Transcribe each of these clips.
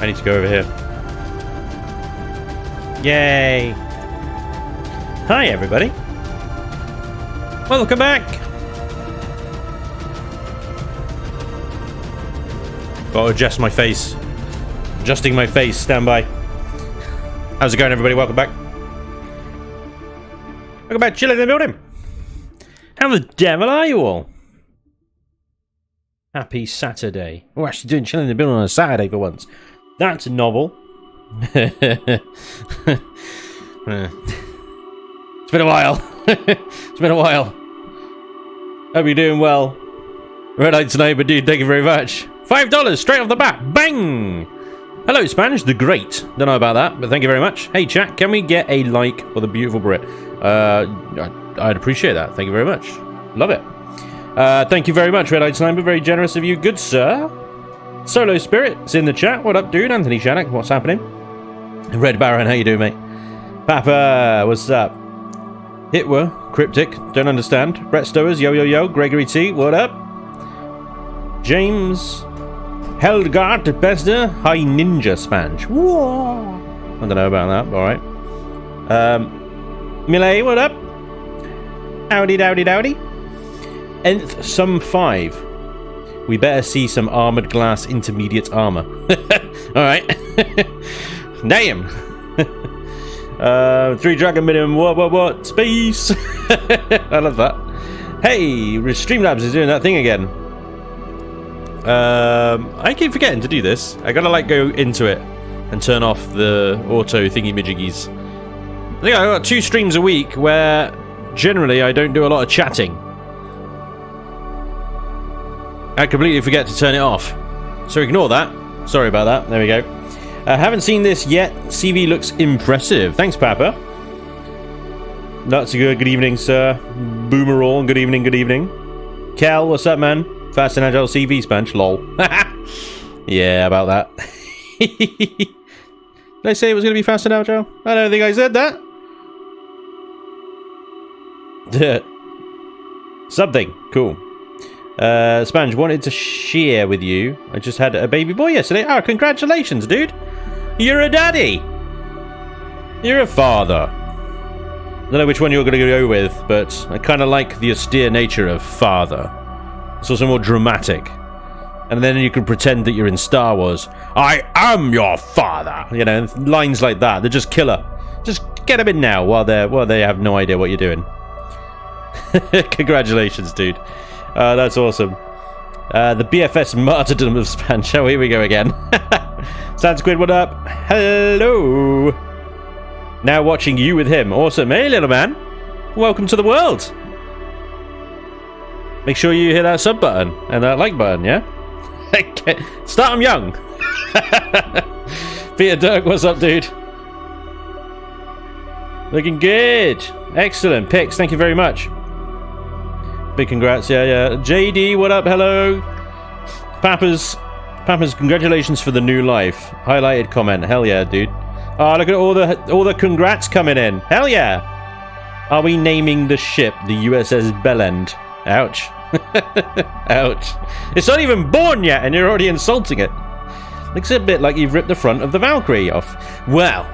need to go over here. Yay! Hi, everybody. Welcome back. Gotta adjust my face. Adjusting my face. Stand by. How's it going, everybody? Welcome back. Welcome back, Chillin Buildin. How the devil are you all? Happy Saturday. We're actually doing Chillin Buildin on a Saturday for once. That's novel. It's been a while. It's been a while. Hope you're doing well. Red Light Sniper, dude, thank you very much. $5 straight off the bat. Bang! Hello, Spanj the Great. Don't know about that, but thank you very much. Hey, chat, can we get a like for the beautiful Brit? I'd appreciate that. Thank you very much. Love it. Thank you very much, Red Light Sniper. Very generous of you. Good, sir. Solo Spirit's in the chat. What up, dude? Anthony Shannock, what's happening? Red Baron, how you doing, mate? Papa, what's up? Hitwer, Cryptic, don't understand. Brett Stowers, yo, yo, yo. Gregory T, what up? James, Heldgard, Bester, Hi Ninja Spanj. Whoa. I don't know about that, alright. Millet, what up? Howdy, dowdy, dowdy. Nth, Sum 5. We better see some armored glass intermediate armor. Alright. Damn. 3 dragon minimum. What? Space. I love that. Hey, Streamlabs is doing that thing again. I keep forgetting to do this. I gotta like go into it and turn off the auto thingy majiggies. I think I got 2 streams a week where generally I don't do a lot of chatting. I completely forget to turn it off. So ignore that. Sorry about that. There we go. Haven't seen this yet. CV looks impressive. Thanks, Papa. That's good. Good evening, sir. Boomerall. Good evening. Good evening. Cal, what's up, man? Fast and agile CV Spanj. Lol. Yeah, about that. Did I say it was going to be fast and agile? I don't think I said that. Something. Cool. Spanj, wanted to share with you. I just had a baby boy yesterday. Oh, congratulations, dude. You're a daddy. You're a father. I don't know which one you're going to go with, but I kind of like the austere nature of father. It's also more dramatic. And then you can pretend that you're in Star Wars. I am your father. You know, lines like that. They're just killer. Just get them in now while they have no idea what you're doing. Congratulations, dude. That's awesome. The BFS martyrdom of Spanj. Oh, here we go again. Sand Squid, what up? Hello. Now watching you with him. Awesome. Hey, little man. Welcome to the world. Make sure you hit that sub button and that like button, yeah? Start them young. Peter Dirk, what's up, dude? Looking good. Excellent picks. Thank you very much. Big congrats, yeah. JD, what up? Hello. Papa's, congratulations for the new life. Highlighted comment. Hell yeah, dude. Oh, look at all the congrats coming in. Hell yeah. Are we naming the ship the USS Bellend? Ouch. Ouch. It's not even born yet, and you're already insulting it. Looks a bit like you've ripped the front of the Valkyrie off. Well,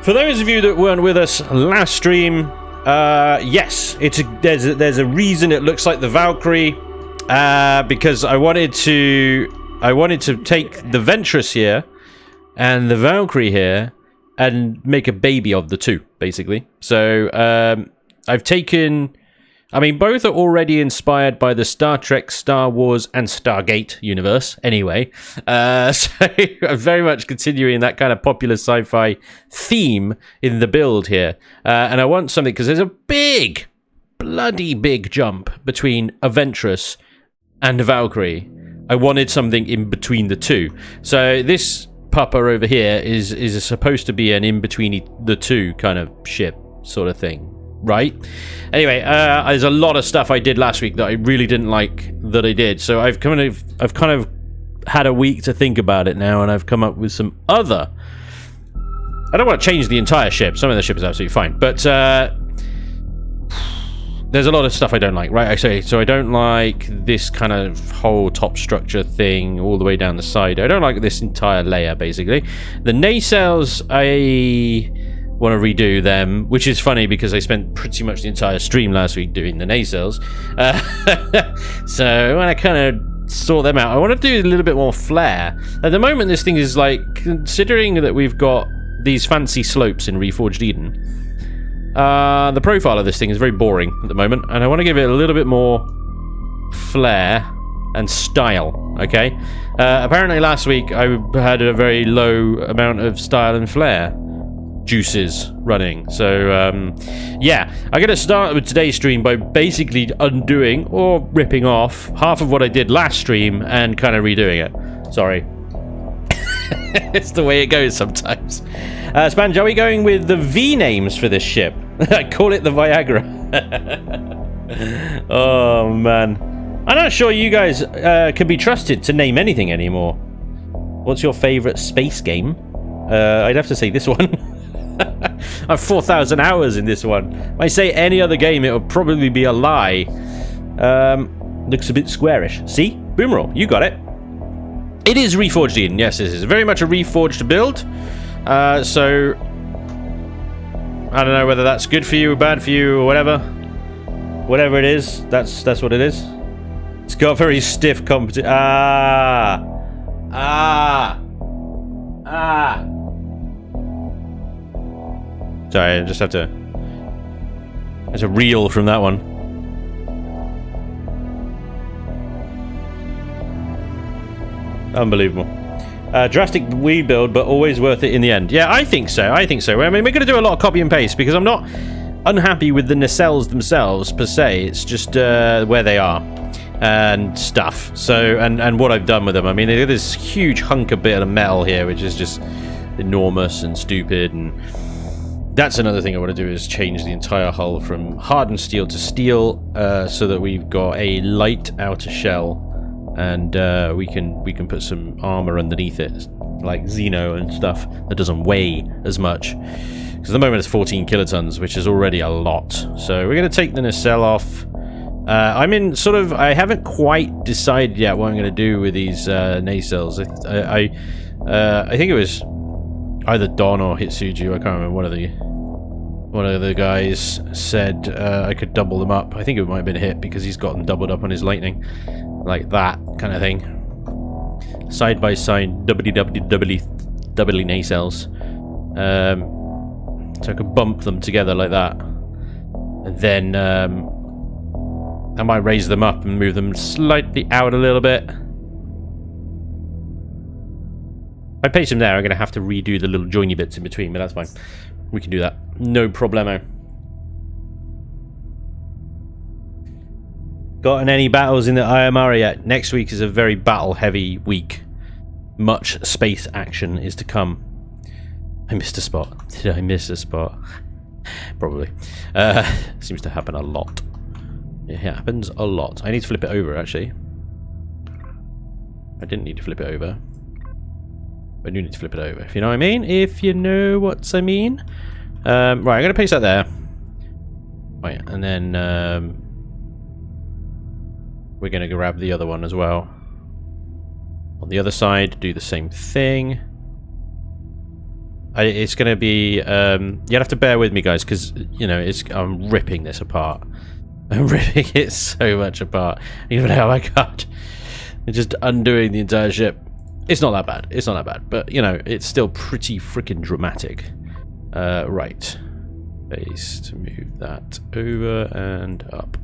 for those of you that weren't with us last stream. Yes, there's a reason it looks like the Valkyrie, because I wanted to take the Ventress here and the Valkyrie here and make a baby of the two, basically. So I've taken, I mean, both are already inspired by the Star Trek, Star Wars, and Stargate universe, anyway. So I'm very much continuing that kind of popular sci-fi theme in the build here. And I want something, because there's a big, bloody big jump between a Ventress and a Valkyrie. I wanted something in between the two. So this pupper over here is supposed to be an in-between the two kind of ship sort of thing. Right. Anyway, there's a lot of stuff I did last week that I really didn't like that I did. So I've kind of had a week to think about it now, and I've come up with some other. I don't want to change the entire ship. Some of the ship is absolutely fine, but there's a lot of stuff I don't like, right? I say, so I don't like this kind of whole top structure thing all the way down the side. I don't like this entire layer, basically. The nacelles, I want to redo them, which is funny because I spent pretty much the entire stream last week doing the nacelles. So I want to kind of sort them out. I want to do a little bit more flair. At the moment, this thing is like, considering that we've got these fancy slopes in Reforged Eden, the profile of this thing is very boring at the moment, and I want to give it a little bit more flair and style, okay? Apparently last week I had a very low amount of style and flair juices running, so yeah, I'm going to start with today's stream by basically undoing or ripping off half of what I did last stream and kind of redoing it. Sorry. It's the way it goes sometimes. Spanj, are we going with the V names for this ship? I call it the Viagra. Oh, man. I'm not sure you guys can be trusted to name anything anymore. What's your favorite space game? I'd have to say this one. I have 4,000 hours in this one. If I say any other game, it would probably be a lie. Looks a bit squarish. See? Boomerang, you got it. It is Reforged Eden. Yes, this is very much a Reforged build. So I don't know whether that's good for you or bad for you or whatever. Whatever it is, that's what it is. It's got very stiff competition. Sorry, I just have to. There's a reel from that one. Unbelievable. Drastic rebuild, but always worth it in the end. Yeah, I think so. I think so. I mean, we're going to do a lot of copy and paste because I'm not unhappy with the nacelles themselves per se. It's just where they are and stuff. So, and what I've done with them. I mean, there's this huge hunk of bit of metal here, which is just enormous and stupid. And that's another thing I want to do is change the entire hull from hardened steel to steel, so that we've got a light outer shell. And we can put some armor underneath it, like Xeno and stuff, that doesn't weigh as much. Because at the moment it's 14 kilotons, which is already a lot. So we're going to take the nacelle off. I'm in sort of, I haven't quite decided yet what I'm going to do with these nacelles. I think it was either Don or Hitsuju, I can't remember, one of the guys said I could double them up. I think it might have been Hit because he's got them doubled up on his Lightning. Like that kind of thing. Side by side, doubly nacelles. So I could bump them together like that. And then I might raise them up and move them slightly out a little bit. If I paste them there, I'm going to have to redo the little joiny bits in between, but that's fine. We can do that. No problemo. Gotten any battles in the IMR yet? Next week is a very battle-heavy week. Much space action is to come. I missed a spot. Did I miss a spot? Probably. Seems to happen a lot. It happens a lot. I need to flip it over, actually. I didn't need to flip it over. I do need to flip it over, if you know what I mean. If you know what I mean. Right, I'm going to paste that there. Right, and then we're going to grab the other one as well. On the other side, do the same thing. It's going to be... you'll have to bear with me, guys, because, you know, I'm ripping this apart. I'm ripping it so much apart. Even though, oh my god. Just undoing the entire ship. It's not that bad. It's not that bad. But, you know, it's still pretty freaking dramatic. Right. Base to move that over and up.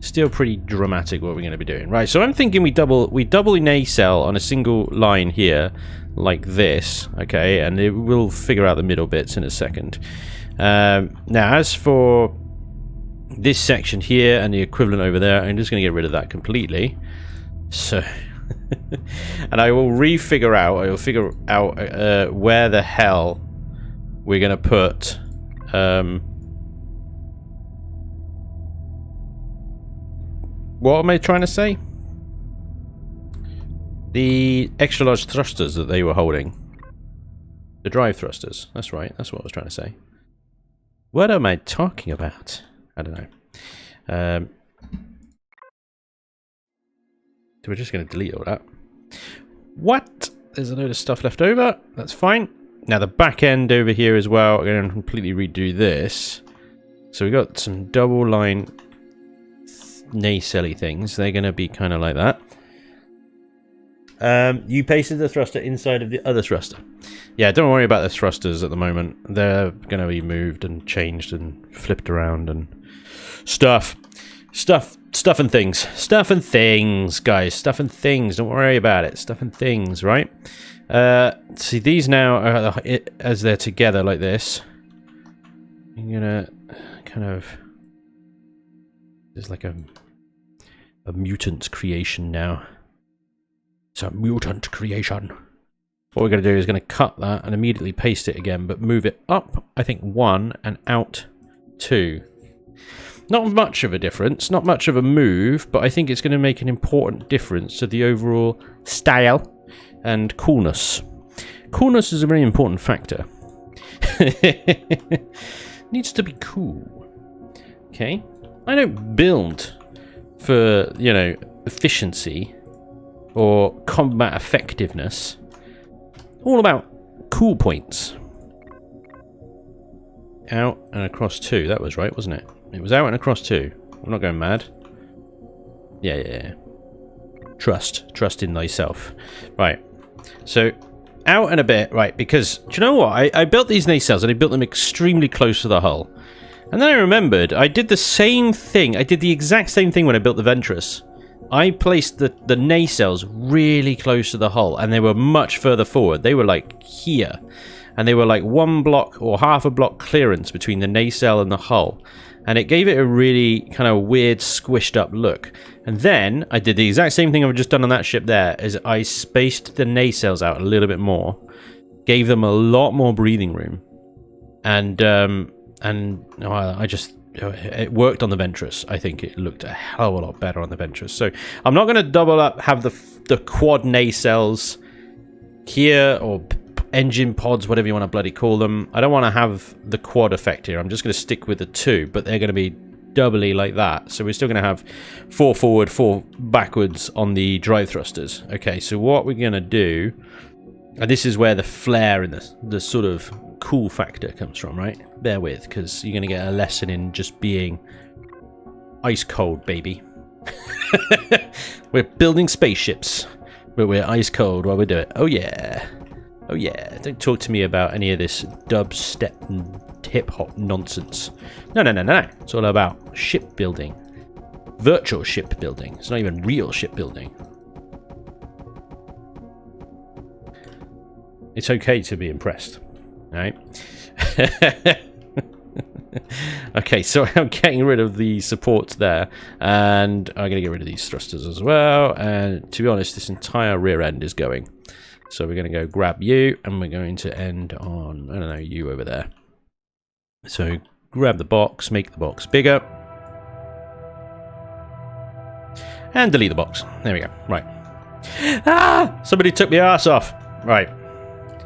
Still pretty dramatic what we're going to be doing. Right, so I'm thinking we double a nacelle on a single line here, like this, okay, and it will figure out the middle bits in a second. Now, as for this section here and the equivalent over there, I'm just going to get rid of that completely. So, and I will figure out where the hell we're going to put what am I trying to say? The extra large thrusters that they were holding. The drive thrusters. That's right. That's what I was trying to say. What am I talking about? I don't know. So we're just going to delete all that. What? There's a load of stuff left over. That's fine. Now the back end over here as well, I'm going to completely redo this. So we got some double line nacelle-y things. They're going to be kind of like that. You pasted the thruster inside of the other thruster. Yeah, don't worry about the thrusters at the moment. They're going to be moved and changed and flipped around and stuff and things. Stuff and things, guys. Stuff and things. Don't worry about it. Stuff and things, right? See, these now, are, as they're together like this, I'm going to kind of... There's like a mutant creation now. It's a mutant creation. What we're going to do is going to cut that and immediately paste it again, but move it up, I think, 1 and out 2. Not much of a difference, not much of a move, but I think it's going to make an important difference to the overall style and coolness. Coolness is a very important factor. Needs to be cool. Okay. I don't build for, you know, efficiency or combat effectiveness. All about cool points. Out and across 2. That was right, wasn't it? It was out and across 2. I'm not going mad. Yeah. Trust in thyself. Right. So, out and a bit, right, because, do you know what? I built these nacelles and I built them extremely close to the hull. And then I remembered, I did the same thing. I did the exact same thing when I built the Ventress. I placed the nacelles really close to the hull, and they were much further forward. They were like here. And they were like 1 block or half a block clearance between the nacelle and the hull. And it gave it a really kind of weird, squished up look. And then I did the exact same thing I've just done on that ship there, is I spaced the nacelles out a little bit more, gave them a lot more breathing room, and it worked on the Ventress. I think it looked a hell of a lot better on the Ventress. So I'm not going to double up, have the quad nacelles here, or engine pods, whatever you want to bloody call them. I don't want to have the quad effect here. I'm just going to stick with the 2, but they're going to be doubly like that. So we're still going to have 4 forward, 4 backwards on the drive thrusters. Okay, so what we're going to do, and this is where the flare and the sort of cool factor comes from, right? Bear with, because you're going to get a lesson in just being ice cold, baby. We're building spaceships, but we're ice cold while we do it. Oh yeah. Oh yeah, don't talk to me about any of this dubstep and hip-hop nonsense. No. It's all about shipbuilding. Virtual shipbuilding. It's not even real shipbuilding. It's okay to be impressed, right? Okay, so I'm getting rid of the supports there, and I'm going to get rid of these thrusters as well, and to be honest, this entire rear end is going. So we're going to go grab you, and we're going to end on, I don't know, you over there. So grab the box, make the box bigger, and delete the box. There we go. Right. Ah! Somebody took my arse off. Right.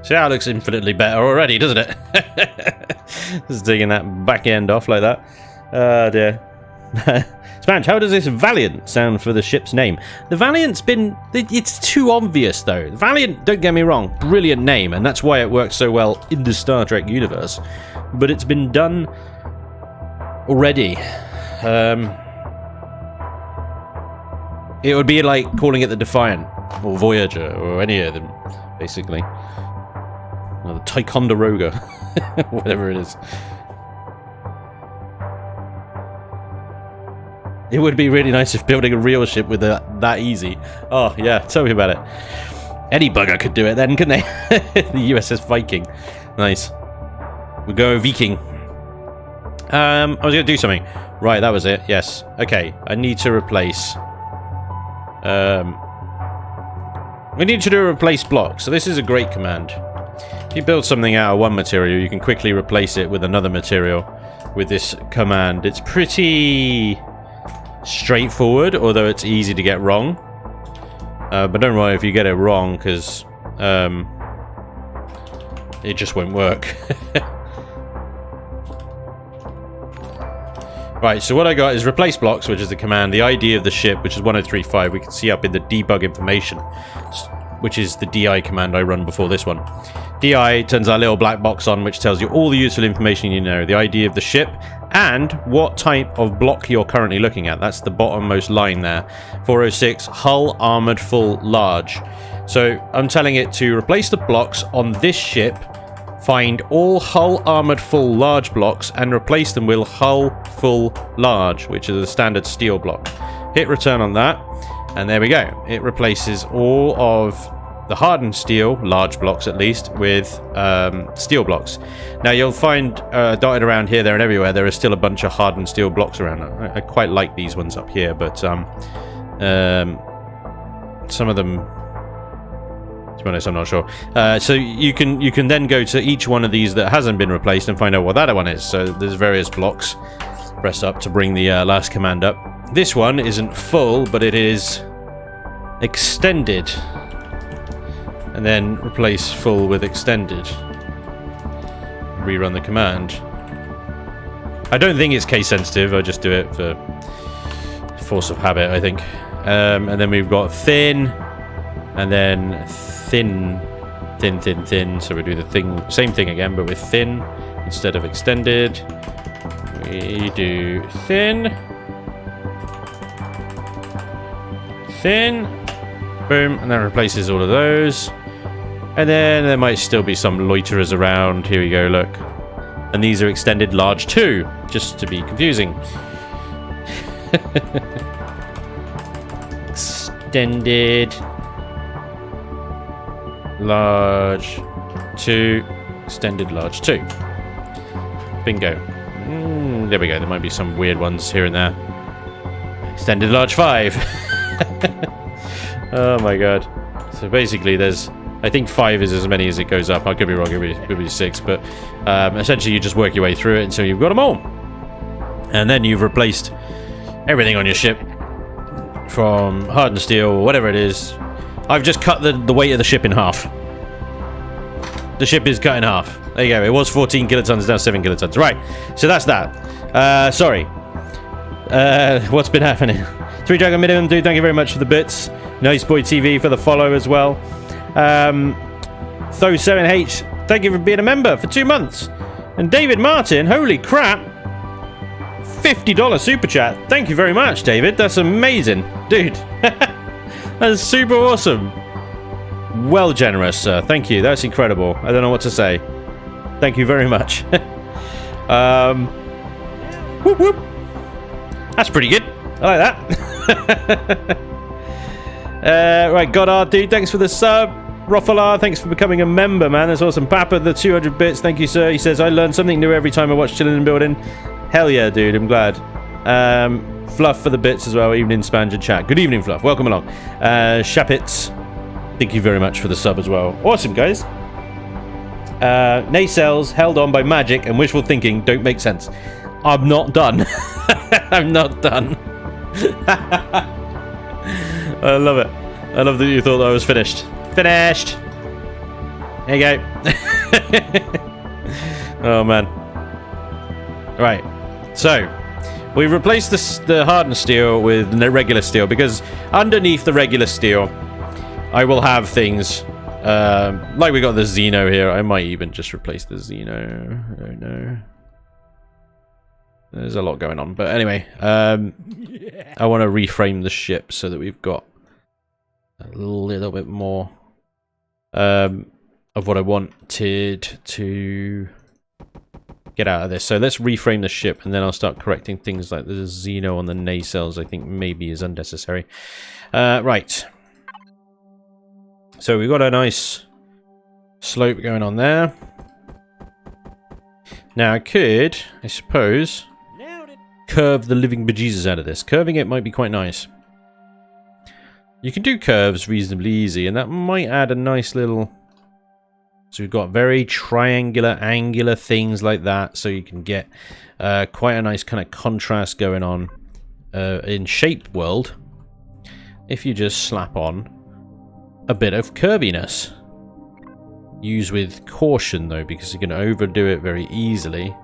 See how it looks infinitely better already, doesn't it? Just taking that back end off like that. Oh dear. Spanj, how does this Valiant sound for the ship's name? The Valiant's been... It's too obvious, though. Valiant, don't get me wrong, brilliant name, and that's why it works so well in the Star Trek universe. But it's been done already. It would be like calling it the Defiant, or Voyager, or any of them, basically. Or the Ticonderoga, whatever it is. It would be really nice if building a real ship with that easy. Oh, yeah, tell me about it. Any bugger could do it then, couldn't they? The USS Viking. Nice. We're going Viking. I was going to do something. Right, that was it. Yes. Okay, I need to replace... we need to do a replace block. So this is a great command. If you build something out of one material, you can quickly replace it with another material with this command. It's pretty... straightforward, although it's easy to get wrong. But don't worry if you get it wrong, because it just won't work. Right, so what I got is replace blocks, which is the command, the ID of the ship, which is 1035. We can see up in the debug information, which is the DI command I run before this one. DI turns that little black box on, which tells you all the useful information you know, the ID of the ship, and what type of block you're currently looking at. That's the bottommost line there. 406, hull armored full large. So I'm telling it to replace the blocks on this ship, find all hull armored full large blocks and replace them with hull full large, which is a standard steel block. Hit return on that, and there we go. It replaces all of the hardened steel, large blocks at least, with steel blocks. Now you'll find dotted around here, there and everywhere, there is still a bunch of hardened steel blocks around. I quite like these ones up here, but some of them, to be honest, I'm not sure. So you can then go to each one of these that hasn't been replaced and find out what that one is. So there's various blocks. Press up to bring the last command up. This one isn't full, but it is extended. And then replace full with extended. Rerun the command. I don't think it's case sensitive. I just do it for force of habit, I think. And then we've got thin, and then thin. So we do the same thing again, but with thin instead of extended. We do thin, boom, and that replaces all of those. And then there might still be some loiterers around. Here we go, look. And these are extended large 2, just to be confusing. Extended large 2, extended large 2. Bingo. There we go. There might be some weird ones here and there. Extended large 5. Oh my god. So basically there's, I think 5 is as many as it goes up. I could be wrong, it could be 6, but essentially you just work your way through it until you've got them all. And then you've replaced everything on your ship from hardened steel or whatever it is. I've just cut the weight of the ship in half. The ship is cut in half. There you go. It was 14 kilotons, now 7 kilotons. Right. So that's that. Sorry. What's been happening? 3 Dragon Minimum, dude, thank you very much for the bits. Nice Boy TV for the follow as well. Tho7H, thank you for being a member for 2 months. And David Martin, holy crap. $50 super chat. Thank you very much, David. That's amazing. Dude. That's super awesome. Well generous, sir. Thank you. That's incredible. I don't know what to say. Thank you very much. Whoop, whoop. That's pretty good. I like that. Right, Goddard, dude. Thanks for the sub. Rofalar, thanks for becoming a member, man. That's awesome. Papa, the 200 bits. Thank you, sir. He says, I learn something new every time I watch Chillin Buildin. Hell yeah, dude. I'm glad. Fluff for the bits as well. Evening, Spanj and chat. Good evening, Fluff. Welcome along. Shapitz, thank you very much for the sub as well. Awesome, guys. Nacelles, held on by magic and wishful thinking don't make sense. I'm not done. I'm not done. I love it. I love that you thought that I was finished. Finished. There you go. Oh, man. Right. So, we've replaced the hardened steel with regular steel because underneath the regular steel, I will have things like we got the Xeno here. I might even just replace the Xeno. I don't know. There's a lot going on. But anyway, I want to reframe the ship so that we've got a little bit more of what I wanted to get out of this. So let's reframe the ship and then I'll start correcting things like the Xeno on the nacelles. I think maybe is unnecessary. Right. So we've got a nice slope going on there. Now I could, I suppose, curve the living bejesus out of this. Curving it might be quite nice. You can do curves reasonably easy, and that might add a nice little... So we've got very triangular, angular things like that, so you can get quite a nice kind of contrast going on in shape world if you just slap on a bit of curviness. Use with caution though, because you can overdo it very easily.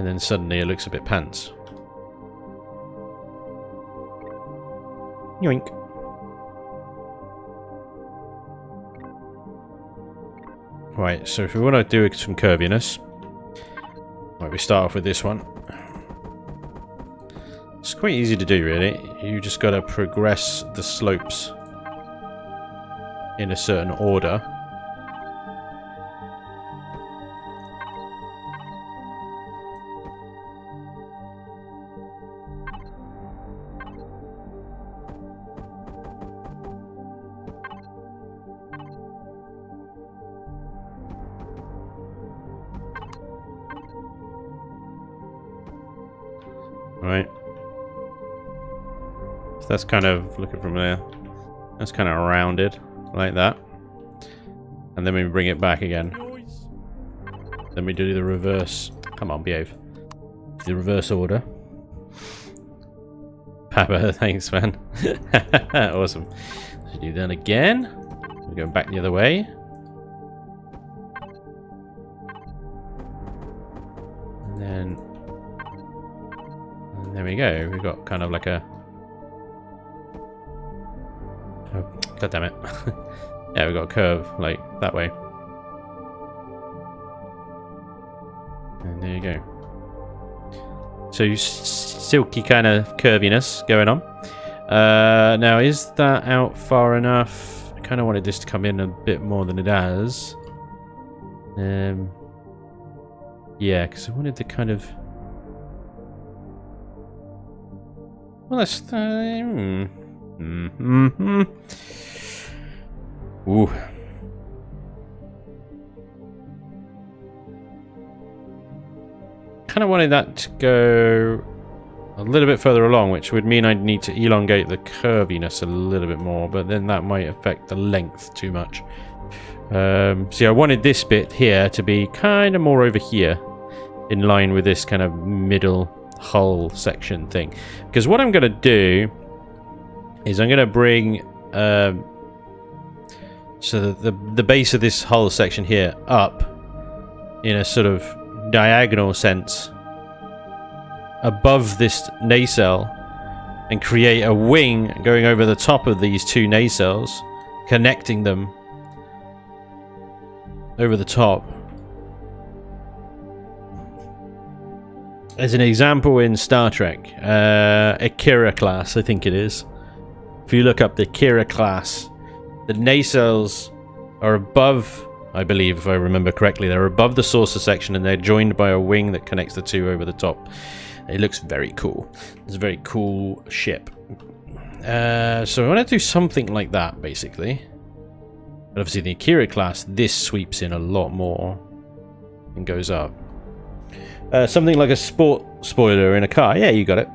And then suddenly it looks a bit pants. Yoink. Right, so if we want to do some curviness, right, we start off with this one. It's quite easy to do, really. You just got to progress the slopes in a certain order. Right. So that's kind of, looking from there, that's kind of rounded like that. And then we bring it back again. Then we do the reverse. Come on, behave. The reverse order. Papa, thanks, man. Awesome. So do that again. We're going back the other way. And then... and there we go. We've got kind of like a... oh, God damn it. Yeah, we've got a curve, like, that way. And there you go. So, silky kind of curviness going on. Now, is that out far enough? I kind of wanted this to come in a bit more than it has. Yeah, because I wanted to kind of... well, that's... Ooh. Kind of wanted that to go a little bit further along, which would mean I'd need to elongate the curviness a little bit more, but then that might affect the length too much. See, I wanted this bit here to be kind of more over here, in line with this kind of middle hull section thing. Because what I'm going to do is I'm going to bring so the base of this hull section here up in a sort of diagonal sense above this nacelle and create a wing going over the top of these two nacelles, connecting them over the top. As an example, in Star Trek, Akira class, I think it is. If you look up the Akira class, the nacelles are above, I believe, if I remember correctly, they're above the saucer section and they're joined by a wing that connects the two over the top. It looks very cool. It's a very cool ship. So I want to do something like that, basically. But obviously the Akira class, this sweeps in a lot more and goes up. Something like a sport spoiler in a car. Yeah, you got it.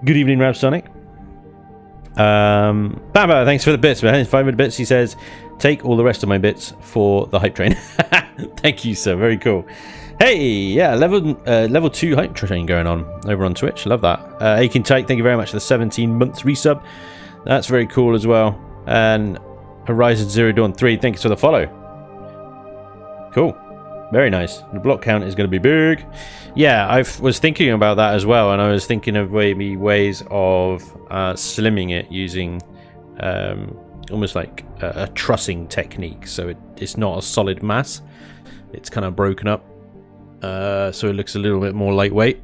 Good evening, Rabsonic. Baba, thanks for the bits, man. 500 bits. He says, take all the rest of my bits for the hype train. Thank you, sir. Very cool. Hey, yeah, level 2 hype train going on over on Twitch. Love that. Akin Tyke, thank you very much for the 17 months resub. That's very cool as well. And Horizon Zero Dawn 3, thanks for the follow. Cool. Very nice. The block count is going to be big. Yeah, I was thinking about that as well, and I was thinking of maybe ways of slimming it using almost like a trussing technique, so it's not a solid mass. It's kind of broken up, so it looks a little bit more lightweight.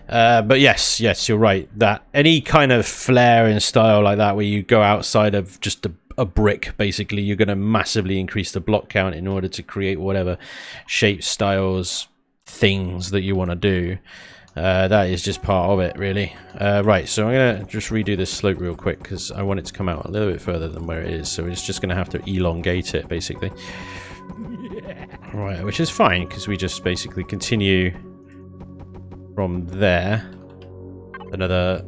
But yes, you're right. That any kind of flair and style like that, where you go outside of just a brick, basically, you're going to massively increase the block count in order to create whatever shapes, styles, things that you want to do. That is just part of it, really. Right, so I'm going to just redo this slope real quick because I want it to come out a little bit further than where it is, so it's just going to have to elongate it, basically. Right, which is fine because we just basically continue from there. Another,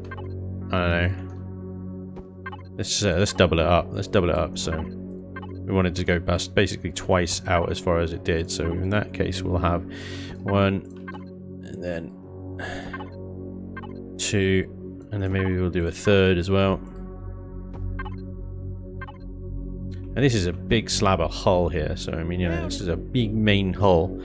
I don't know. Let's double it up. Let's double it up. So we wanted to go past basically twice out as far as it did. So in that case, we'll have 1, and then 2, and then maybe we'll do a third as well. And this is a big slab of hull here. So I mean, you know, this is a big main hull.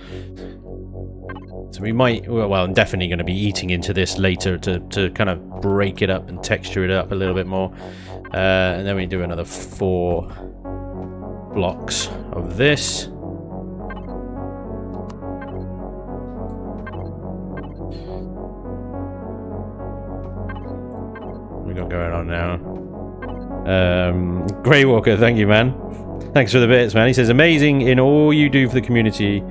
So we might, well, I'm definitely going to be eating into this later to kind of break it up and texture it up a little bit more. And then we do another 4 blocks of this. We got going on now. Grey Walker, thank you, man. Thanks for the bits, man. He says, amazing in all you do for the community.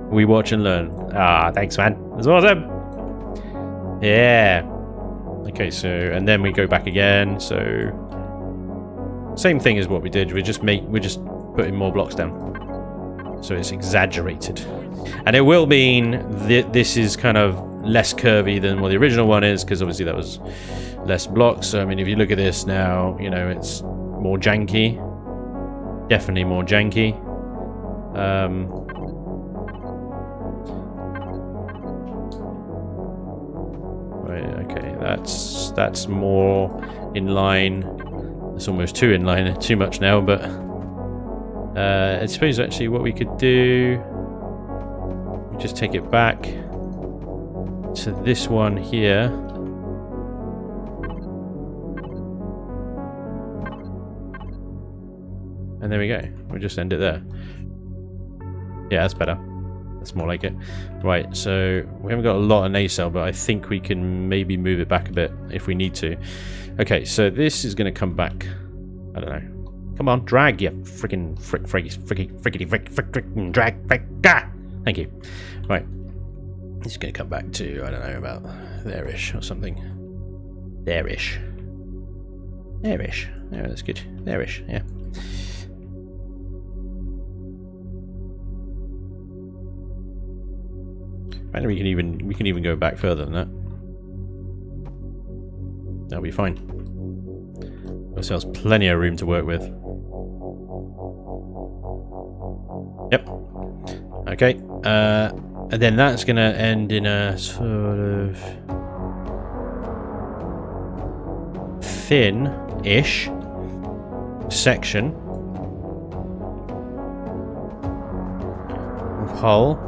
We watch and learn. Ah, thanks, man. That's awesome. Yeah. Okay, so, and then we go back again. So, same thing as what we did. We're just putting more blocks down. So it's exaggerated. And it will mean that this is kind of less curvy than what the original one is, because obviously that was less blocks. So, I mean, if you look at this now, you know, it's more janky. Definitely more janky. Right, okay, that's more in line. It's almost too in line, too much now, but I suppose actually what we could do, we just take it back to this one here. And there we go. We'll just end it there. Yeah, that's better. That's more like it. Right, so we haven't got a lot of nacelle, but I think we can maybe move it back a bit if we need to. Okay, so this is going to come back. I don't know. Come on, drag, you freaking drag. Ah! Thank you. Right. It's going to come back to, I don't know, about there-ish or something. There-ish. There-ish. Yeah, that's good. There-ish, yeah. And we can even go back further than that. That'll be fine. Ourselves plenty of room to work with. Yep. Okay. And then that's going to end in a sort of thin-ish section of hull.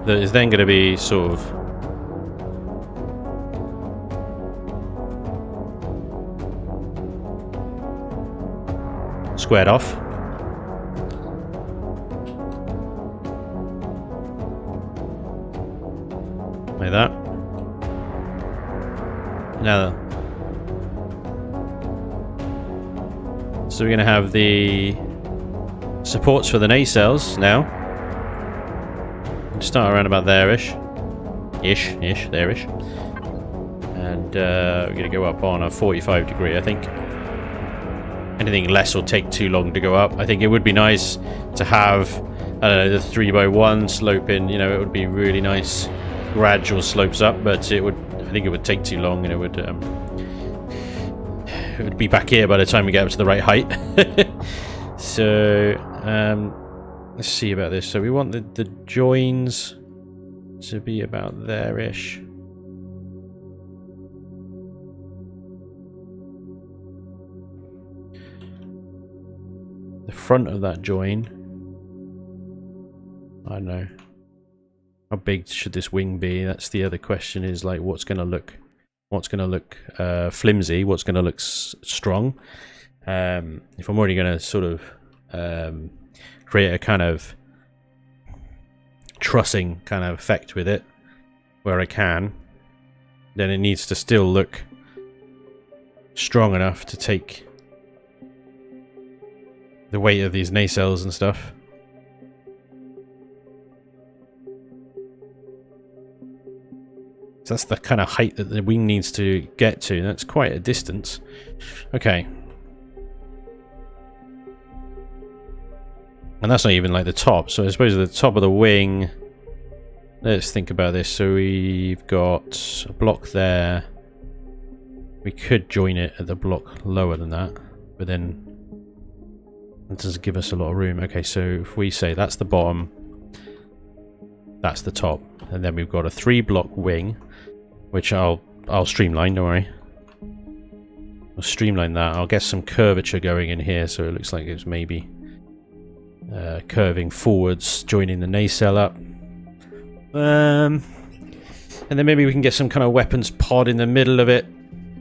That is then going to be sort of squared off. Like that. Now, so we're going to have the supports for the nacelles now. Start around about there-ish. There-ish. And we're going to go up on a 45 degree, I think. Anything less will take too long to go up. I think it would be nice to have, I don't know, the 3x1 slope in. You know, it would be really nice gradual slopes up, but I think it would take too long, and it would be back here by the time we get up to the right height. So, let's see about this. So we want the joins to be about there-ish. The front of that join, I don't know. How big should this wing be? That's the other question, is like what's going to look flimsy, what's going to look strong. If I'm already going to sort of create a kind of trussing kind of effect with it where I can, then it needs to still look strong enough to take the weight of these nacelles and stuff. So that's the kind of height that the wing needs to get to. That's quite a distance. Okay. And that's not even like the top. So I suppose at the top of the wing, let's think about this. So we've got a block there. We could join it at the block lower than that, but then that doesn't give us a lot of room. Okay, so if we say that's the bottom, that's the top, and then we've got a 3-block wing, which I'll streamline, don't worry. I'll streamline that. I'll get some curvature going in here so it looks like it's maybe curving forwards, joining the nacelle up. And then maybe we can get some kind of weapons pod in the middle of it,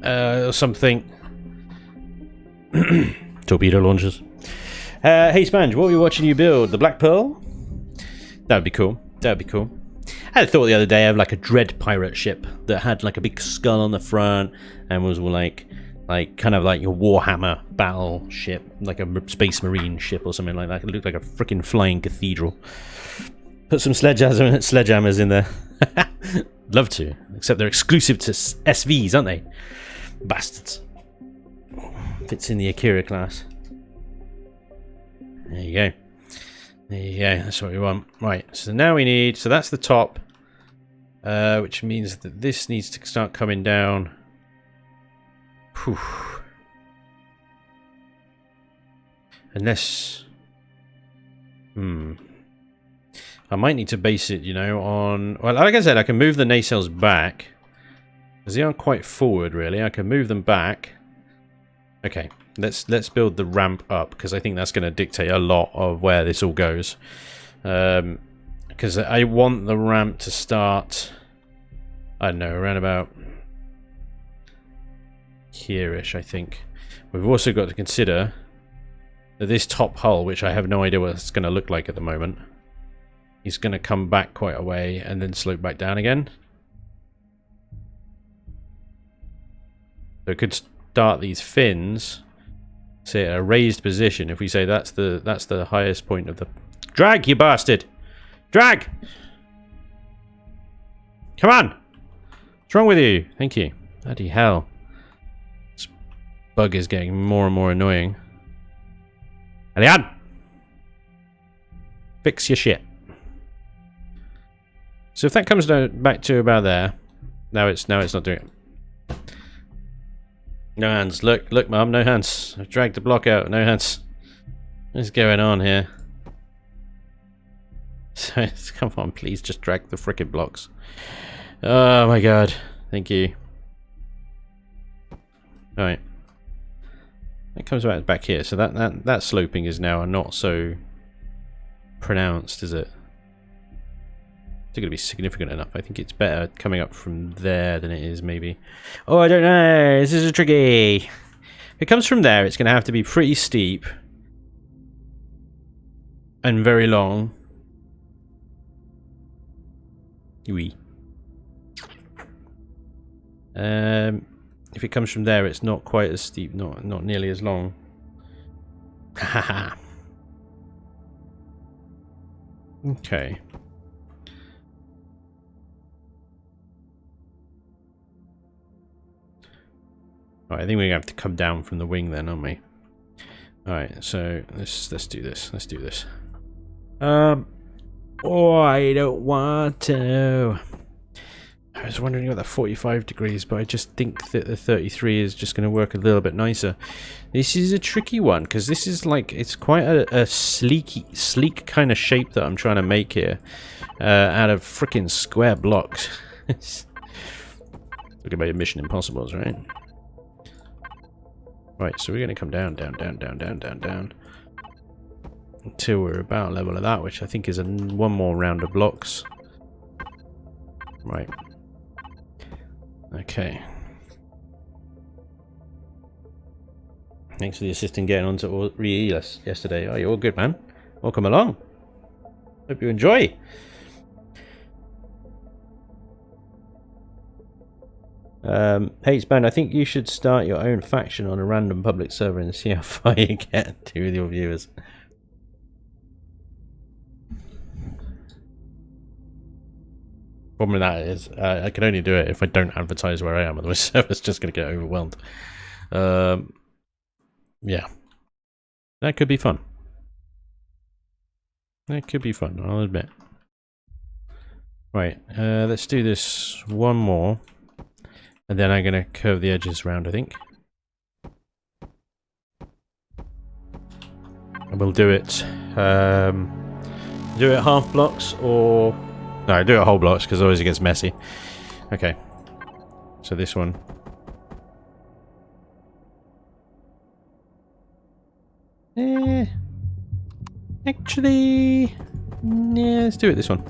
or something. Torpedo launchers. Hey Spanj, what were you watching you build? The Black Pearl? That would be cool. That would be cool. I had a thought the other day of like a dread pirate ship that had like a big skull on the front and was like kind of like your Warhammer battleship, like a Space Marine ship or something like that. It looked like a freaking flying cathedral. Put some sledgehammers in there. Love to, except they're exclusive to SVs, aren't they? Bastards. Fits in the Akira class. There you go. There you go. That's what we want. Right. So now we need. So that's the top, which means that this needs to start coming down. Whew. Unless, I might need to base it, you know, on. Well, like I said, I can move the nacelles back because they aren't quite forward, really. I can move them back. Okay. Let's build the ramp up because I think that's going to dictate a lot of where this all goes. Because I want the ramp to start, I don't know, around about here-ish, I think. We've also got to consider that this top hull, which I have no idea what it's going to look like at the moment, is going to come back quite a way and then slope back down again. So it could start these fins. Say at a raised position. If we say that's the highest point of the drag, you bastard, drag. Come on. What's wrong with you? Thank you. Bloody hell. This bug is getting more and more annoying. Elian, fix your shit. So if that comes down back to about there, now it's not doing it. No hands. Look, Mum, no hands. I've dragged the block out. No hands. What's going on here? So, come on, please, just drag the frickin' blocks. Oh my god. Thank you. Alright. It comes back here. So that sloping is now not so pronounced, is it? It's going to be significant enough. I think it's better coming up from there than it is maybe. Oh, I don't know. This is a tricky. If it comes from there, it's going to have to be pretty steep and very long. Oui. If it comes from there, it's not quite as steep, not nearly as long. Haha. Okay. Alright, I think we're gonna have to come down from the wing then, aren't we? Alright, so let's do this. Let's do this. Oh, I don't want to. I was wondering about the 45 degrees, but I just think that the 33 is just going to work a little bit nicer. This is a tricky one because this is like, it's quite a sleek kind of shape that I'm trying to make here out of freaking square blocks. Look at Mission Impossibles, right? Right, so we're going to come down, down until we're about level of that, which I think is one more round of blocks. Right. Okay. Thanks for the assistant getting onto RE yesterday. Oh, you're all good, man. Welcome along. Hope you enjoy. Hey Spanj, I think you should start your own faction on a random public server and see how far you get to with your viewers. Problem with that is I can only do it if I don't advertise where I am, otherwise the server's just going to get overwhelmed. Yeah. That could be fun. That could be fun, I'll admit. Right, let's do this one more. And then I'm going to curve the edges around, I think. And we'll do it half blocks or... No, do it whole blocks because otherwise it gets messy. Okay. So this one. Actually, yeah, let's do it this one.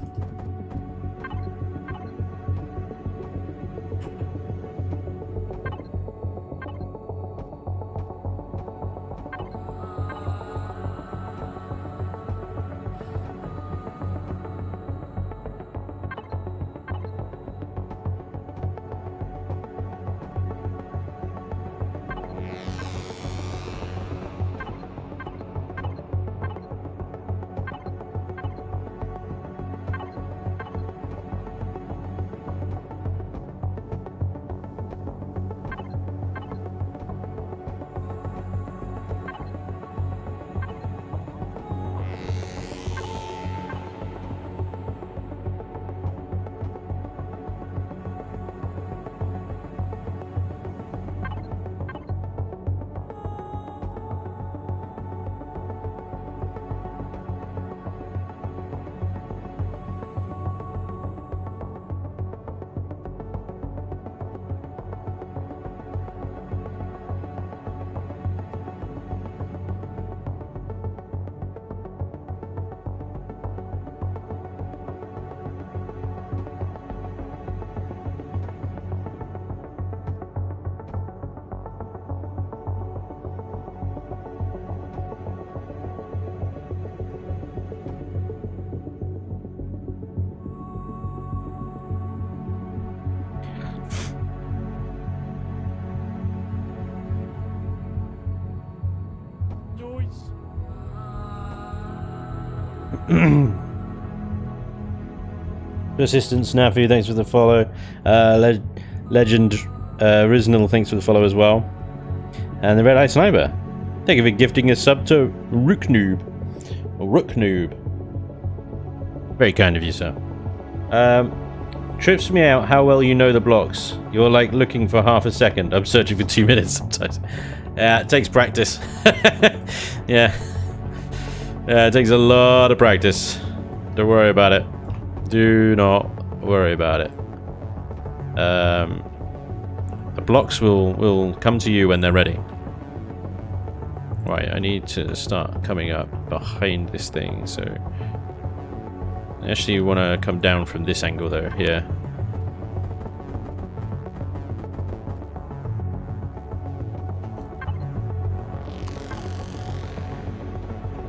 Persistence, Snafu, thanks for the follow. Legend Riznal, thanks for the follow as well. And the Red Eye Sniper, thank you for gifting a sub to Rooknoob. Very kind of you, sir. Trips me out how well you know the blocks. You're like looking for half a second. I'm searching for 2 minutes sometimes. Yeah, it takes practice. Yeah, it takes a lot of practice. Don't worry about it. Do not worry about it. The blocks will come to you when they're ready. Right, I need to start coming up behind this thing, so... Actually, you want to come down from this angle though, here.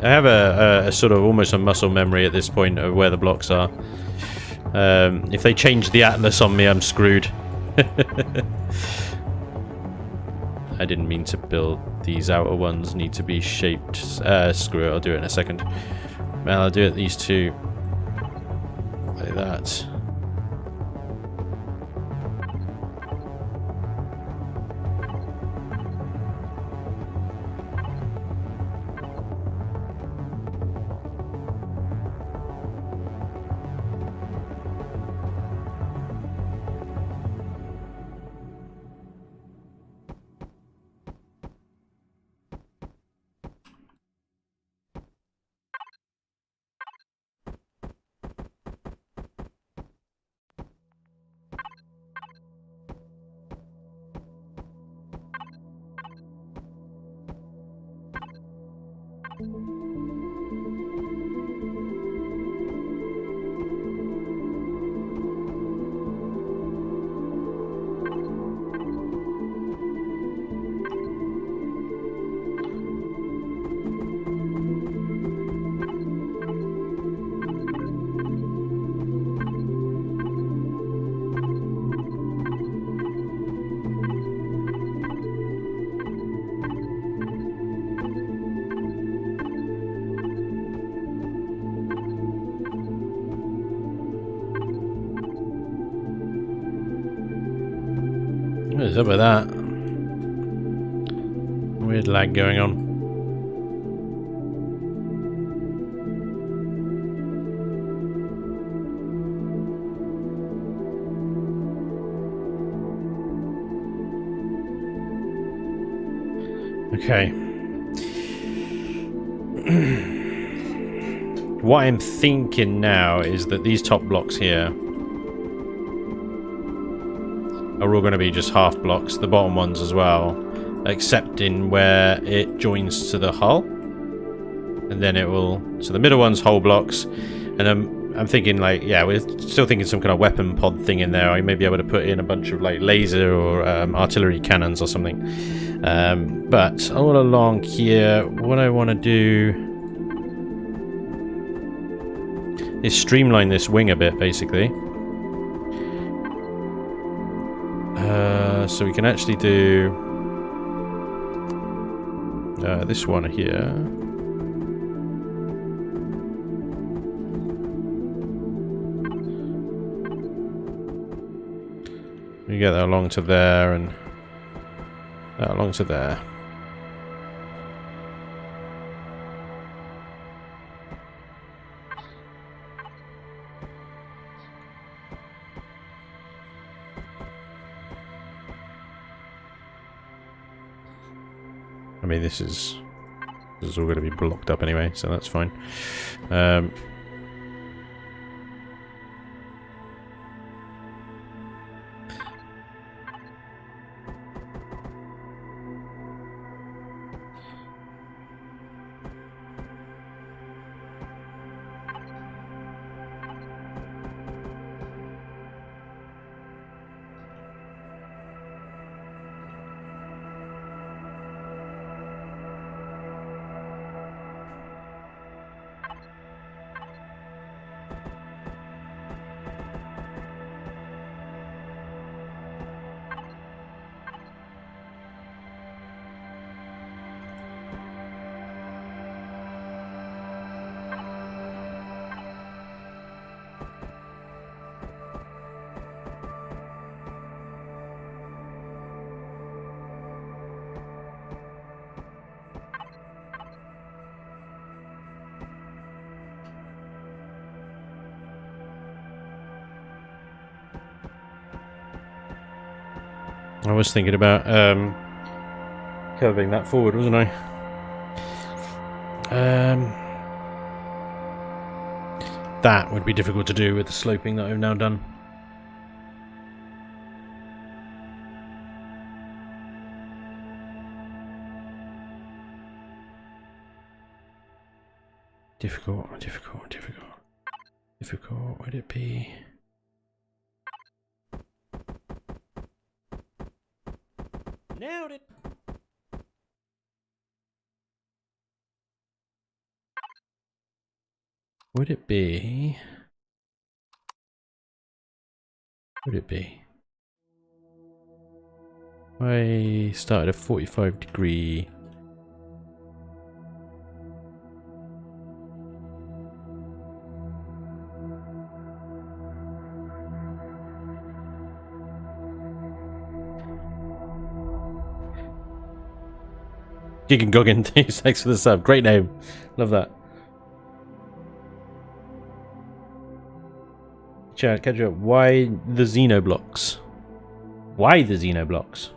I have a sort of almost a muscle memory at this point of where the blocks are. If they change the atlas on me, I'm screwed. I didn't mean to build these outer ones, need to be shaped. Screw it, I'll do it in a second. Well, I'll do it these two. Like that. What is up with that? Weird lag going on. Okay. What I'm thinking now is that these top blocks here are all going to be just half blocks, the bottom ones as well, except in where it joins to the hull. and then it will... So the middle one's whole blocks, and then I'm thinking like, yeah, we're still thinking some kind of weapon pod thing in there. I may be able to put in a bunch of like laser or artillery cannons or something. But all along here, what I want to do is streamline this wing a bit, basically. So we can actually do this one here. You get that along to there and that along to there. I mean, this is all going to be blocked up anyway, so that's fine. I was thinking about curving that forward, wasn't I? That would be difficult to do with the sloping that I've now done. Difficult. Would it be? Nailed it. Would it be? I started a 45-degree. Gigan Goggin, thanks for the sub. Great name. Love that. Chat, catch up. Why the Xenoblocks? Why the Xenoblocks?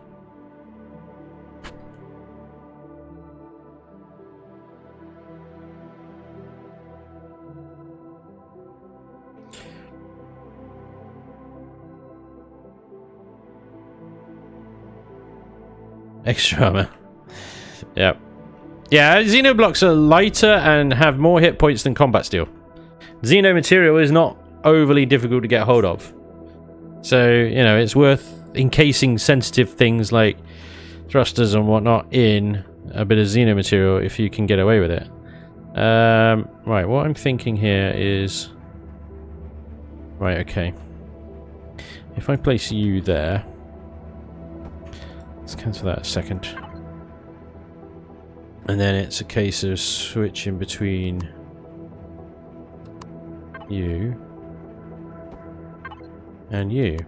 Extra armor. Yep. Yeah, Xenoblocks are lighter and have more hit points than combat steel. Xeno material is not overly difficult to get hold of. So, you know, it's worth encasing sensitive things like thrusters and whatnot in a bit of Xeno material if you can get away with it. Right, what I'm thinking here is... Right, okay. If I place you there... Let's cancel that a second. And then it's a case of switching between you and you.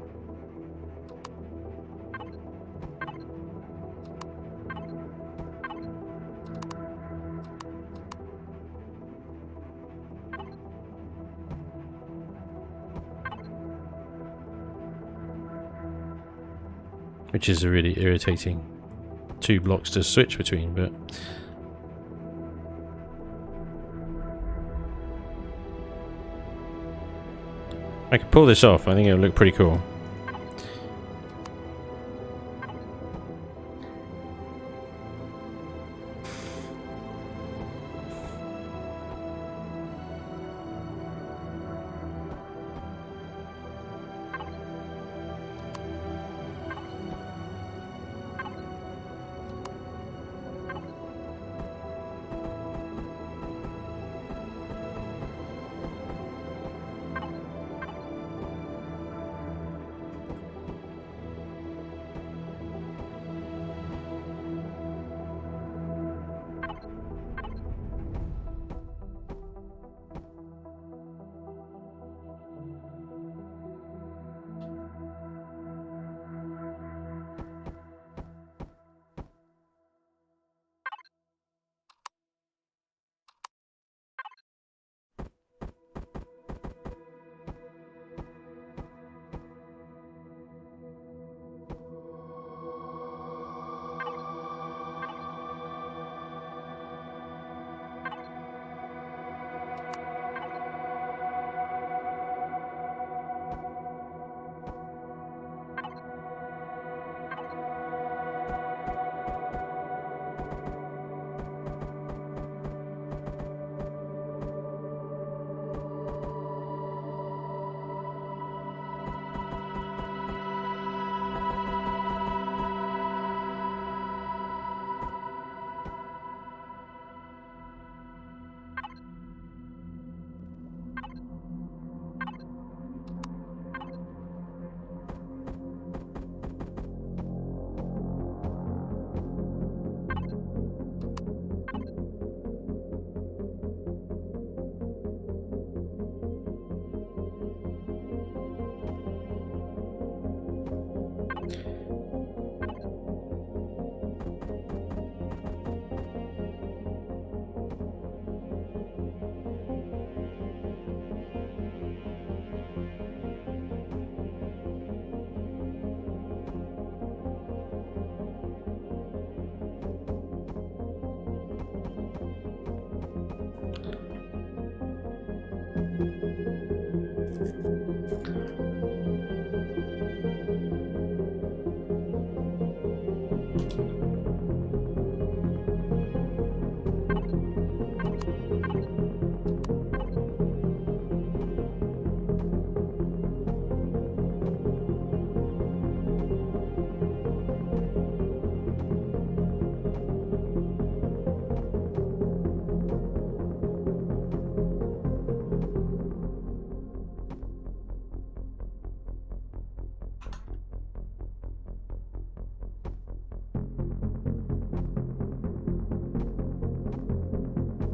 Which is a really irritating 2 blocks to switch between, but... I could pull this off. I think it'll look pretty cool.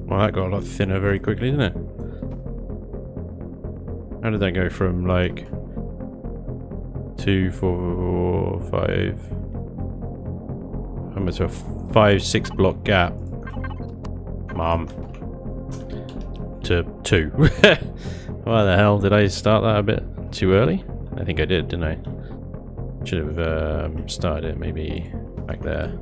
Well, that got a lot thinner very quickly, didn't it? How did that go from like 2, 4, 5, almost a 5, 6 block gap, Mom, to 2? Why the hell did I start that a bit too early? I think I did, didn't I? Should have started it maybe back there.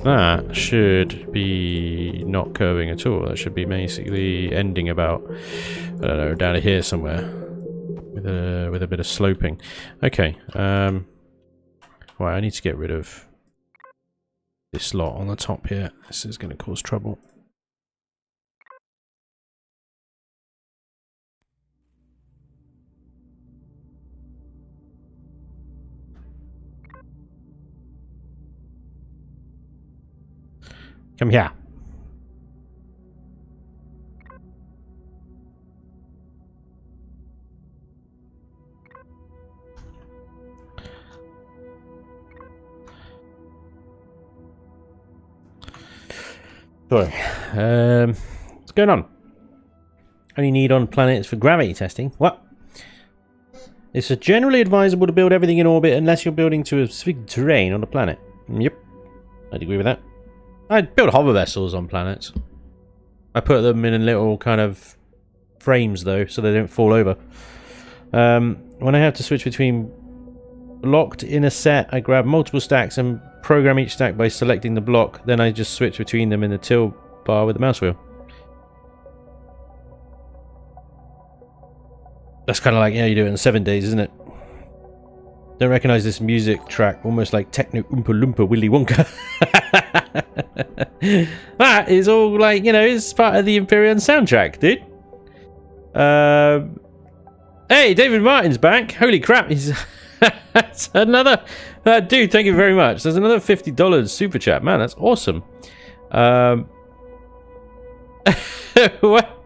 That should be not curving at all. That should be basically ending about, I don't know, down here somewhere with a bit of sloping. Okay. Well, I need to get rid of this slot on the top here. This is going to cause trouble. Come here. Sorry. What's going on? Only need on planets for gravity testing. What? It's generally advisable to build everything in orbit unless you're building to a specific terrain on the planet. Yep. I'd agree with that. I build hover vessels on planets. I put them in little kind of frames though, so they don't fall over. When I have to switch between blocked in a set, I grab multiple stacks and program each stack by selecting the block. Then I just switch between them in the tilt bar with the mouse wheel. That's kind of like, yeah, you do it in 7 days, isn't it? Don't recognize this music track, almost like Techno Oompa Loompa Willy Wonka. That is all like, you know, it's part of the Imperium soundtrack, dude. Hey, David Martin's back. Holy crap, he's that's another dude, thank you very much. There's another $50 super chat. Man, that's awesome. What?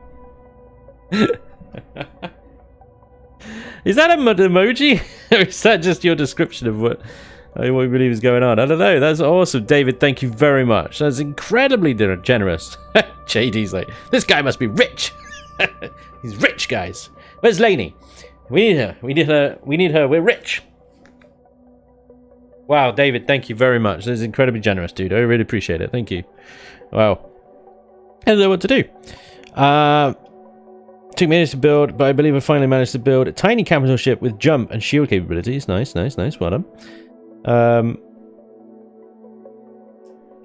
Is that an emoji? Or is that just your description of what you believe is going on? I don't know. That's awesome, David. Thank you very much. That's incredibly generous. JD's like, this guy must be rich. He's rich, guys. Where's Lainey? We need her. We need her. We need her. We're rich. Wow, David. Thank you very much. That's incredibly generous, dude. I really appreciate it. Thank you. Wow. I don't know what to do. Took minutes to build, but I believe I finally managed to build a tiny capital ship with jump and shield capabilities. Nice, nice, nice. Well done.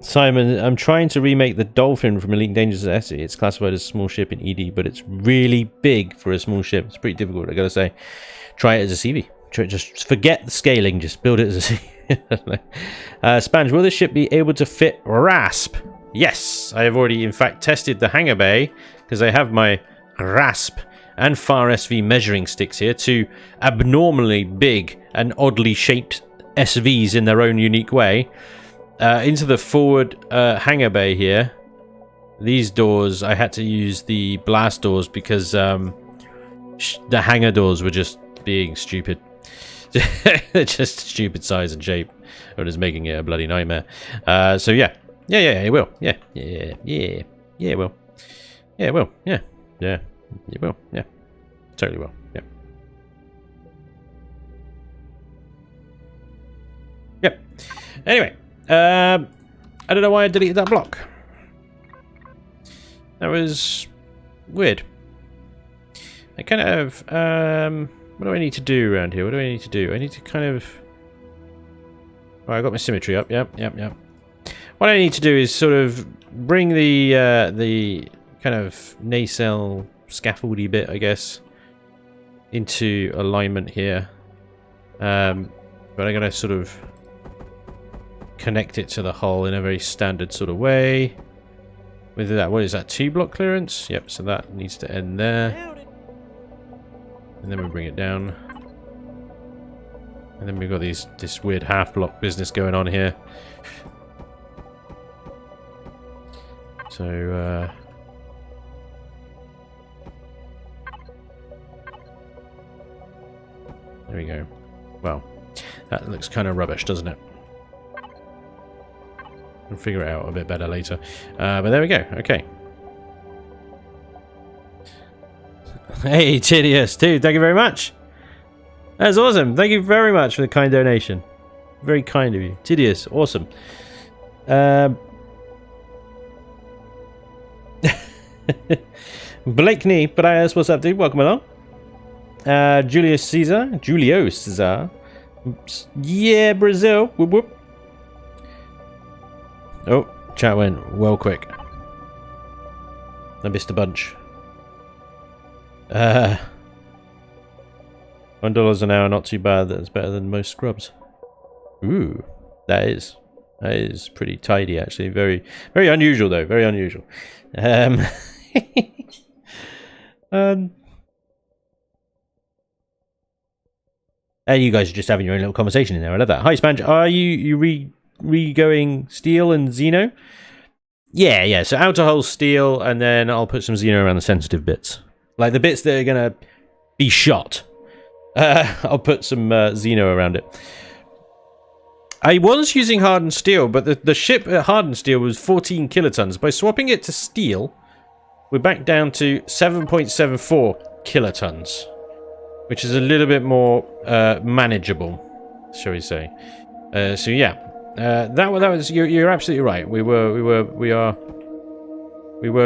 Simon, I'm trying to remake the Dolphin from Elite Dangerous SE. It's classified as a small ship in ED, but it's really big for a small ship. It's pretty difficult, I gotta say. Try it as a CV. Just forget the scaling, just build it as a CV. Spanj, will this ship be able to fit RASP? Yes, I have already, in fact, tested the hangar bay, because I have my RASP and FAR SV measuring sticks here, two abnormally big and oddly shaped SVs in their own unique way. Into the forward hangar bay here, these doors, I had to use the blast doors because the hangar doors were just being stupid. They're just stupid size and shape. It was making it a bloody nightmare. So yeah, it will. Yeah, it will. Yeah, it will. Yeah, it will. Yeah, totally will. Yeah. Yep. Anyway, I don't know why I deleted that block. That was weird. I kind of, what do I need to do around here? What do I need to do? I need to kind of... Oh, I got my symmetry up. Yep. What I need to do is sort of bring the kind of nacelle scaffoldy bit, I guess, into alignment here. But I'm going to sort of connect it to the hull in a very standard sort of way. With that, what is that, 2 block clearance? Yep, so that needs to end there. And then we bring it down. And then we've got this weird half block business going on here. So, there we go. Well, that looks kind of rubbish, doesn't it? We'll figure it out a bit better later. But there we go. Okay. Hey, Tidius, dude, thank you very much. That's awesome. Thank you very much for the kind donation. Very kind of you. Tidius, awesome. Blakeney, Brias, what's up, dude? Welcome along. Julio Caesar. Yeah, Brazil. Whoop whoop. Oh, chat went well quick. I missed a bunch. $1 an hour, not too bad. That's better than most scrubs. Ooh, that is pretty tidy, actually. Very, very unusual, though. Very unusual. You guys are just having your own little conversation in there. I love that. Hi, Spanj. Are you re-going steel and Xeno? Yeah. So outer hull steel, and then I'll put some Xeno around the sensitive bits. Like the bits that are going to be shot. I'll put some Xeno around it. I was using hardened steel, but the ship at hardened steel was 14 kilotons. By swapping it to steel, we're back down to 7.74 kilotons, which is a little bit more manageable, shall we say? So yeah, that was you're absolutely right. We were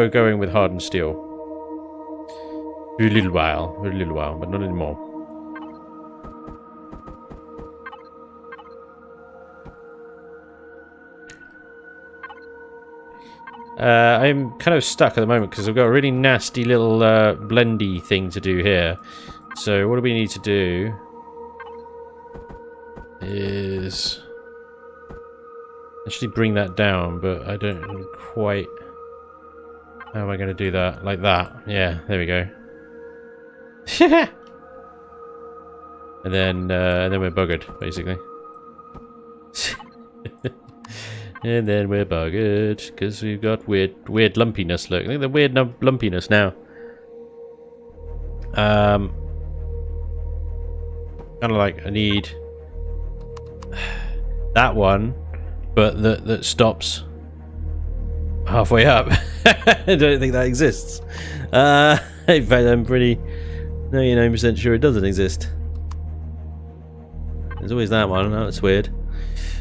going with hardened steel for a little while, but not anymore. I'm kind of stuck at the moment because I've got a really nasty little blendy thing to do here. So what do we need to do is actually bring that down, but I don't quite... How am I going to do that? Like that. Yeah, there we go. And then we're buggered, basically. And then we're buggered because we've got weird lumpiness. Look at the weird lumpiness now. Kind of like I need that one, but that stops halfway up. I don't think that exists. In fact, I'm pretty 99% sure it doesn't exist. There's always that one. Oh, that's weird.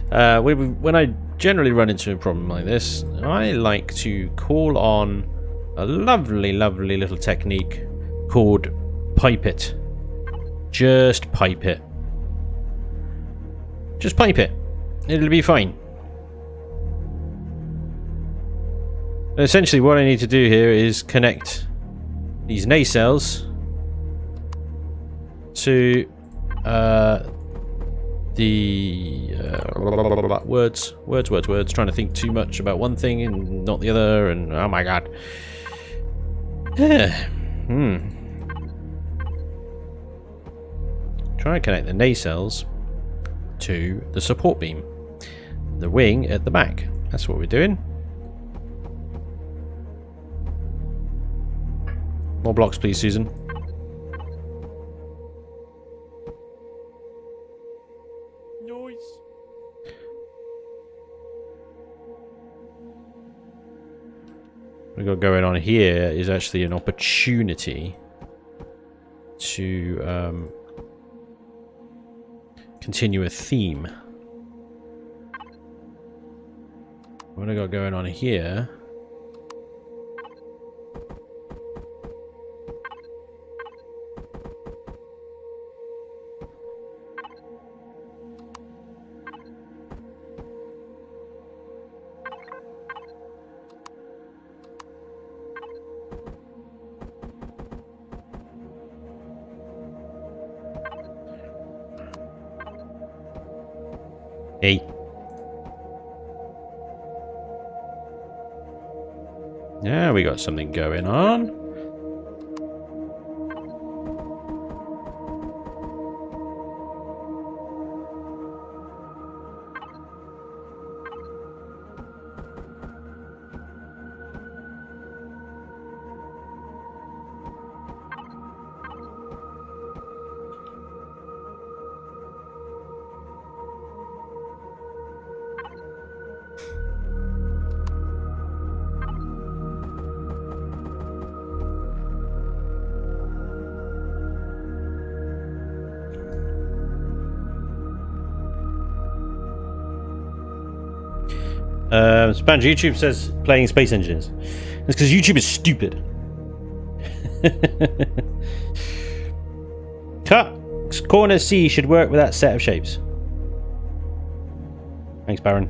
When I generally run into a problem like this, I like to call on a lovely little technique called pipe it. Just pipe it. Just pipe it. It'll be fine. Essentially what I need to do here is connect these nacelles to the words, trying to think too much about one thing and not the other, and oh my god. Try and connect the nacelles to the support beam, the wing at the back. That's what we're doing. More blocks, please, Susan. What we've got going on here is actually an opportunity to continue a theme. What I got going on here Hey. Yeah, we got something going on. Spanj, YouTube says playing Space Engineers. It's because YouTube is stupid. Cut! Corner C should work with that set of shapes. Thanks, Baron.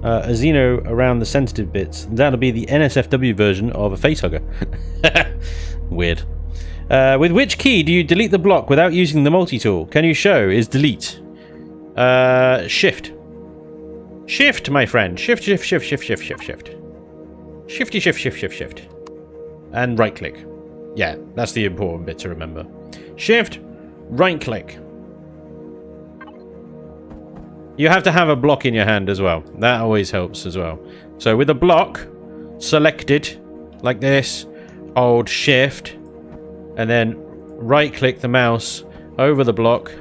A Xeno around the sensitive bits. That'll be the NSFW version of a facehugger. Weird. With which key do you delete the block without using the multi-tool? Can you show? Is delete. Shift. Shift, my friend. Shift, shift, shift, shift, shift, shift, shift. Shifty, shift, shift, shift, shift. And right click. Yeah, that's the important bit to remember. Shift, right click. You have to have a block in your hand as well. That always helps as well. So with a block selected, like this, hold shift, and then right click the mouse over the block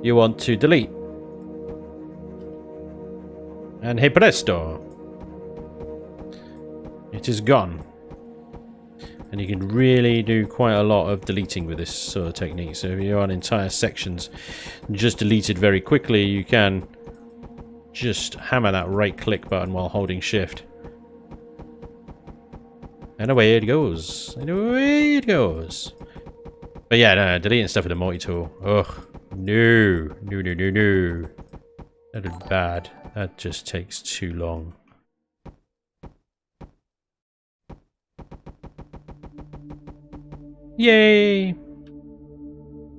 you want to delete. And hey presto, it is gone. And you can really do quite a lot of deleting with this sort of technique. So if you want entire sections just deleted very quickly, you can just hammer that right click button while holding shift. And away it goes. And away it goes. But yeah, no, deleting stuff with a multi-tool. Ugh. No. No, no, no, no. That is bad. That just takes too long. Yay!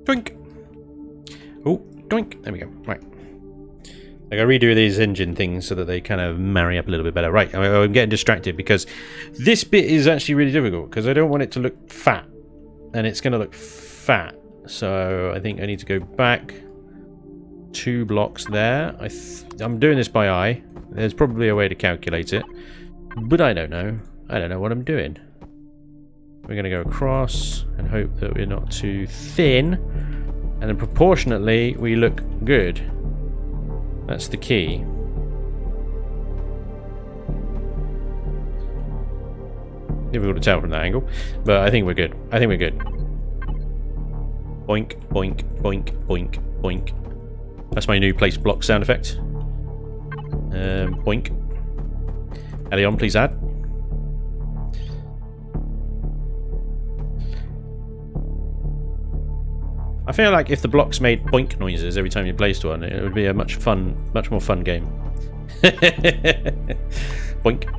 Doink! Oh, doink! There we go. Right. I gotta redo these engine things so that they kind of marry up a little bit better. Right, I'm getting distracted because this bit is actually really difficult because I don't want it to look fat. And it's gonna look fat. So I think I need to go back 2 blocks there. I'm doing this by eye. There's probably a way to calculate it, but I don't know. I don't know what I'm doing. We're going to go across and hope that we're not too thin, and then proportionately we look good. That's the key. Difficult to tell from that angle, but I think we're good. I think we're good. Boink, boink, boink, boink, boink. That's my new place block sound effect. Boink. Elion, please add. I feel like if the blocks made boink noises every time you placed one, it would be a much more fun game. Boink.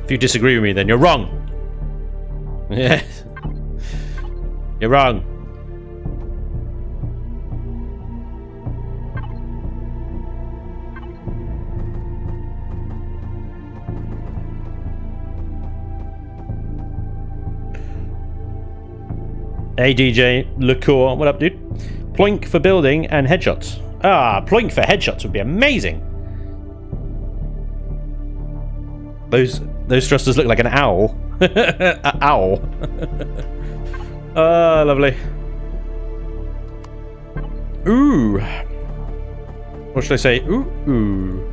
If you disagree with me, then you're wrong. Yes. You're wrong. Hey DJ Lecour, what up dude? Ploink for building and headshots. Ah, ploink for headshots would be amazing. Those thrusters look like an owl. An owl. Ah, lovely. Ooh. What should I say? Ooh, ooh.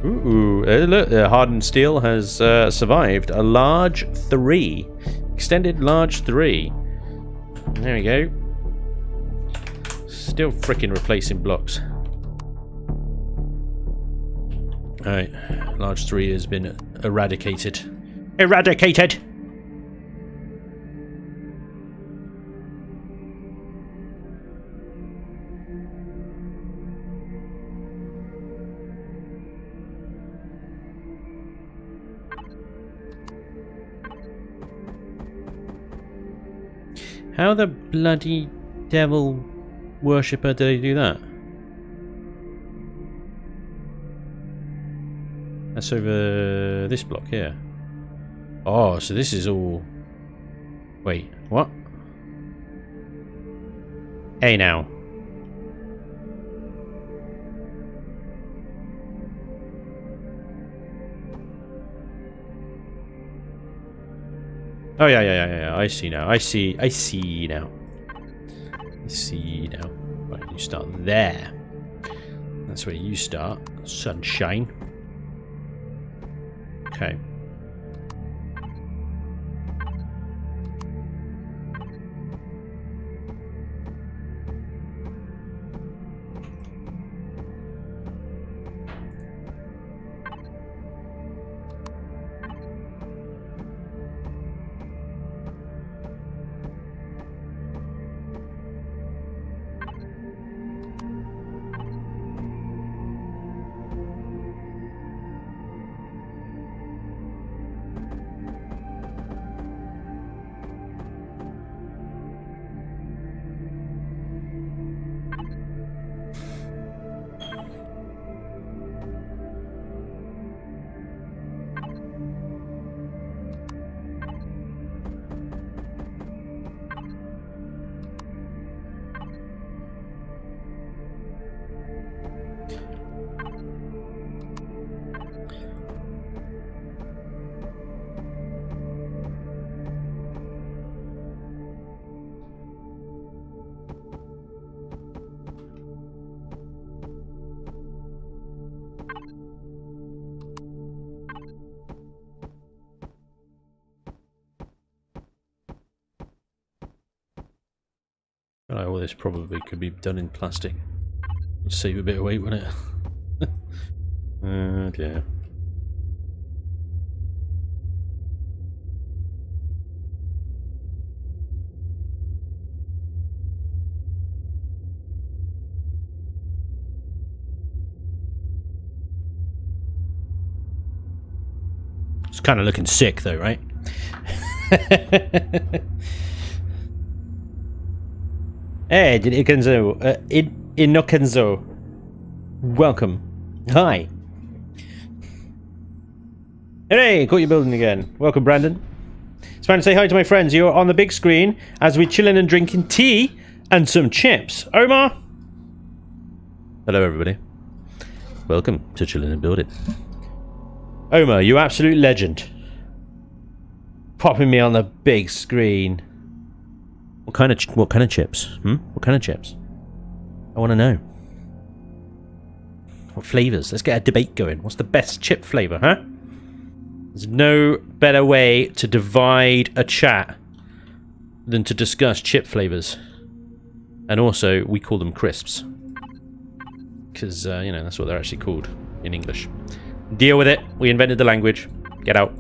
Ooh, ooh. Look, hardened steel has survived. A large 3. Extended large 3. There we go. Still frickin' replacing blocks. Alright. Large 3 has been eradicated. Eradicated! How the bloody devil worshipper did he do that? That's over this block here. Oh, so this is all... Wait, what? Hey now. Oh yeah. I see now. I see now. Right, you start there. That's where you start. Sunshine. Okay. All this probably could be done in plastic. Save a bit of weight, wouldn't it? Oh dear. It's kind of looking sick though, right? Hey, Inokenzo. Welcome. Hi. Hey, caught you building again. Welcome, Brandon. Spanj, say hi to my friends. You're on the big screen as we're chilling and drinking tea and some chips. Omar. Hello, everybody. Welcome to Chillin Buildin. Omar, you absolute legend. Popping me on the big screen. What kind of chips? What kind of chips? I want to know. What flavors? Let's get a debate going. What's the best chip flavor, huh? There's no better way to divide a chat than to discuss chip flavors. And also, we call them crisps. Because, you know, that's what they're actually called in English. Deal with it. We invented the language. Get out.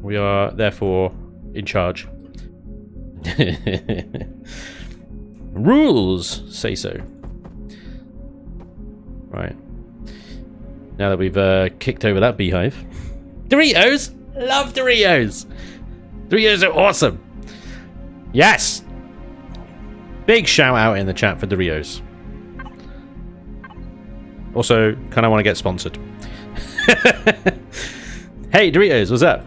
We are, therefore, in charge. Rules say so. Right. Now that we've kicked over that beehive. Doritos! Love Doritos! Doritos are awesome! Yes! Big shout out in the chat for Doritos. Also, kind of want to get sponsored. Hey, Doritos, what's up?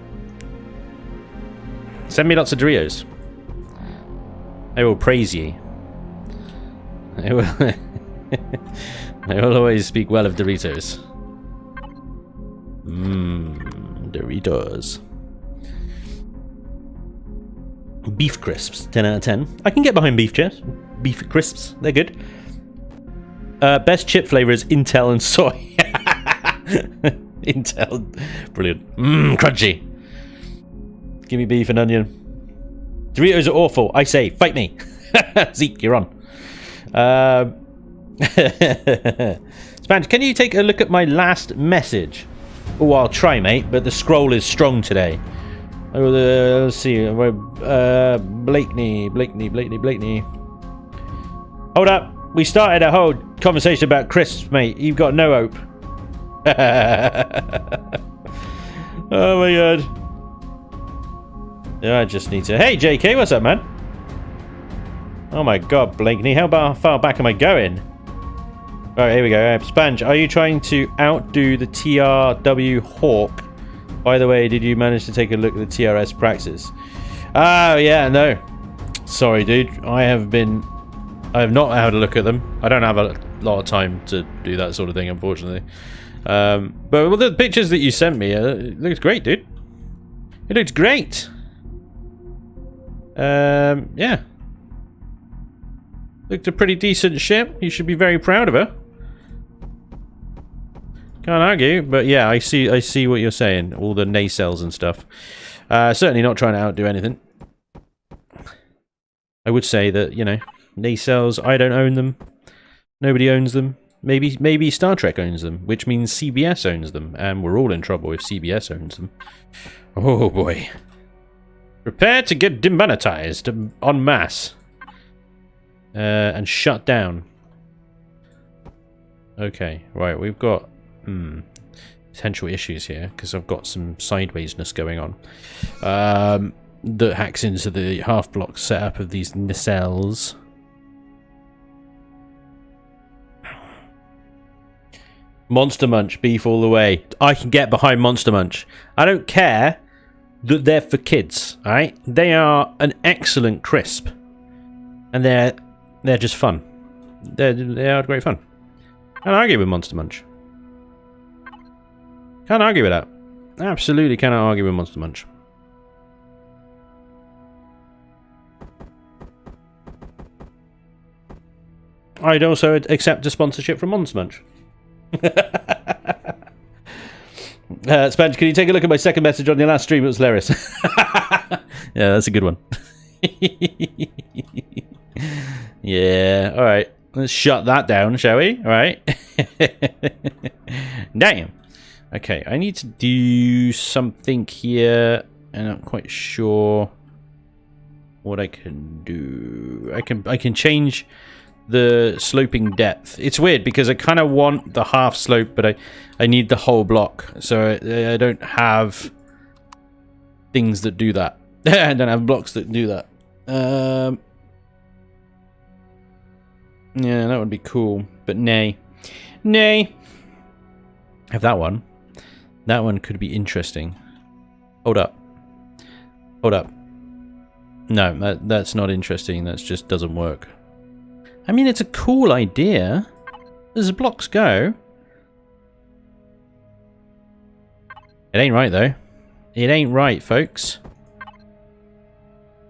Send me lots of Doritos. I will praise ye. I will always speak well of Doritos. Doritos. Beef crisps, 10 out of 10. I can get behind beef chips. Beef crisps, they're good. Best chip flavor is Intel and soy. Intel, brilliant. Crunchy. Give me beef and onion. Doritos are awful. I say, fight me. Zeke, you're on. Spanj, can you take a look at my last message? Oh, I'll try, mate, but the scroll is strong today. Let's see. Blakeney. Hold up. We started a whole conversation about crisps, mate. You've got no hope. Oh my god. Yeah, I just need to... Hey, JK, what's up, man? Oh my god, Blakeney, how far back am I going? Right, here we go. Spanj, are you trying to outdo the TRW Hawk? By the way, did you manage to take a look at the TRS praxis? Oh, yeah, no. Sorry, dude. I have not had a look at them. I don't have a lot of time to do that sort of thing, unfortunately. But the pictures that you sent me, it looks great, dude. It looks great. Yeah. Looked a pretty decent ship. You should be very proud of her. Can't argue, but yeah, I see what you're saying. All the nacelles and stuff. Certainly not trying to outdo anything. I would say that, you know, nacelles, I don't own them. Nobody owns them. Maybe Star Trek owns them, which means CBS owns them, and we're all in trouble if CBS owns them. Oh boy. Prepare to get demonetized en masse. And shut down. Okay, right, we've got potential issues here, because I've got some sidewaysness going on. That hacks into the half-block setup of these nacelles. Monster Munch, beef all the way. I can get behind Monster Munch. I don't care that they're for kids, alright? They are an excellent crisp. And they're just fun. They are great fun. Can't argue with Monster Munch. Can't argue with that. Absolutely cannot argue with Monster Munch. I'd also accept a sponsorship from Monster Munch. Spanj, can you take a look at my second message on your last stream? It was hilarious. Yeah, that's a good one. Yeah, alright. Let's shut that down, shall we? Alright. Damn. Okay, I need to do something here, and I'm not quite sure what I can do. I can change the sloping depth. It's weird because I kind of want the half slope, but I need the whole block, so I don't have things that do that. I don't have blocks that do that. Yeah, that would be cool, but nay. Have that one. That one could be interesting. Hold up. No, that's not interesting. That just doesn't work. I mean, it's a cool idea. As blocks go. It ain't right, though. It ain't right, folks.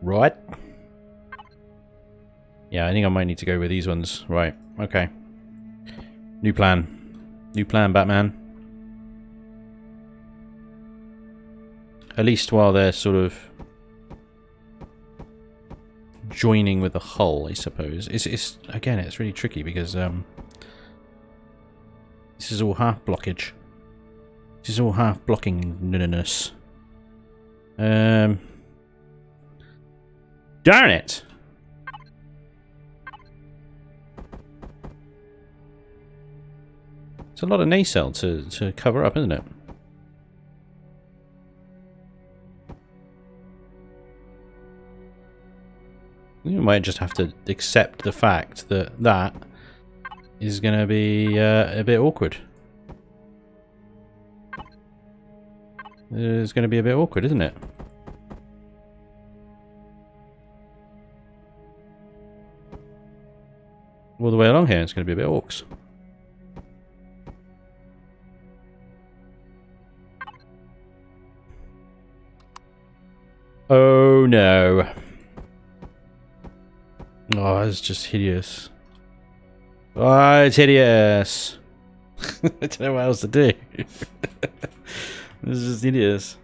Right? Yeah, I think I might need to go with these ones. Right, okay. New plan. New plan, Batman. At least while they're sort of joining with the hull, I suppose. It's again, it's really tricky because this is all half blockage. This is all half blockingness. Darn it! It's a lot of nacelle to cover up, isn't it? You might just have to accept the fact that that is going to be a bit awkward. It's going to be a bit awkward, isn't it? All the way along here, it's going to be a bit orcs. Oh no. Oh, it's just hideous. Oh, it's hideous. I don't know what else to do. This is just hideous.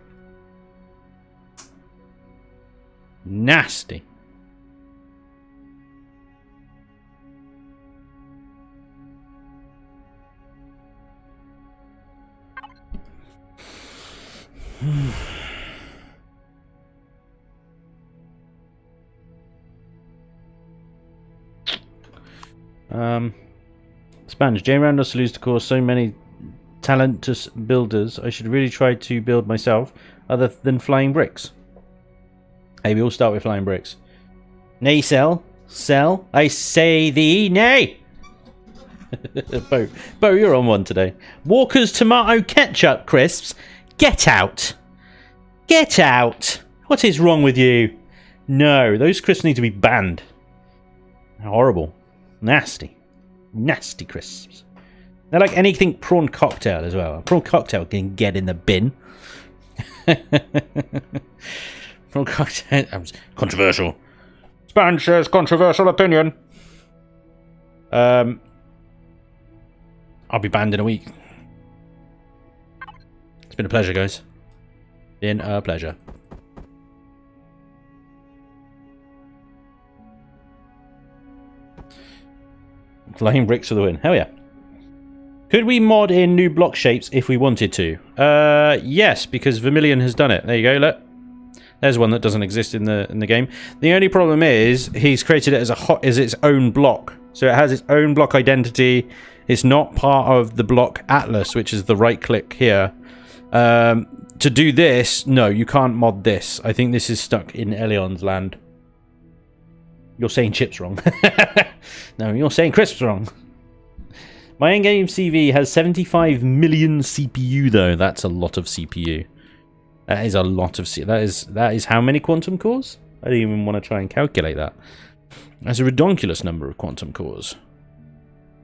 Nasty. Spanj, Jane Randolph lose to cause so many talentless builders. I should really try to build myself other than flying bricks. Maybe we'll start with flying bricks. Nacelle, Sell? I say thee nay. Bo, you're on one today. Walker's tomato ketchup crisps. Get out. Get out. What is wrong with you? No, those crisps need to be banned. Horrible. Nasty. Nasty crisps. They're like anything prawn cocktail as well. A prawn cocktail can get in the bin. Prawn cocktail. Controversial. Spanj says controversial opinion. I'll be banned in a week. It's been a pleasure, guys. Been a pleasure. Flying bricks for the win. Hell yeah. Could we mod in new block shapes if we wanted to? Yes, because Vermilion has done it. There you go, look. There's one that doesn't exist in the game. The only problem is he's created it as its own block. So it has its own block identity. It's not part of the block atlas, which is the right click here. To do this, no, you can't mod this. I think this is stuck in Elion's land. You're saying chips wrong. No, you're saying crisps wrong. My in-game CV has 75 million CPU though. That's a lot of CPU. That is a lot of that is how many quantum cores? I don't even want to try and calculate that. That's a ridiculous number of quantum cores.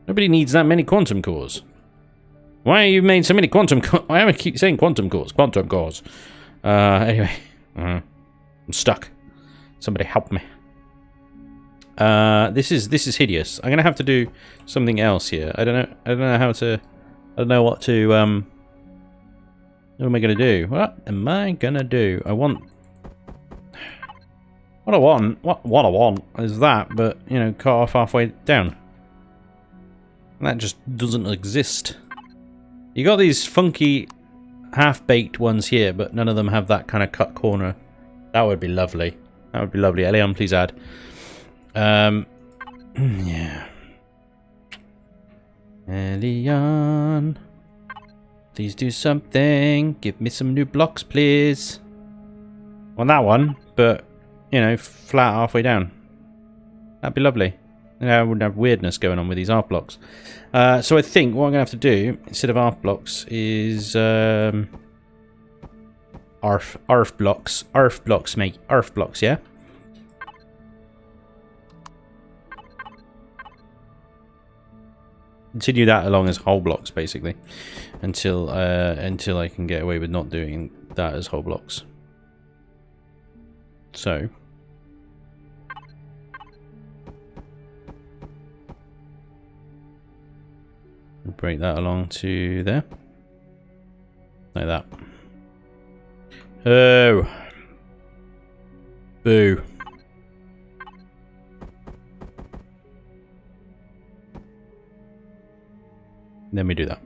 Nobody needs that many quantum cores. Why have you made so many quantum cores? Why do I keep saying quantum cores? Quantum cores. Anyway. I'm stuck. Somebody help me. This is hideous. I'm gonna have to do something else here. I don't know how to. I don't know what to. What am I gonna do? What am I gonna do? What I want is that, but you know, cut off halfway down. That just doesn't exist. You got these funky, half-baked ones here, but none of them have that kind of cut corner. That would be lovely. That would be lovely. Elion, please add. Yeah. Elion, please do something. Give me some new blocks, please. On that one, but you know, flat halfway down. That'd be lovely. You know, I wouldn't have weirdness going on with these ARF blocks. So I think what I'm gonna have to do instead of ARF blocks is ARF blocks, mate. ARF blocks, yeah. Continue that along as whole blocks, basically, until I can get away with not doing that as whole blocks. So, break that along to there, like that. Oh, boo. Then we do that.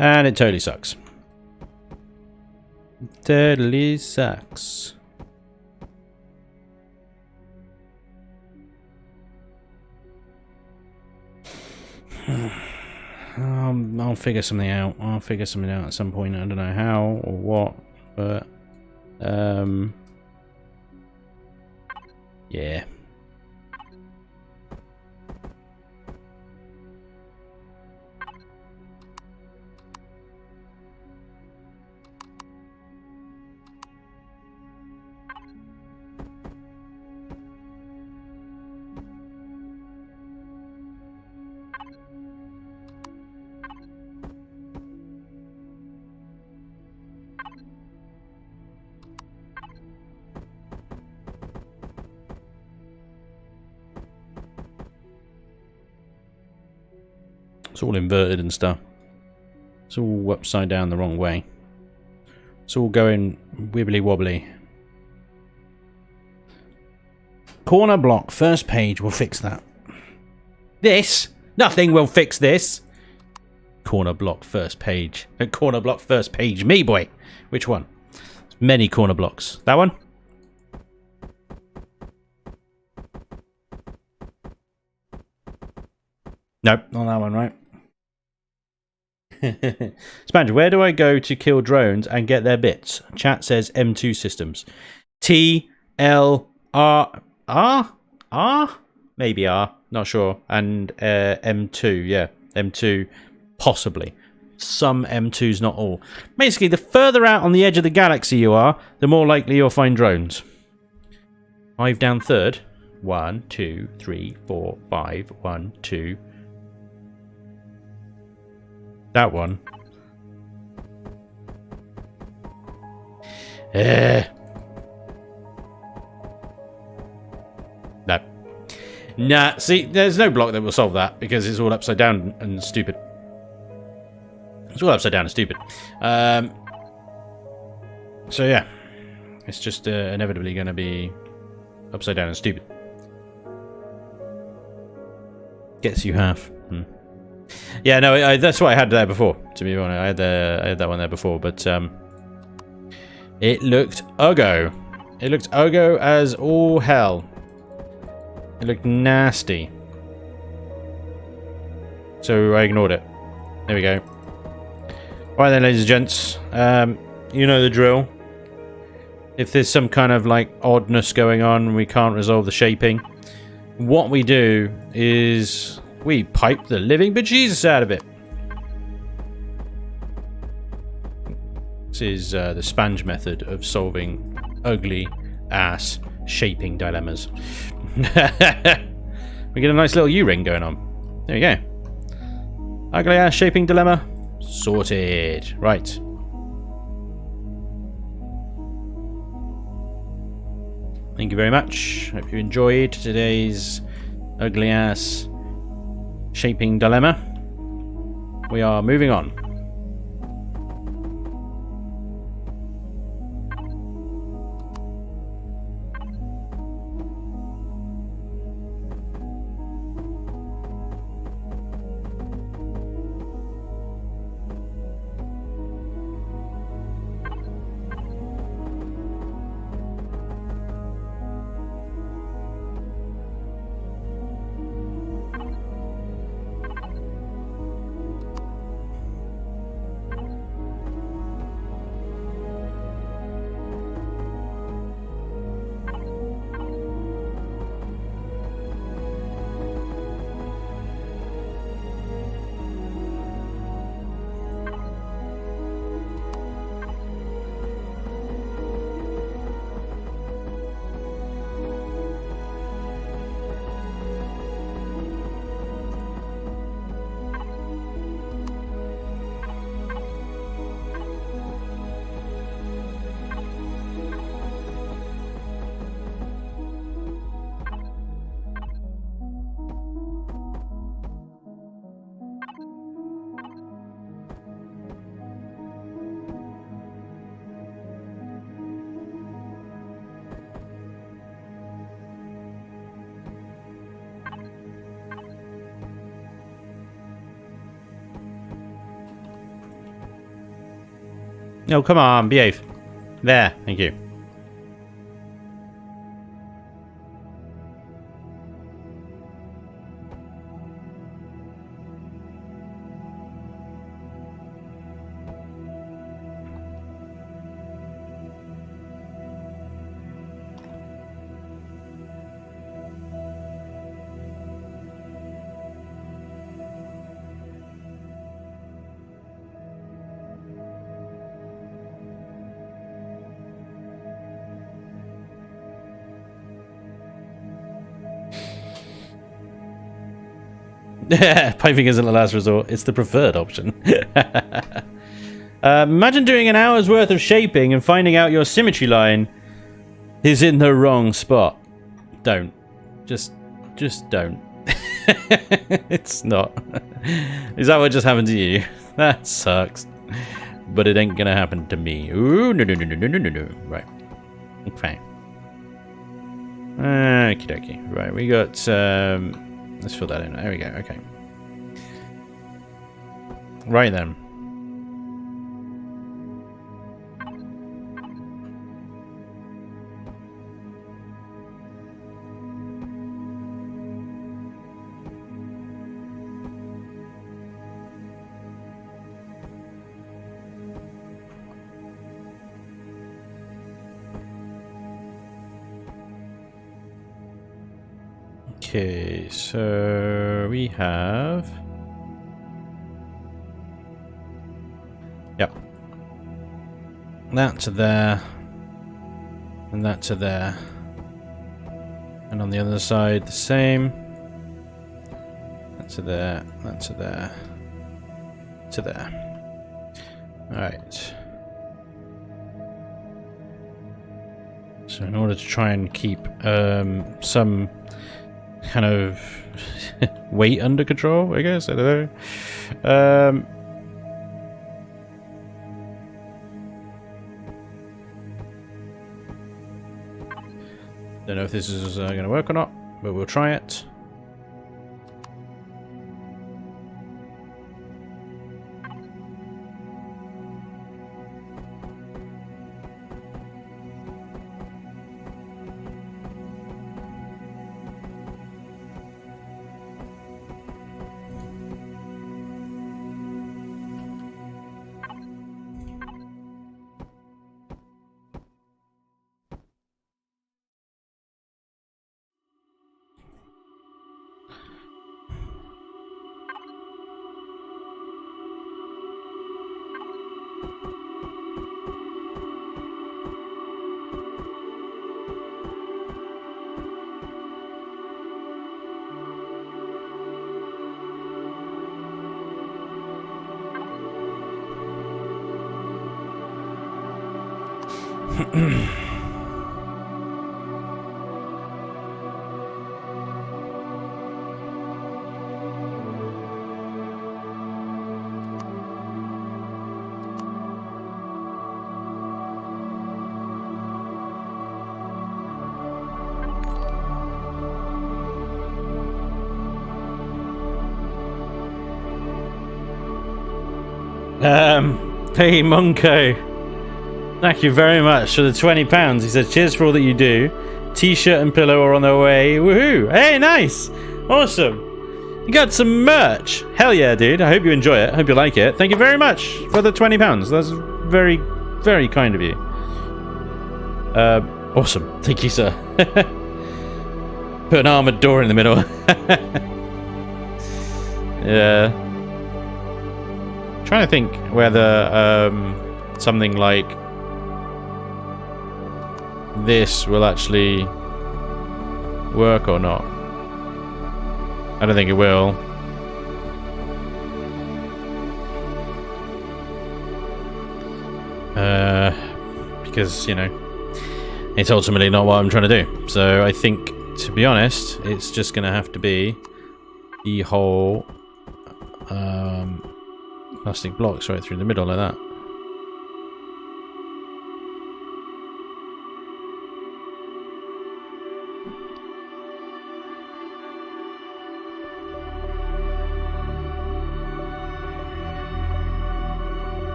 And it totally sucks. Totally sucks. I'll figure something out. I'll figure something out at some point. I don't know how or what, but yeah. It's all inverted and stuff. It's all upside down the wrong way. It's all going wibbly wobbly. Corner block, first page will fix that. This? Nothing will fix this. Corner block, first page. Corner block, first page. Me, boy. Which one? Many corner blocks. That one? Nope, not that one, right? Spanj, where do I go to kill drones and get their bits? Chat says M2 systems. TLT. L, R, R? R? Maybe R. Not sure. And M2, yeah. M2, possibly. Some M2s, not all. Basically, the further out on the edge of the galaxy you are, the more likely you'll find drones. 5 down third. 1, 2, 3, 4, 5. 1, 2. That one. No. Nah, see, there's no block that will solve that because it's all upside down and stupid. It's all upside down and stupid. So yeah, it's just inevitably going to be upside down and stupid. Gets you half. Yeah, no, that's what I had there before. To be honest, I had that one there before, but it looked uggo. It looked uggo as all hell. It looked nasty. So I ignored it. There we go. Right then, ladies and gents. You know the drill. If there's some kind of like oddness going on and we can't resolve the shaping, what we do is we pipe the living bejesus out of it. This is the Spanj method of solving ugly ass shaping dilemmas. We get a nice little U-ring going on. There you go. Ugly ass shaping dilemma sorted. Right. Thank you very much. Hope you enjoyed today's ugly ass shaping dilemma. We are moving on. No, come on, behave. There, thank you. Piping isn't the last resort, it's the preferred option. Imagine doing an hour's worth of shaping and finding out your symmetry line is in the wrong spot. Don't. Just don't. It's not. Is that what just happened to you? That sucks. But it ain't gonna happen to me. Ooh, no. Right. Okay. Okie dokie. Right, we got, let's fill that in. There we go. Okay. Right then. Okay, so we have... Yep. That to there. And that to there. And on the other side, the same. That to there, that to there, to there. Alright. So in order to try and keep some kind of weight under control, I guess, I don't know. Don't know if this is going to work or not, but we'll try it. Hey Monko, thank you very much for the £20. He said, cheers for all that you do. T-shirt and pillow are on their way. Woohoo! Hey, nice! Awesome! You got some merch! Hell yeah, dude. I hope you enjoy it. I hope you like it. Thank you very much for the £20. That's very, very kind of you. Awesome. Thank you, sir. Put an armored door in the middle. Yeah. Trying to think whether something like this will actually work or not. I don't think it will. Because, you know, it's ultimately not what I'm trying to do. So I think, to be honest, it's just going to have to be the whole plastic blocks right through the middle like that.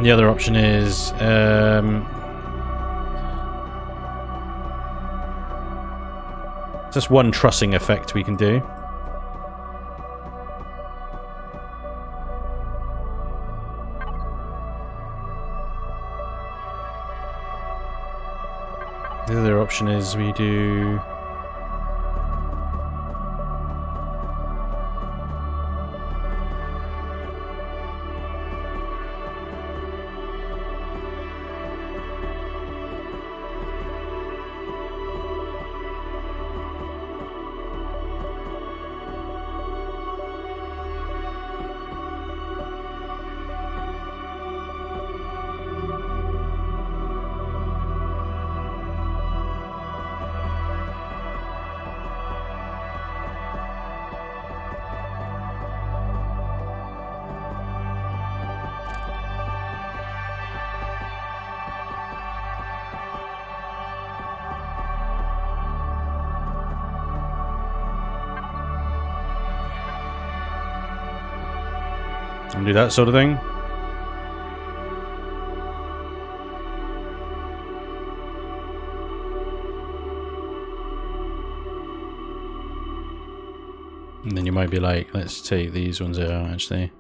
The other option is just one trussing effect we can do. The other option is we do and do that sort of thing. And then you might be like, let's take these ones out actually.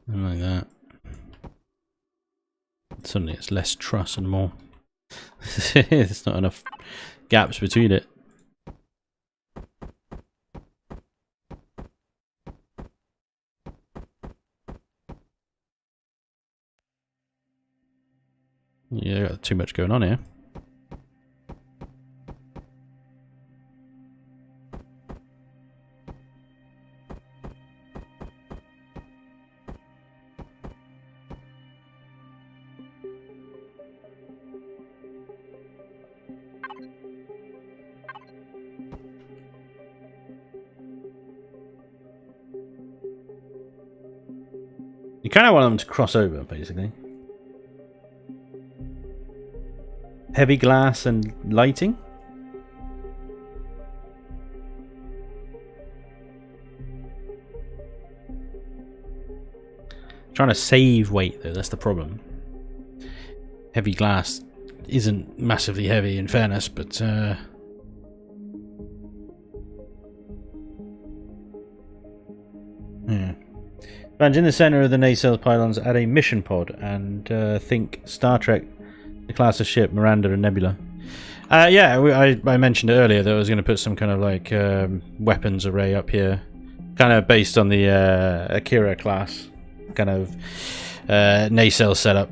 And like that. Suddenly it's less truss and more There's not enough gaps between it. Yeah, got too much going on here. You kind of want them to cross over, basically. Heavy glass and lighting. Trying to save weight, though, that's the problem. Heavy glass isn't massively heavy, in fairness, but yeah. Spanj, in the center of the nacelle pylons, add a mission pod and think Star Trek, the class of ship, Miranda and Nebula. Yeah, I mentioned it earlier that I was going to put some kind of like weapons array up here, kind of based on the Akira class, kind of nacelle setup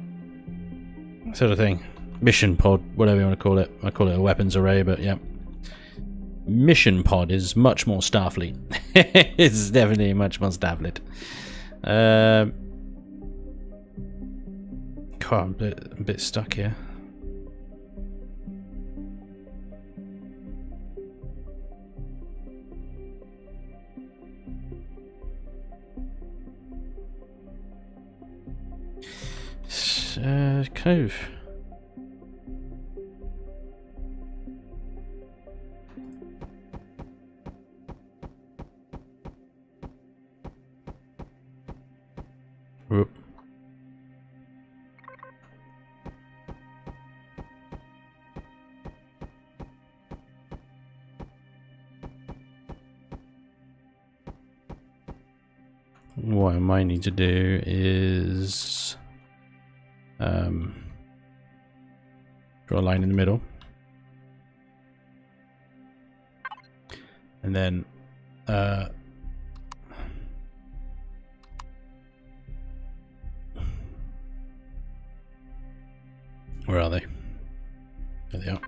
sort of thing. Mission pod, whatever you want to call it. I call it a weapons array, but yeah. Mission pod is much more Starfleet. It's definitely much more Starfleet. God, I'm a bit stuck here. Kind of. Whoop. What I might need to do is draw a line in the middle, and then where are they? There they are.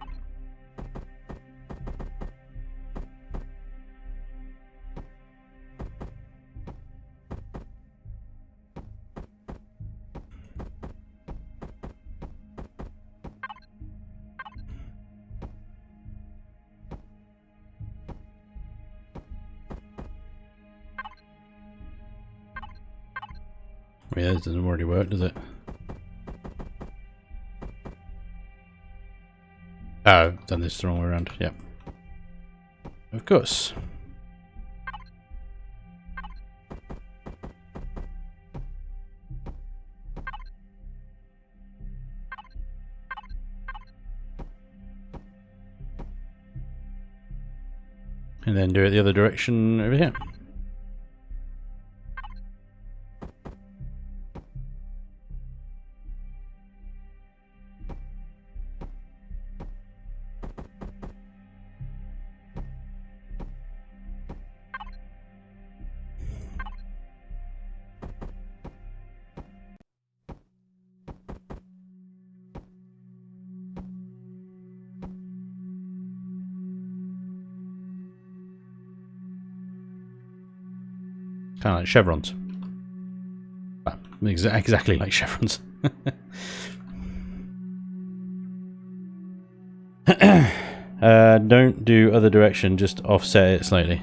Yeah, this doesn't already work, does it? Oh, I've done this the wrong way around. Yep. Of course. And then do it the other direction over here. Kind of like chevrons. Well, exactly like chevrons. Don't do other direction, just offset it slightly.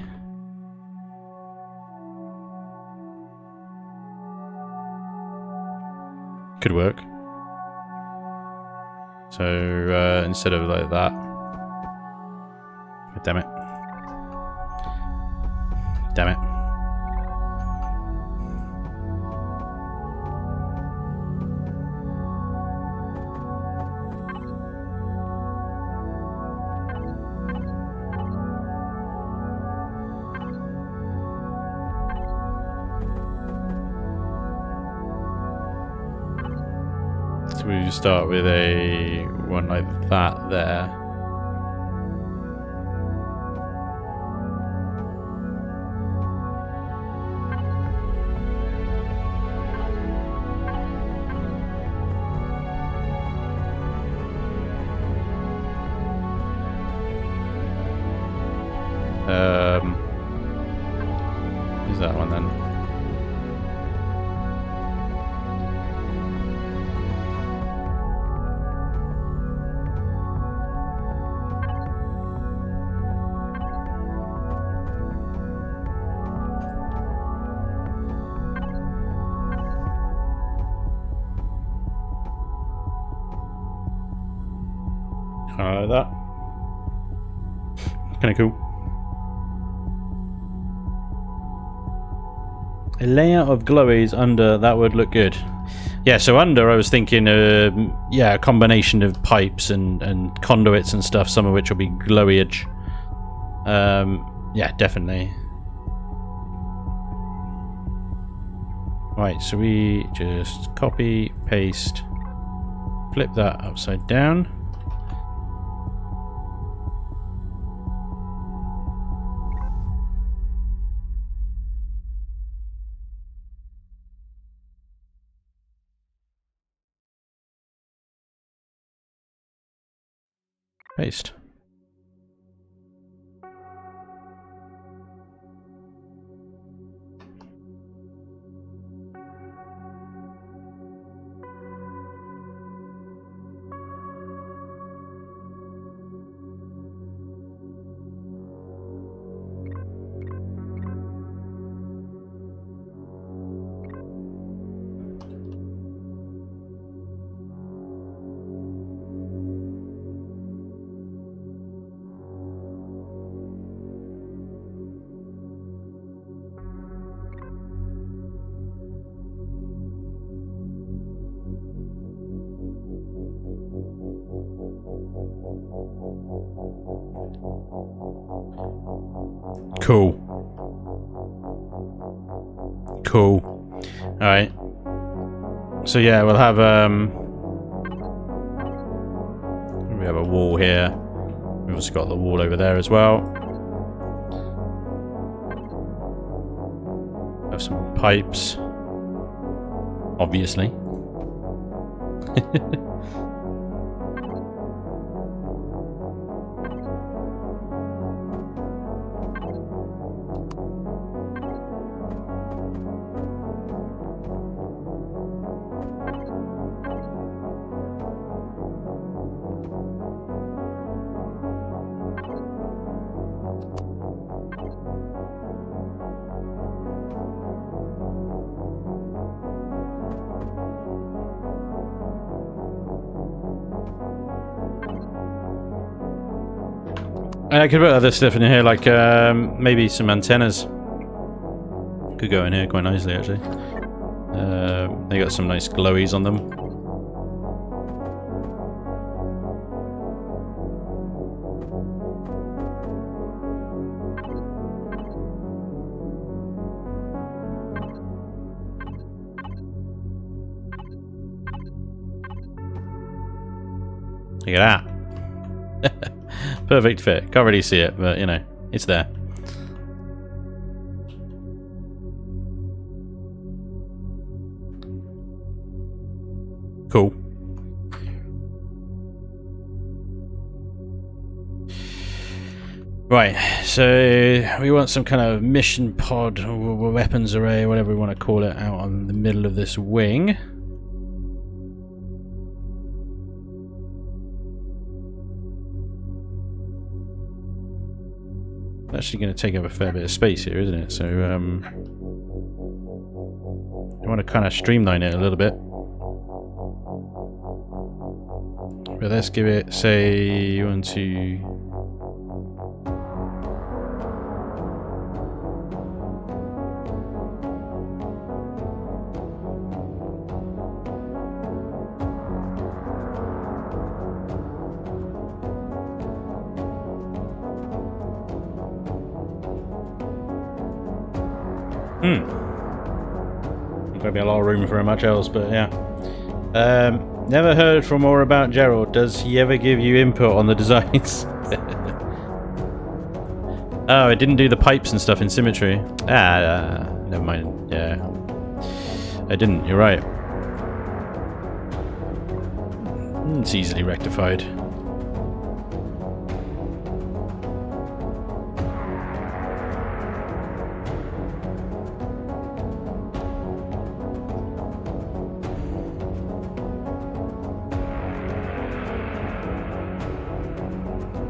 Could work. So instead of like that. Damn it. Damn it. So we start with a one like that there. Is that one then? Kind of like that. Kind of cool. A layer of glowies under, that would look good. Yeah, so under I was thinking, yeah, a combination of pipes and conduits and stuff, some of which will be glowage. Yeah, definitely. Right, so we just copy, paste, flip that upside down. Paste. Cool. Cool. Alright. So yeah, we'll have we have a wall here. We've also got the wall over there as well. Have some pipes. Obviously. I could put other stuff in here, like maybe some antennas. Could go in here quite nicely, actually. They got some nice glowies on them. Look at that. Perfect fit. Can't really see it, but you know, it's there. Cool. Right, so we want some kind of mission pod or weapons array, whatever we want to call it, out on the middle of this wing. Actually going to take up a fair bit of space here, isn't it? So I want to kind of streamline it a little bit. But let's give it, say, 1, 2. Maybe a lot of room for much else, but yeah. Never heard from or about Gerald. Does he ever give you input on the designs? Oh, it didn't do the pipes and stuff in symmetry. Never mind. Yeah. I didn't, you're right. It's easily rectified.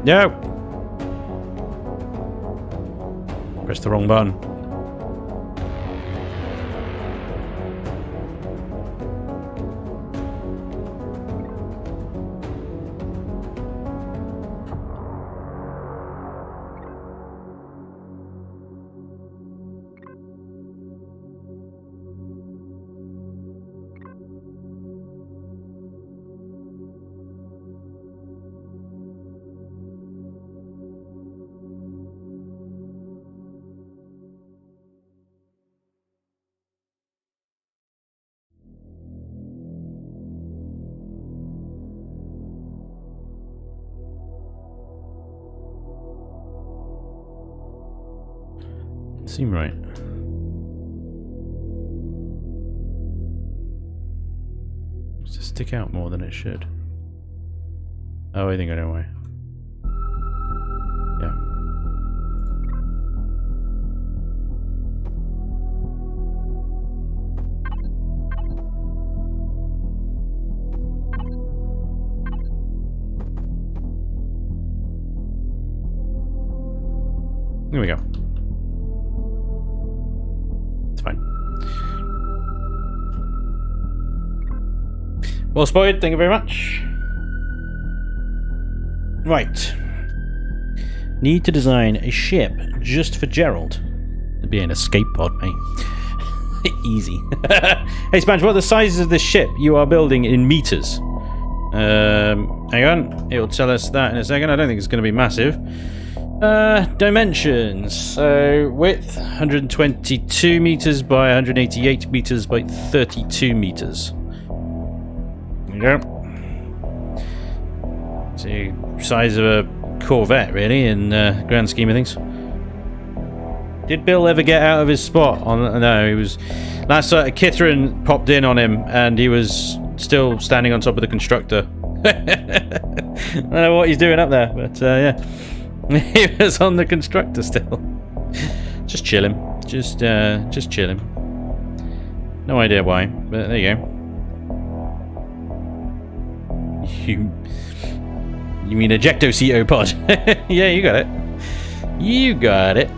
No! Press the wrong button. Seem right. Does it stick out more than it should? Oh, I think I know why. Yeah. There we go. Fine. Well spotted, thank you very much. Right. Need to design a ship just for Gerald. It'd be an escape pod, mate. Easy. Hey Spanj, what are the sizes of this ship you are building in meters? Hang on. It'll tell us that in a second. I don't think it's going to be massive. Dimensions. So width 122 meters by 188 meters by 32 meters. There you go. So size of a Corvette, really, in grand scheme of things. Did Bill ever get out of his spot? No, he was. Last night, Kithrin popped in on him, and he was still standing on top of the constructor. I don't know what he's doing up there, but yeah. He was on the constructor still. Just chilling. Just chilling. No idea why, but there you go. You mean ejecto-ceto pod? Yeah, you got it. You got it.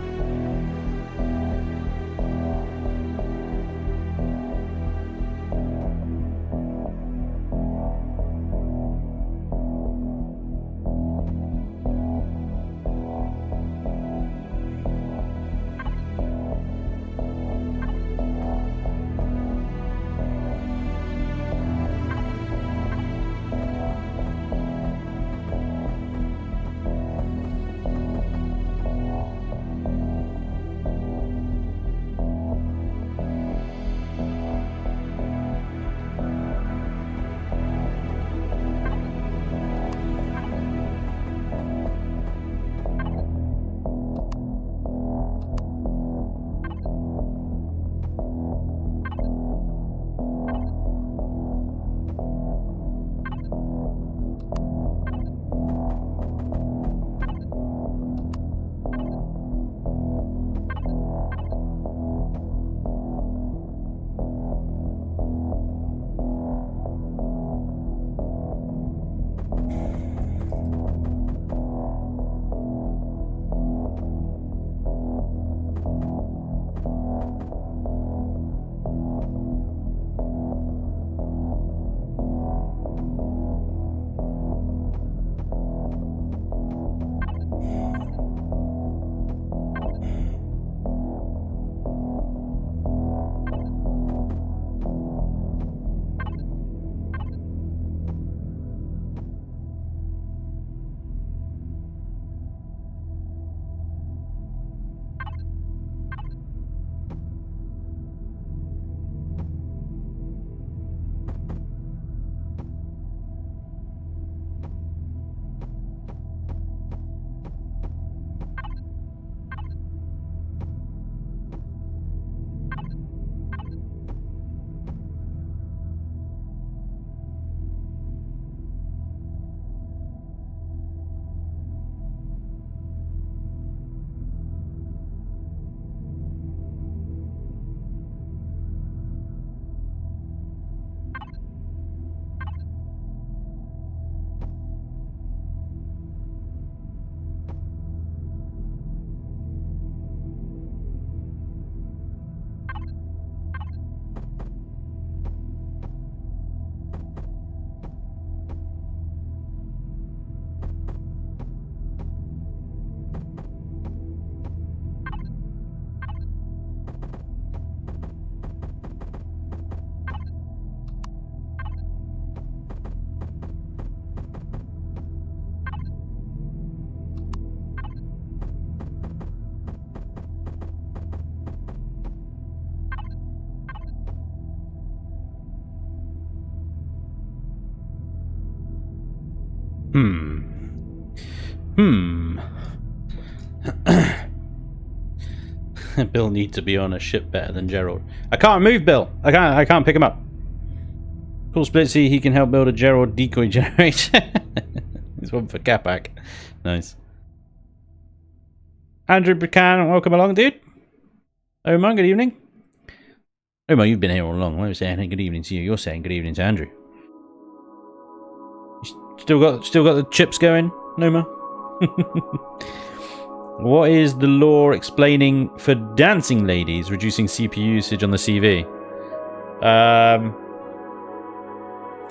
Bill needs to be on a ship better than Gerald. I can't move Bill. I can't pick him up. Cool Splitsy, he can help build a Gerald decoy generator. There's one for Capac. Nice. Andrew Buchanan, welcome along, dude. Omar, good evening. Omar, you've been here all along. I was saying good evening to you. You're saying good evening to Andrew. You still got the chips going, Omar? What is the law explaining for dancing ladies reducing CPU usage on the CV?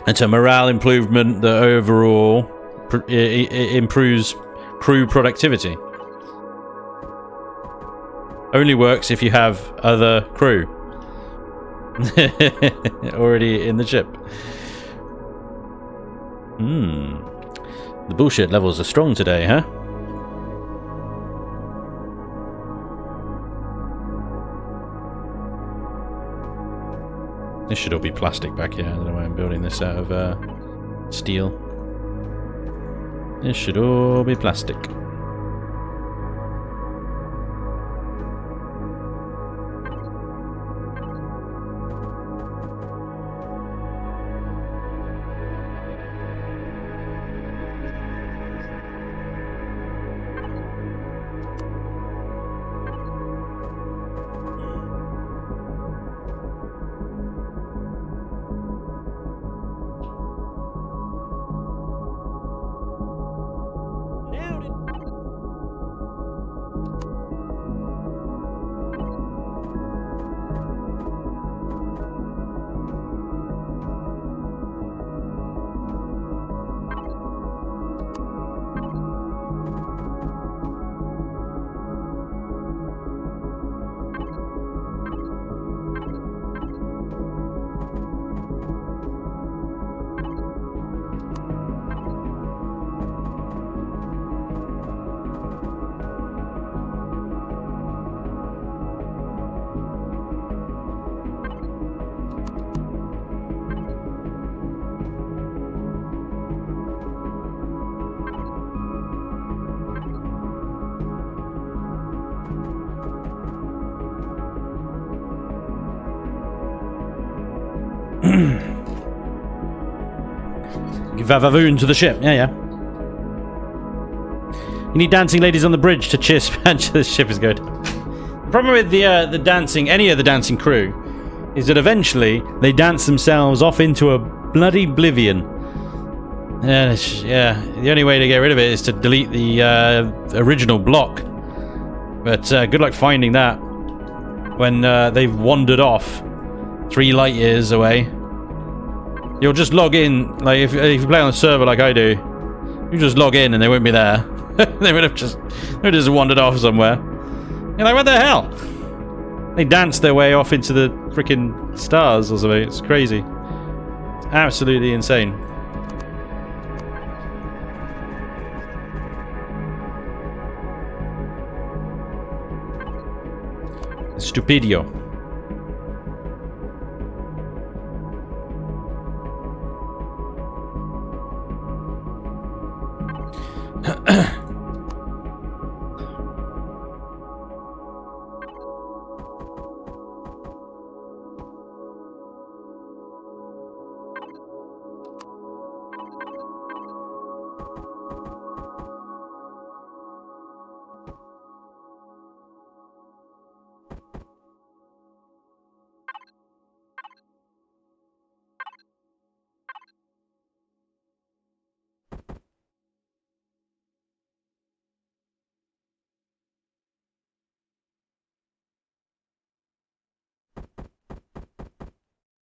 It's a morale improvement that overall improves crew productivity. Only works if you have other crew already in the ship. The bullshit levels are strong today, huh? This should all be plastic back here. I don't know why I'm building this out of steel. This should all be plastic. Vavavoon to the ship. Yeah. You need dancing ladies on the bridge to cheer Spanj. This ship is good. The problem with the dancing, any of the dancing crew, is that eventually they dance themselves off into a bloody oblivion. Yeah, the only way to get rid of it is to delete the original block. But good luck finding that when they've wandered off 3 light years away. You'll just log in, like if you play on a server like I do, you just log in and they won't be there. They would have just wandered off somewhere. You're like, what the hell? They danced their way off into the freaking stars or something. It's crazy. Absolutely insane. Stupidio.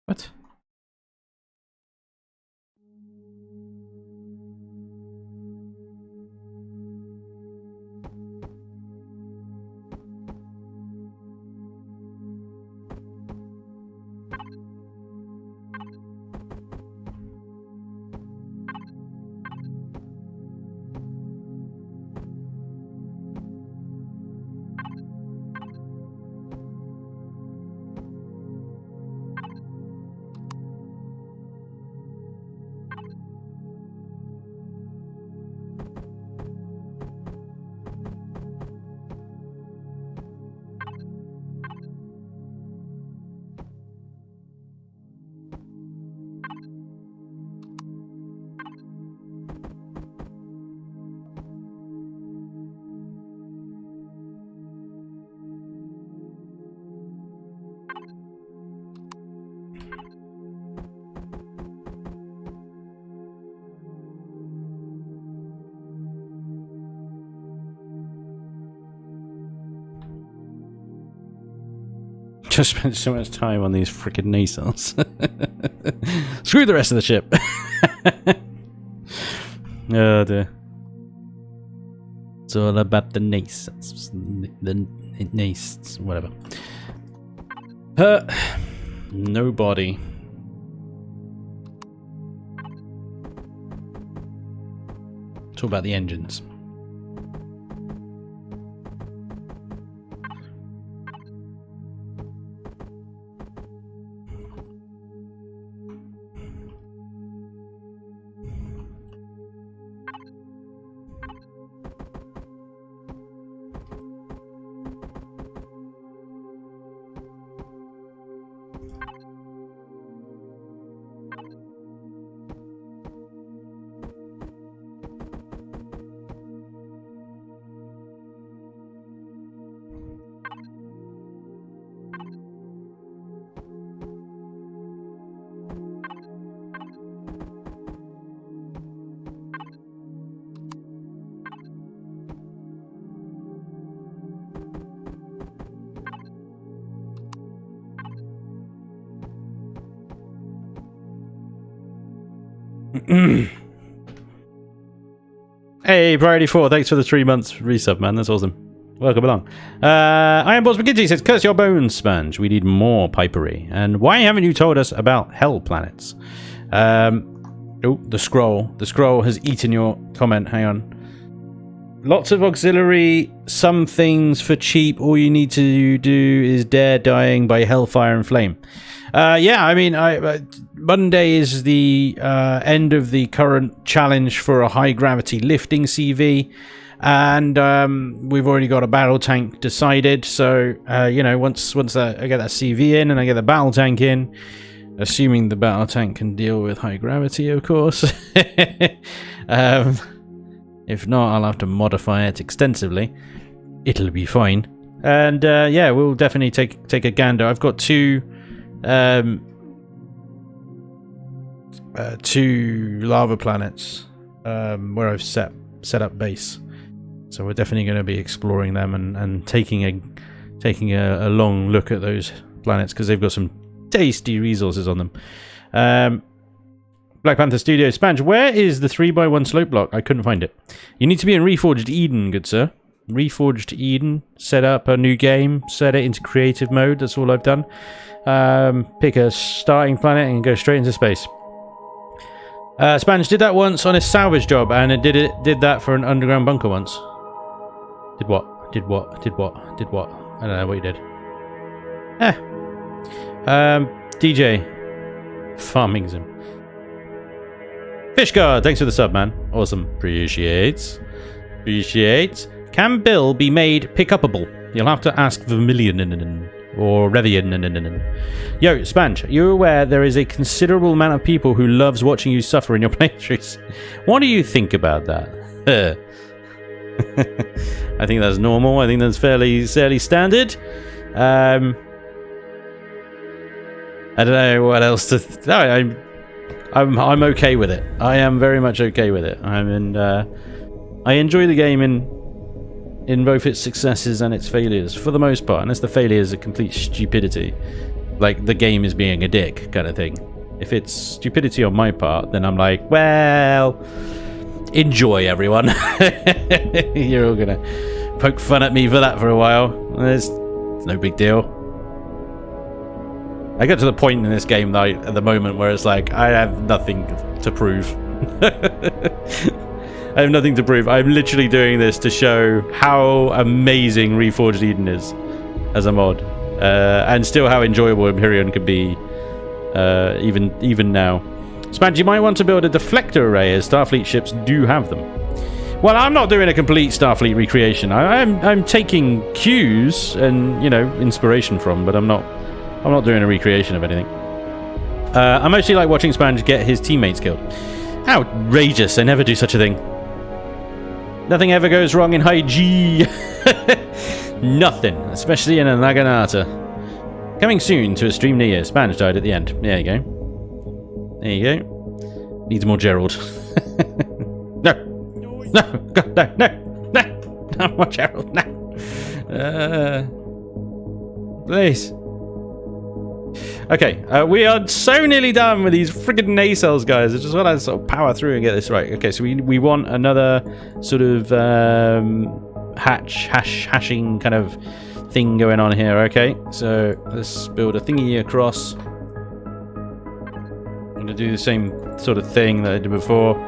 What? Just spent so much time on these freaking nacelles. Screw the rest of the ship. Oh dear. It's all about the nacelles. The nacelles, whatever. Nobody. Talk about the engines. Hey, Priority 4, thanks for the 3 months resub, man. That's awesome. Welcome along. Iron Balls McGinty says, curse your bones, Spanj. We need more pipery. And why haven't you told us about hell planets? Oh, the scroll. The scroll has eaten your comment. Hang on. Lots of auxiliary, some things for cheap. All you need to do is dare dying by hellfire and flame. Yeah, I mean, Monday is the end of the current challenge for a high gravity lifting CV, and we've already got a battle tank decided. So you know, once I get that CV in and I get the battle tank in, assuming the battle tank can deal with high gravity, of course. If not, I'll have to modify it extensively. It'll be fine, and yeah, we'll definitely take a gander. I've got two lava planets where I've set up base, so we're definitely going to be exploring them and taking a long look at those planets because they've got some tasty resources on them. Black Panther Studio Spanj, where is the 3x1 slope block? I couldn't find it. You need to be in Reforged Eden, good sir. Reforged Eden, set up a new game, set it into creative mode. That's all I've done. Pick a starting planet and go straight into space. Spanj did that once on a salvage job, and it did that for an underground bunker once. Did what? Did what? Did what? Did what? I don't know what you did. DJ Farming Sim. Fishguard, thanks for the sub, man. Awesome. Appreciate. Can Bill be made pick-upable? You'll have to ask Vermilion or Revian. Yo, Spanj, you're aware there is a considerable amount of people who loves watching you suffer in your playthroughs. What do you think about that? I think that's normal. I think that's fairly standard. I don't know what else to. No, I'm okay with it. I am very much okay with it. I enjoy the game in both its successes and its failures, for the most part, unless the failures are complete stupidity, like the game is being a dick kind of thing. If it's stupidity on my part, then I'm like, well, enjoy, everyone. You're all gonna poke fun at me for that for a while. It's no big deal. I get to the point in this game though, at the moment where it's like, I have nothing to prove. I have nothing to prove. I'm literally doing this to show how amazing Reforged Eden is as a mod, and still how enjoyable Empyrean could be, even now. Spanj, you might want to build a deflector array, as Starfleet ships do have them. Well, I'm not doing a complete Starfleet recreation. I'm taking cues and, you know, inspiration from, but I'm not doing a recreation of anything. I mostly like watching Spanj get his teammates killed. Outrageous! I never do such a thing. Nothing ever goes wrong in high G. Nothing, especially in a Naginata. Coming soon to a stream near you. Spanj died at the end. There you go. There you go. Needs more Gerald. No, God, no more Gerald. No. Please. Okay, we are so nearly done with these friggin' nacelles, guys. I just want to sort of power through and get this right. Okay, so we want another sort of hashing kind of thing going on here. Okay, so let's build a thingy across. I'm going to do the same sort of thing that I did before.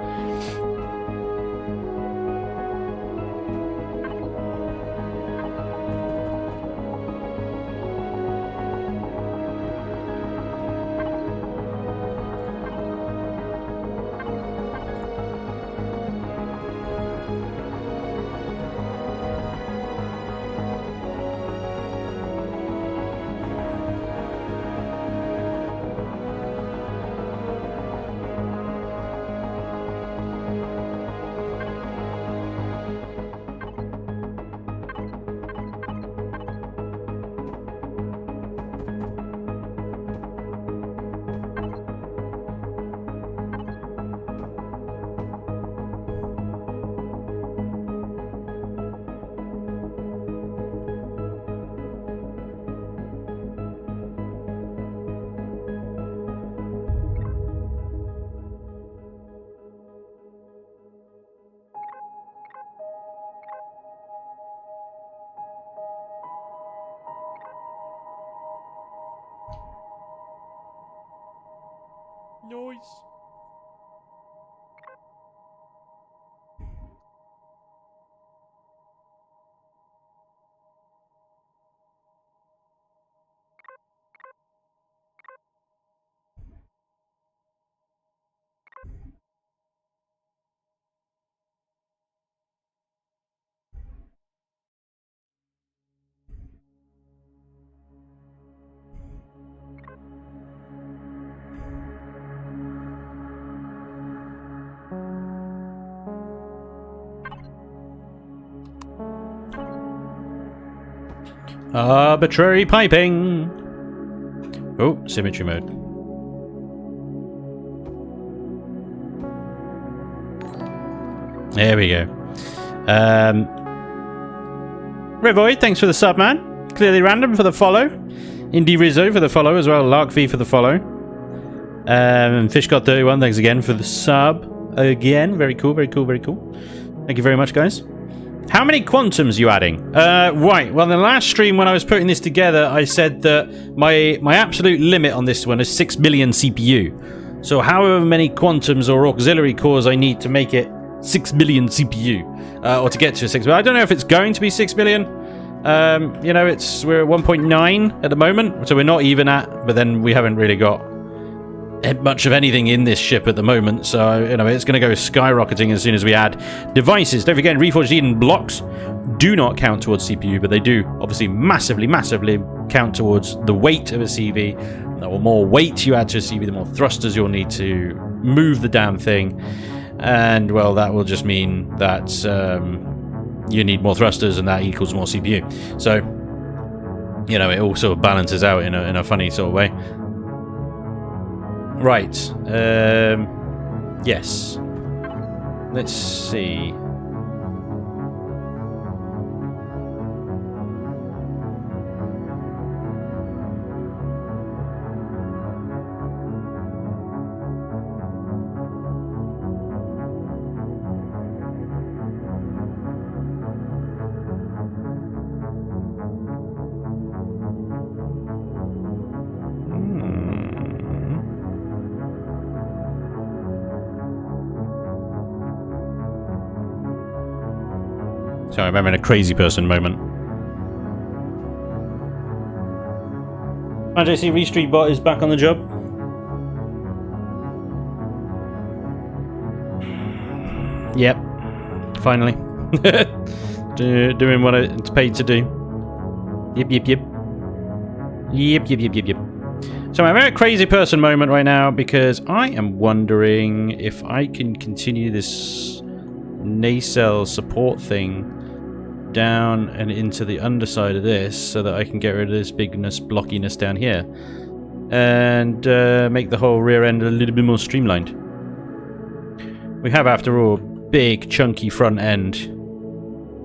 Noise. Arbitrary piping. Oh, symmetry mode. There we go. Revoid, thanks for the sub, man. Clearly Random for the follow. Indie Rizzo for the follow as well. Lark V for the follow. Fishgot31, thanks again for the sub. Again, very cool, very cool, very cool. Thank you very much, guys. How many quantums are you adding? Right, well, in the last stream when I was putting this together, I said that my absolute limit on this one is 6 million CPU. So however many quantums or auxiliary cores I need to make it 6 million CPU, or to get to 6 million. I don't know if it's going to be 6 million. You know, we're at 1.9 at the moment, so we're not even at, but then we haven't really got much of anything in this ship at the moment, so you know it's going to go skyrocketing as soon as we add devices. Don't forget, Reforged Eden blocks do not count towards CPU, but they do obviously massively count towards the weight of a CV. The more weight you add to a CV, the more thrusters you'll need to move the damn thing, and well, that will just mean that you need more thrusters, and that equals more CPU. So you know it all sort of balances out in a funny sort of way. Right, yes. Let's see. Sorry, I'm having a crazy person moment. And JC Restreet Bot is back on the job. Yep. Finally. Doing what it's paid to do. Yep. So I'm having a crazy person moment right now because I am wondering if I can continue this nacelle support thing down and into the underside of this so that I can get rid of this bigness, blockiness down here and make the whole rear end a little bit more streamlined. We have, after all, a big chunky front end,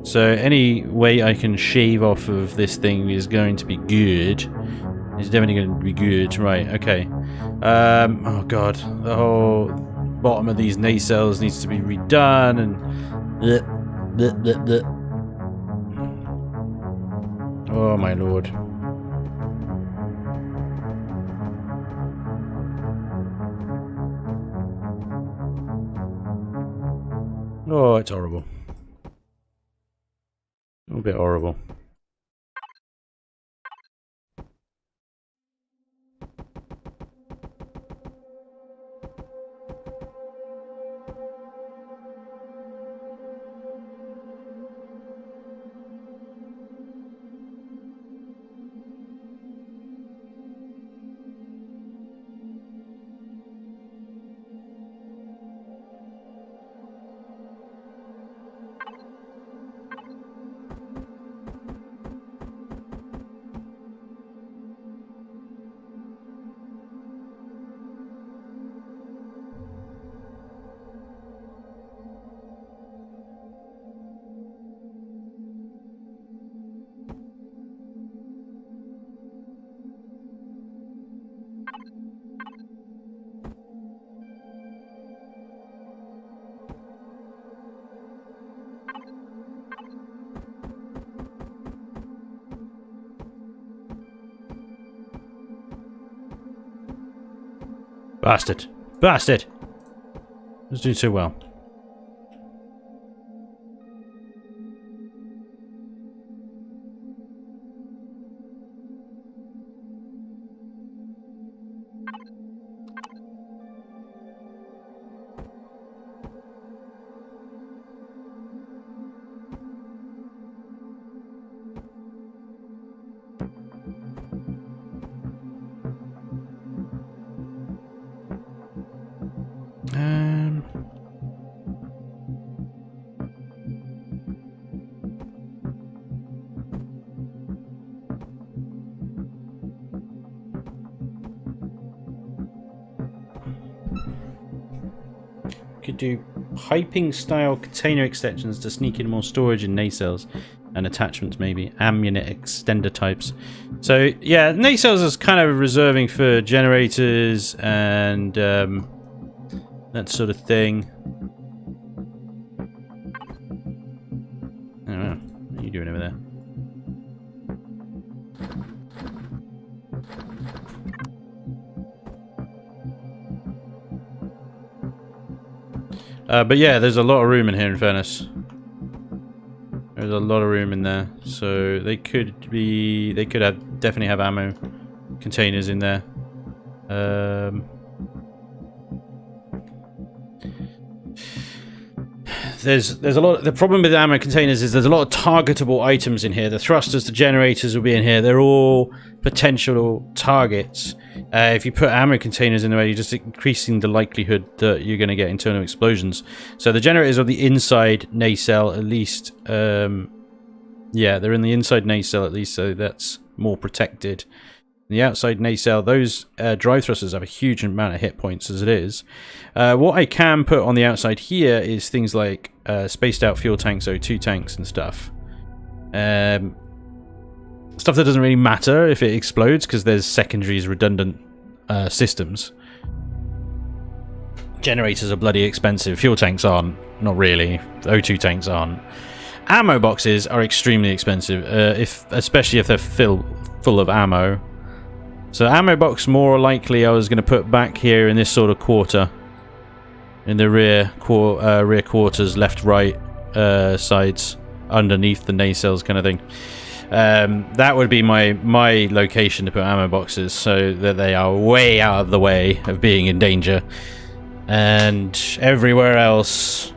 so any way I can shave off of this thing is going to be good. It's definitely going to be good. Right, okay. Oh god, the whole bottom of these nacelles needs to be redone and... Oh my lord. Oh, it's horrible. A little bit horrible. Bastard. Bastard! Let's do so well. Could do piping style container extensions to sneak in more storage in nacelles and attachments, maybe ammunition extender types. So yeah, nacelles is kind of reserving for generators and that sort of thing. I don't know. What are you doing over there? But yeah, there's a lot of room in here, in fairness. There's a lot of room in there. So they could definitely have ammo containers in there. There's a lot. The problem with ammo containers is there's a lot of targetable items in here. The thrusters, the generators will be in here. They're all potential targets. If you put ammo containers in the way, you're just increasing the likelihood that you're going to get internal explosions. So the generators are the inside nacelle, at least. Yeah, they're in the inside nacelle at least, so that's more protected. The outside nacelle, those drive thrusters have a huge amount of hit points as it is. What I can put on the outside here is things like spaced out fuel tanks, O2 tanks and stuff. Stuff that doesn't really matter if it explodes because there's secondaries, redundant systems. Generators are bloody expensive. Fuel tanks aren't. Not really. O2 tanks aren't. Ammo boxes are extremely expensive, especially if they're full of ammo. So ammo box, more likely I was going to put back here in this sort of quarter. In the rear quarters, left, right, sides, underneath the nacelles kind of thing. That would be my location to put ammo boxes, so that they are way out of the way of being in danger. And everywhere else,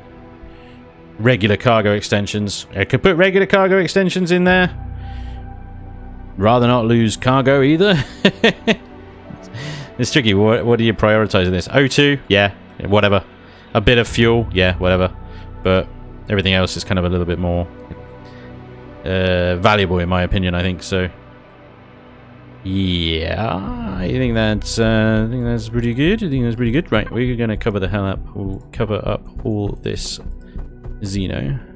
regular cargo extensions. I could put regular cargo extensions in there. Rather not lose cargo either. It's tricky. What do you prioritize in this? O2? Yeah, whatever. A bit of fuel? Yeah, whatever. But everything else is kind of a little bit more valuable in my opinion, I think. So yeah, I think that's pretty good. Right, we're gonna cover the hell up. We'll cover up all this Xeno.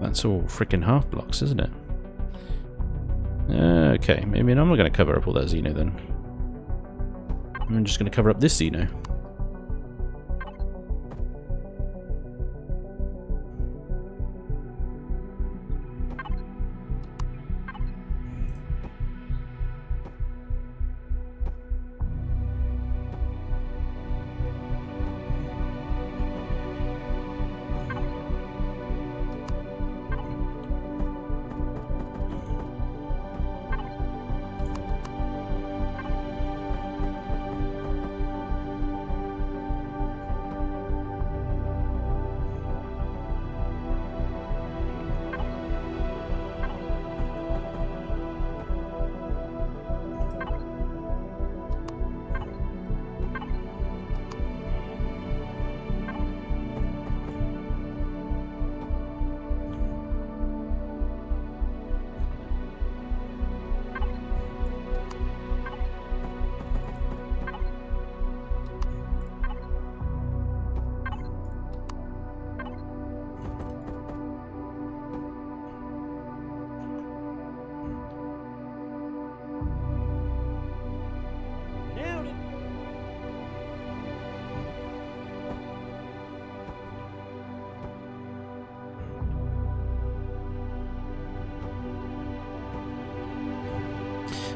That's all freaking half blocks, isn't it? Okay, maybe I'm not going to cover up all that Xeno then. I'm just going to cover up this Xeno.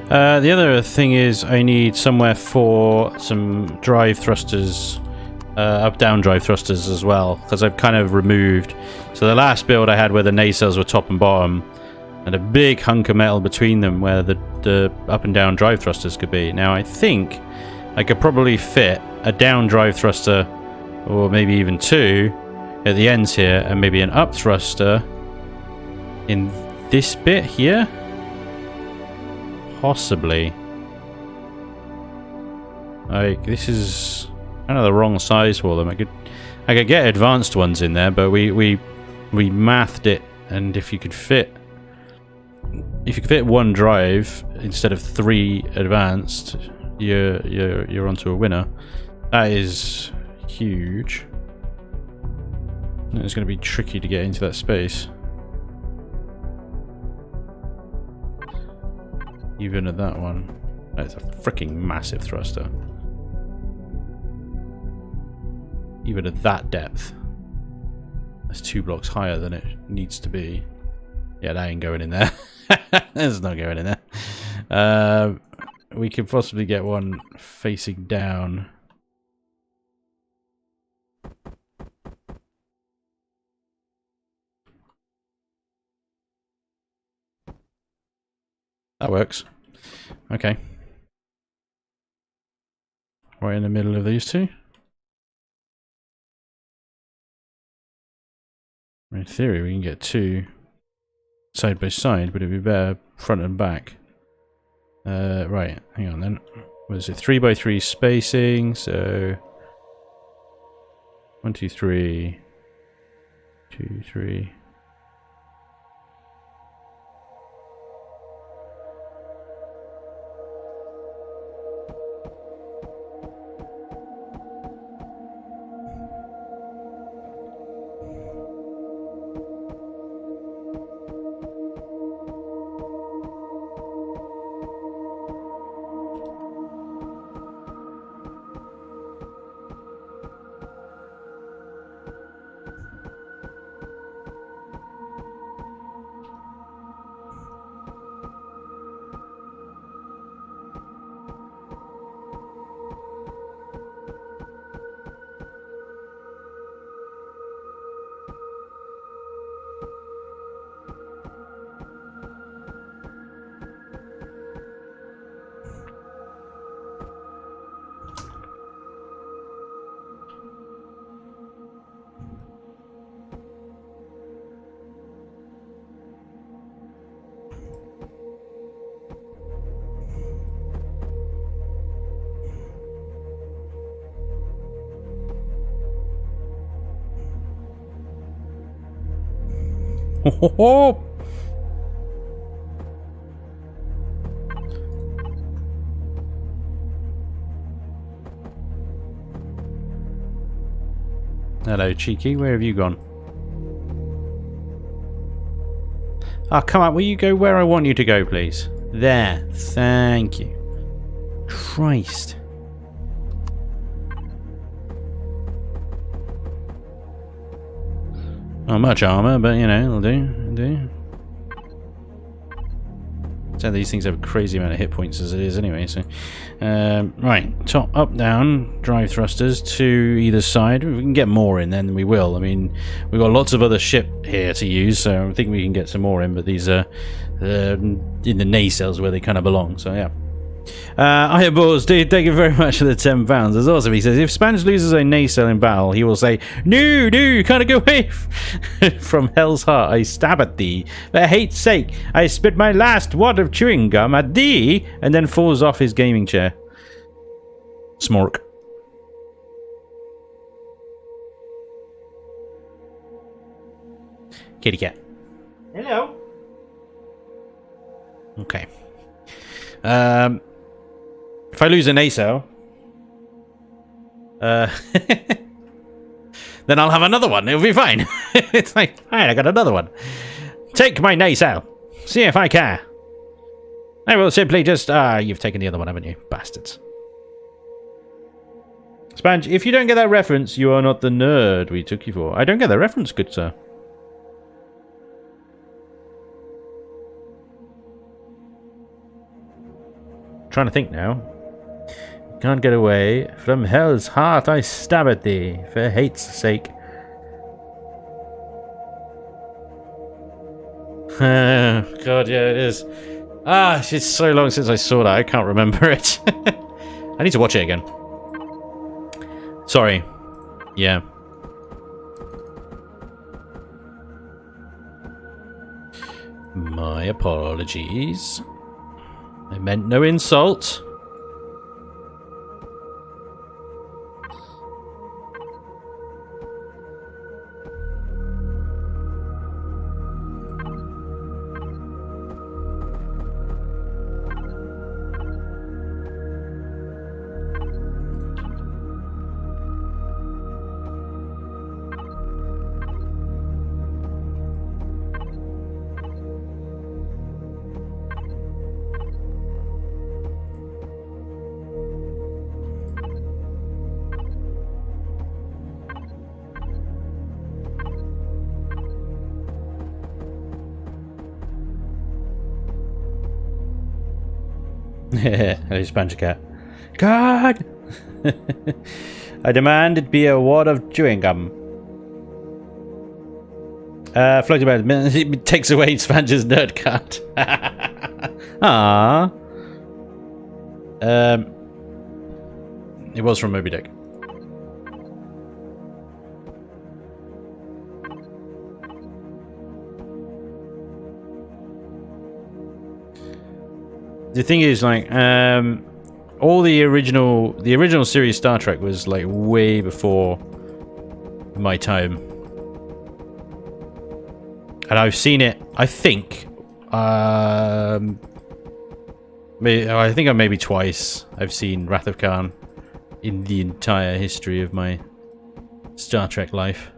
The other thing is I need somewhere for some drive thrusters, up-down drive thrusters as well, because I've kind of removed. So the last build I had where the nacelles were top and bottom, and a big hunk of metal between them where the up and down drive thrusters could be. Now I think I could probably fit a down drive thruster, or maybe even two, at the ends here, and maybe an up thruster in this bit here. Possibly. Like, this is kind of the wrong size for them. I could get advanced ones in there, but we mathed it, and if you could fit one drive instead of 3 advanced, you're onto a winner. That is huge. And it's going to be tricky to get into that space. Even at that one. That's a freaking massive thruster. Even at that depth. That's 2 blocks higher than it needs to be. Yeah, that ain't going in there. That's not going in there. We could possibly get one facing down. That works. Okay. Right in the middle of these two. In theory, we can get 2 side by side, but it'd be better front and back. Right, hang on then. What is it? 3 by 3 spacing, so 1, 2, 3. 2, 3. Ho ho ho! Hello, Cheeky. Where have you gone? Oh, come on. Will you go where I want you to go, please? There. Thank you. Christ. Not much armor, but you know, it'll do. It'll do. So these things have a crazy amount of hit points as it is anyway, so... right, top, up, down, drive thrusters to either side. If we can get more in, then we will. I mean, we've got lots of other ship here to use, so I think we can get some more in, but these are in the nacelles where they kind of belong, so yeah. Hiya Balls, dude, thank you very much for the £10. That's awesome. He says, if Spanj loses a nacelle in battle, he will say, no, can't go away. From hell's heart, I stab at thee. For hate's sake, I spit my last wad of chewing gum at thee, and then falls off his gaming chair. Smork. Kitty cat. Hello. Okay. If I lose a nacelle, then I'll have another one. It'll be fine. It's like, alright, I got another one. Take my nacelle. See if I care. I will simply just... you've taken the other one, haven't you? Bastards. Spanj, if you don't get that reference, you are not the nerd we took you for. I don't get that reference, good sir. Trying to think now. Can't get away. From hell's heart I stab at thee, for hate's sake. God, yeah, it is. It's so long since I saw that, I can't remember it. I need to watch it again. Sorry. Yeah. My apologies. I meant no insult. Hello, Spanj cat. God! I demand it be a wad of chewing gum. Floating about it takes away Spanj's nerd card. Ah. It was from Moby Dick. The thing is, like, all the original series Star Trek was like way before my time, and I've seen it. I think, I think maybe twice I've seen Wrath of Khan in the entire history of my Star Trek life.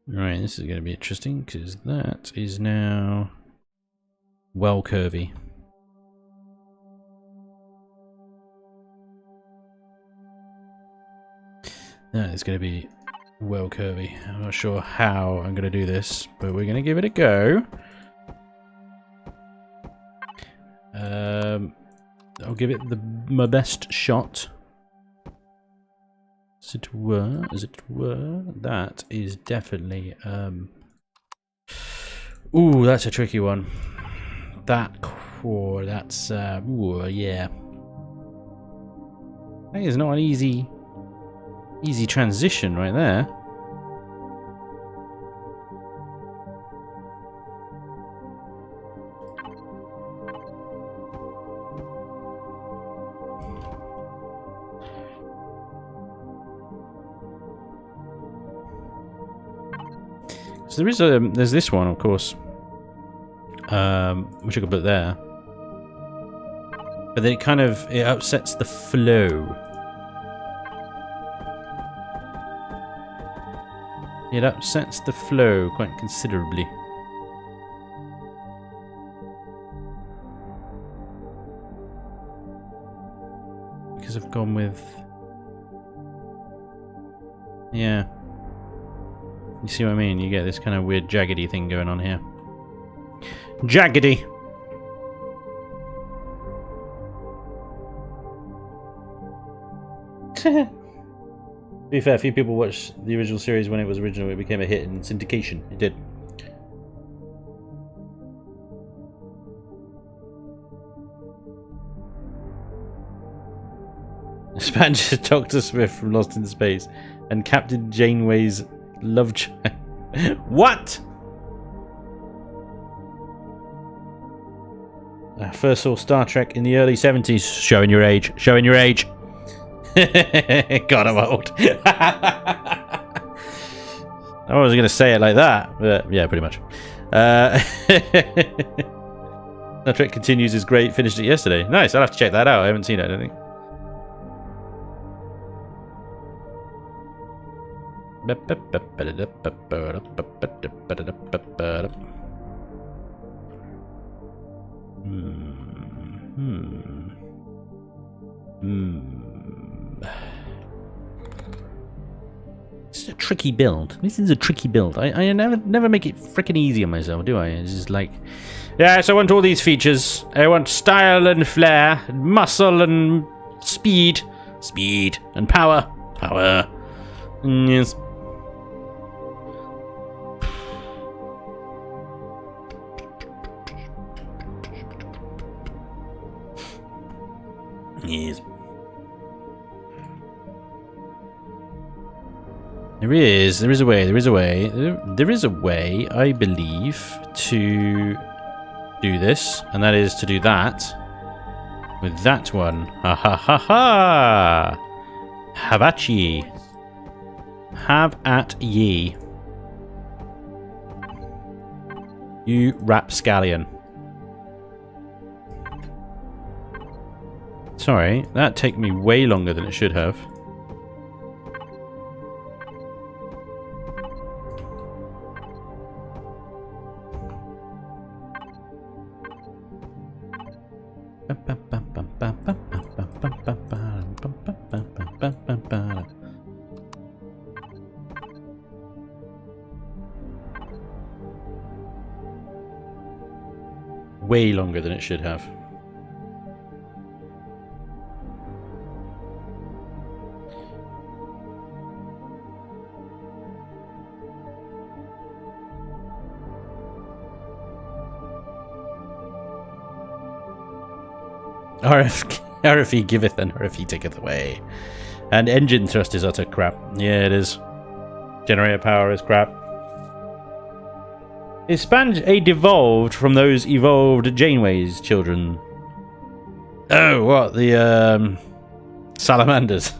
Right, this is going to be interesting because that is now well curvy. That is going to be well curvy. I'm not sure how I'm going to do this, but we're going to give it a go. I'll give it my best shot. As it were, that is definitely, ooh, that's a tricky one. That's, ooh, yeah. That is not an easy transition right there. So there's this one, of course. which I could put there. But then it upsets the flow. It upsets the flow quite considerably. Because I've gone with... Yeah. You see what I mean? You get this kind of weird jaggedy thing going on here. Jaggedy! To be fair, a few people watched the original series when it was original. It became a hit in syndication. It did. Spanj is Dr. Smith from Lost in Space and Captain Janeway's love child. What? I first saw Star Trek in the early 70s. Showing your age. Showing your age. God, I'm old. I wasn't going to say it like that, but yeah, pretty much. Star Trek Continues is great. Finished it yesterday. Nice. I'll have to check that out. I haven't seen it, I don't think. This is a tricky build. This is a tricky build. I never make it freaking easy on myself, do I? It's just like, yes, I want all these features. I want style and flair, and muscle and speed, and power, Yes. Yes. There is a way, I believe, to do this, and that is to do that with that one. Ha ha ha ha! Have at ye. Have at ye. You rapscallion. Sorry, that took me way longer than it should have. Way longer than it should have. RFE giveth and RFE taketh away. And engine thrust is utter crap. Yeah, it is. Generator power is crap. Is Spanj a devolved from those evolved Janeway's children? Oh, what? The, salamanders.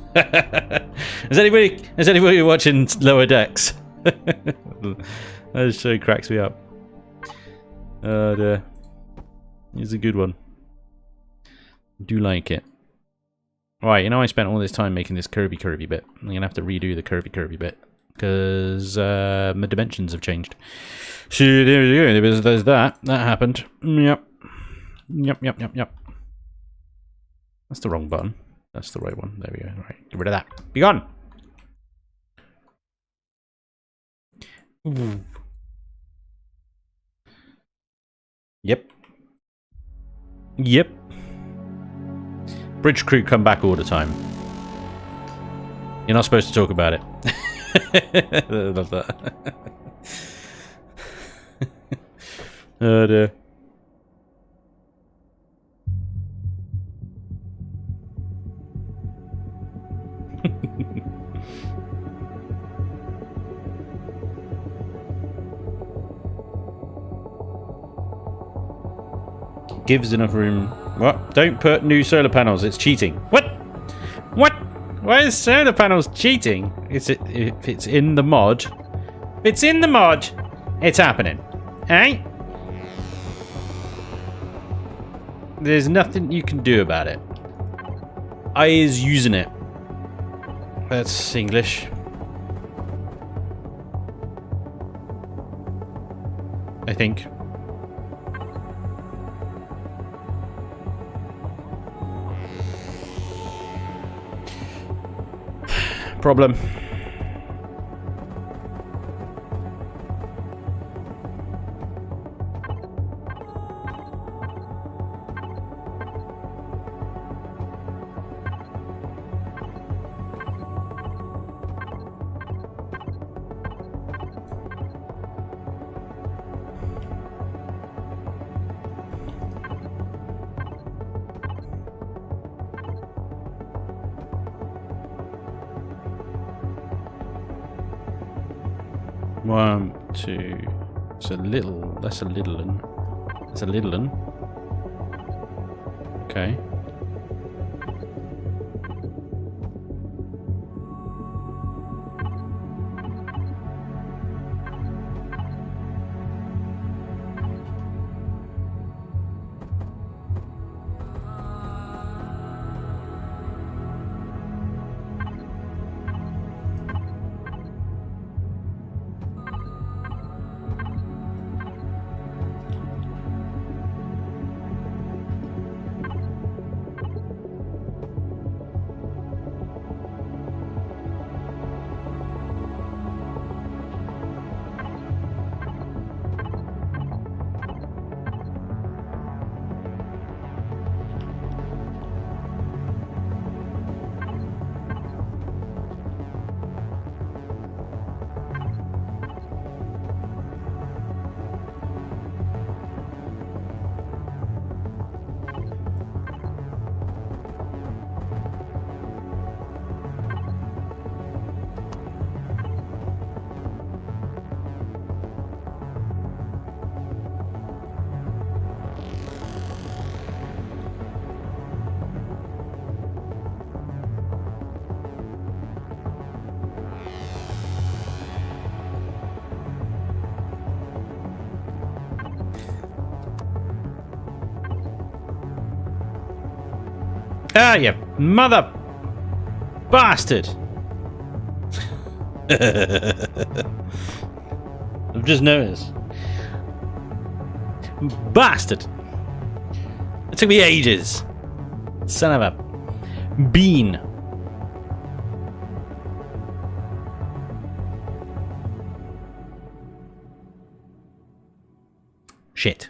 Is anybody watching Lower Decks? That show cracks me up. Oh dear. It's a good one. Do like it. Right, you know I spent all this time making this curvy bit. I'm gonna have to redo the curvy bit because my dimensions have changed. So there you go. There's that. That happened. Yep. That's the wrong button. That's the right one. There we go. Right, get rid of that. Be gone. Ooh. Yep. Bridge crew come back all the time. You're not supposed to talk about it. I love that. Oh dear. Gives enough room. What? Don't put new solar panels. It's cheating. What? Why is solar panels cheating? If it's in the mod. If it's in the mod, it's happening. Eh? There's nothing you can do about it. I is using it. That's English. I think. Problem. One, two. It's a little. That's a little one. That's a little one. Okay. Ah, you mother bastard! I've just noticed. Bastard! It took me ages. Son of a bean. Shit.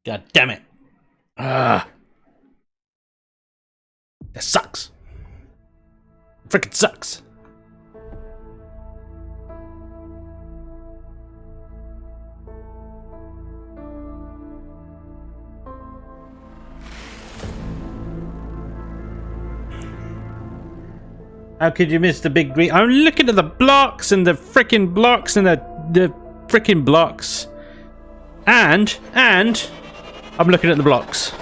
God damn it. Ah. That sucks. Frickin' sucks. How could you miss the big green? I'm looking at the blocks and the frickin' blocks and the frickin' blocks. And I'm looking at the blocks.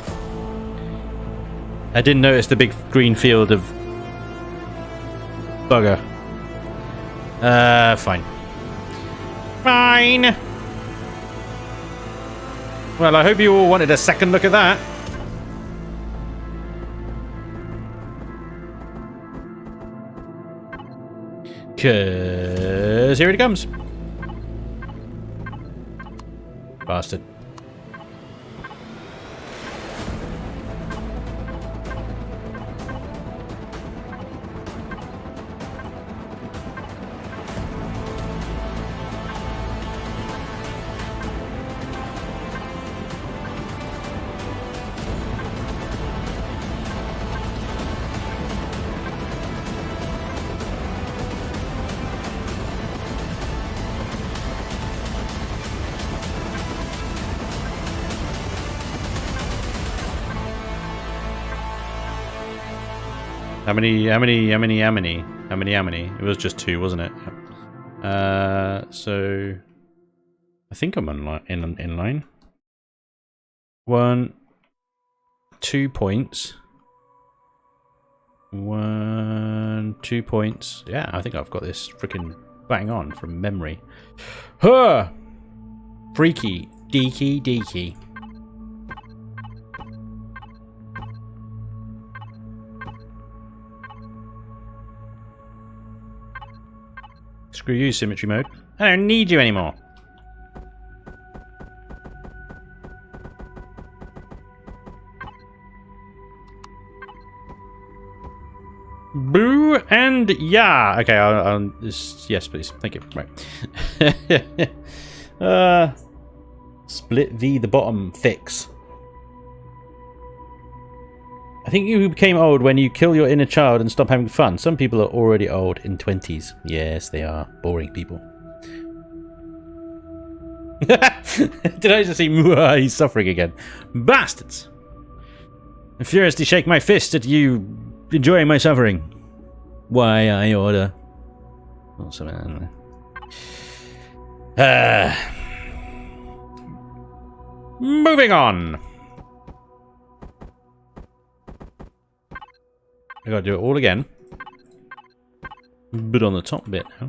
I didn't notice the big green field of bugger. Fine. Fine. Well, I hope you all wanted a second look at that. Cause here it comes. Bastard. How many? It was just 2, wasn't it? So I think I'm in line. 1, 2 points. 1, 2 points. Yeah, I think I've got this freaking bang on from memory. Huh! Freaky, deaky. Screw you, symmetry mode. I don't need you anymore. Boo and yeah. Okay, I'll yes, please. Thank you. Right. Split V the bottom fix. I think you became old when you kill your inner child and stop having fun. Some people are already old in 20s. Yes, they are. Boring people. Did I just see he's suffering again? Bastards! I furiously shake my fist at you enjoying my suffering. Why I order. Oh, something, I don't know. Moving on. I gotta do it all again. But on the top bit now.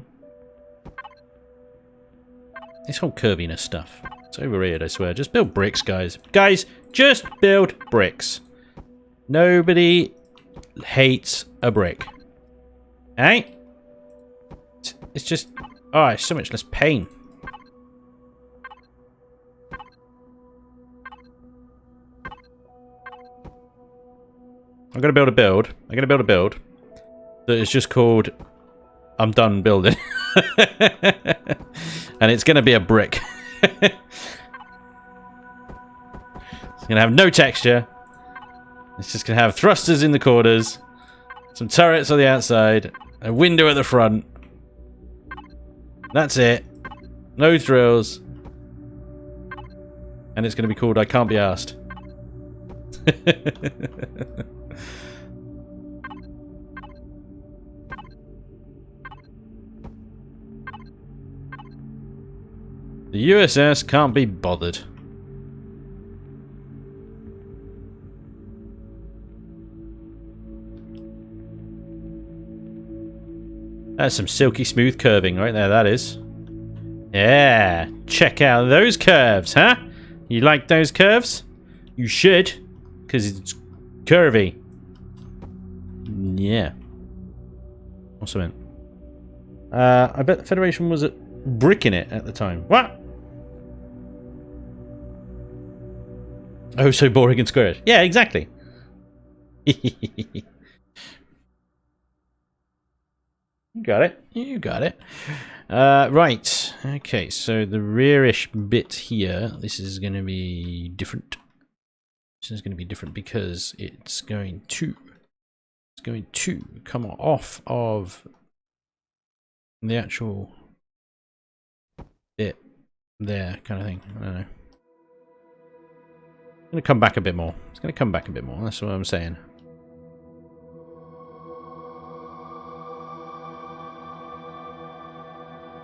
This whole curviness stuff. It's overrated, I swear. Just build bricks, guys. Guys, just build bricks. Nobody hates a brick. Eh? It's just... oh, it's so much less pain. I'm gonna build a build. I'm gonna build a build that is just called I'm done building. And it's gonna be a brick. It's gonna have no texture. It's just gonna have thrusters in the corners, some turrets on the outside, a window at the front. That's it. No thrills. And it's gonna be called I Can't Be Asked. The USS can't be bothered. That's some silky smooth curving right there, that is. Yeah, check out those curves, huh? You like those curves? You should, because it's curvy. Yeah. Awesome. I bet the Federation was bricking it at the time. What? Oh, so boring and squarish. Yeah, exactly. You got it. You got it. Right. Okay, so the rearish bit here, this is going to be different. This is going to be different because it's going to come off of the actual bit there, kind of thing. I don't know. It's going to come back a bit more. It's going to come back a bit more. That's what I'm saying.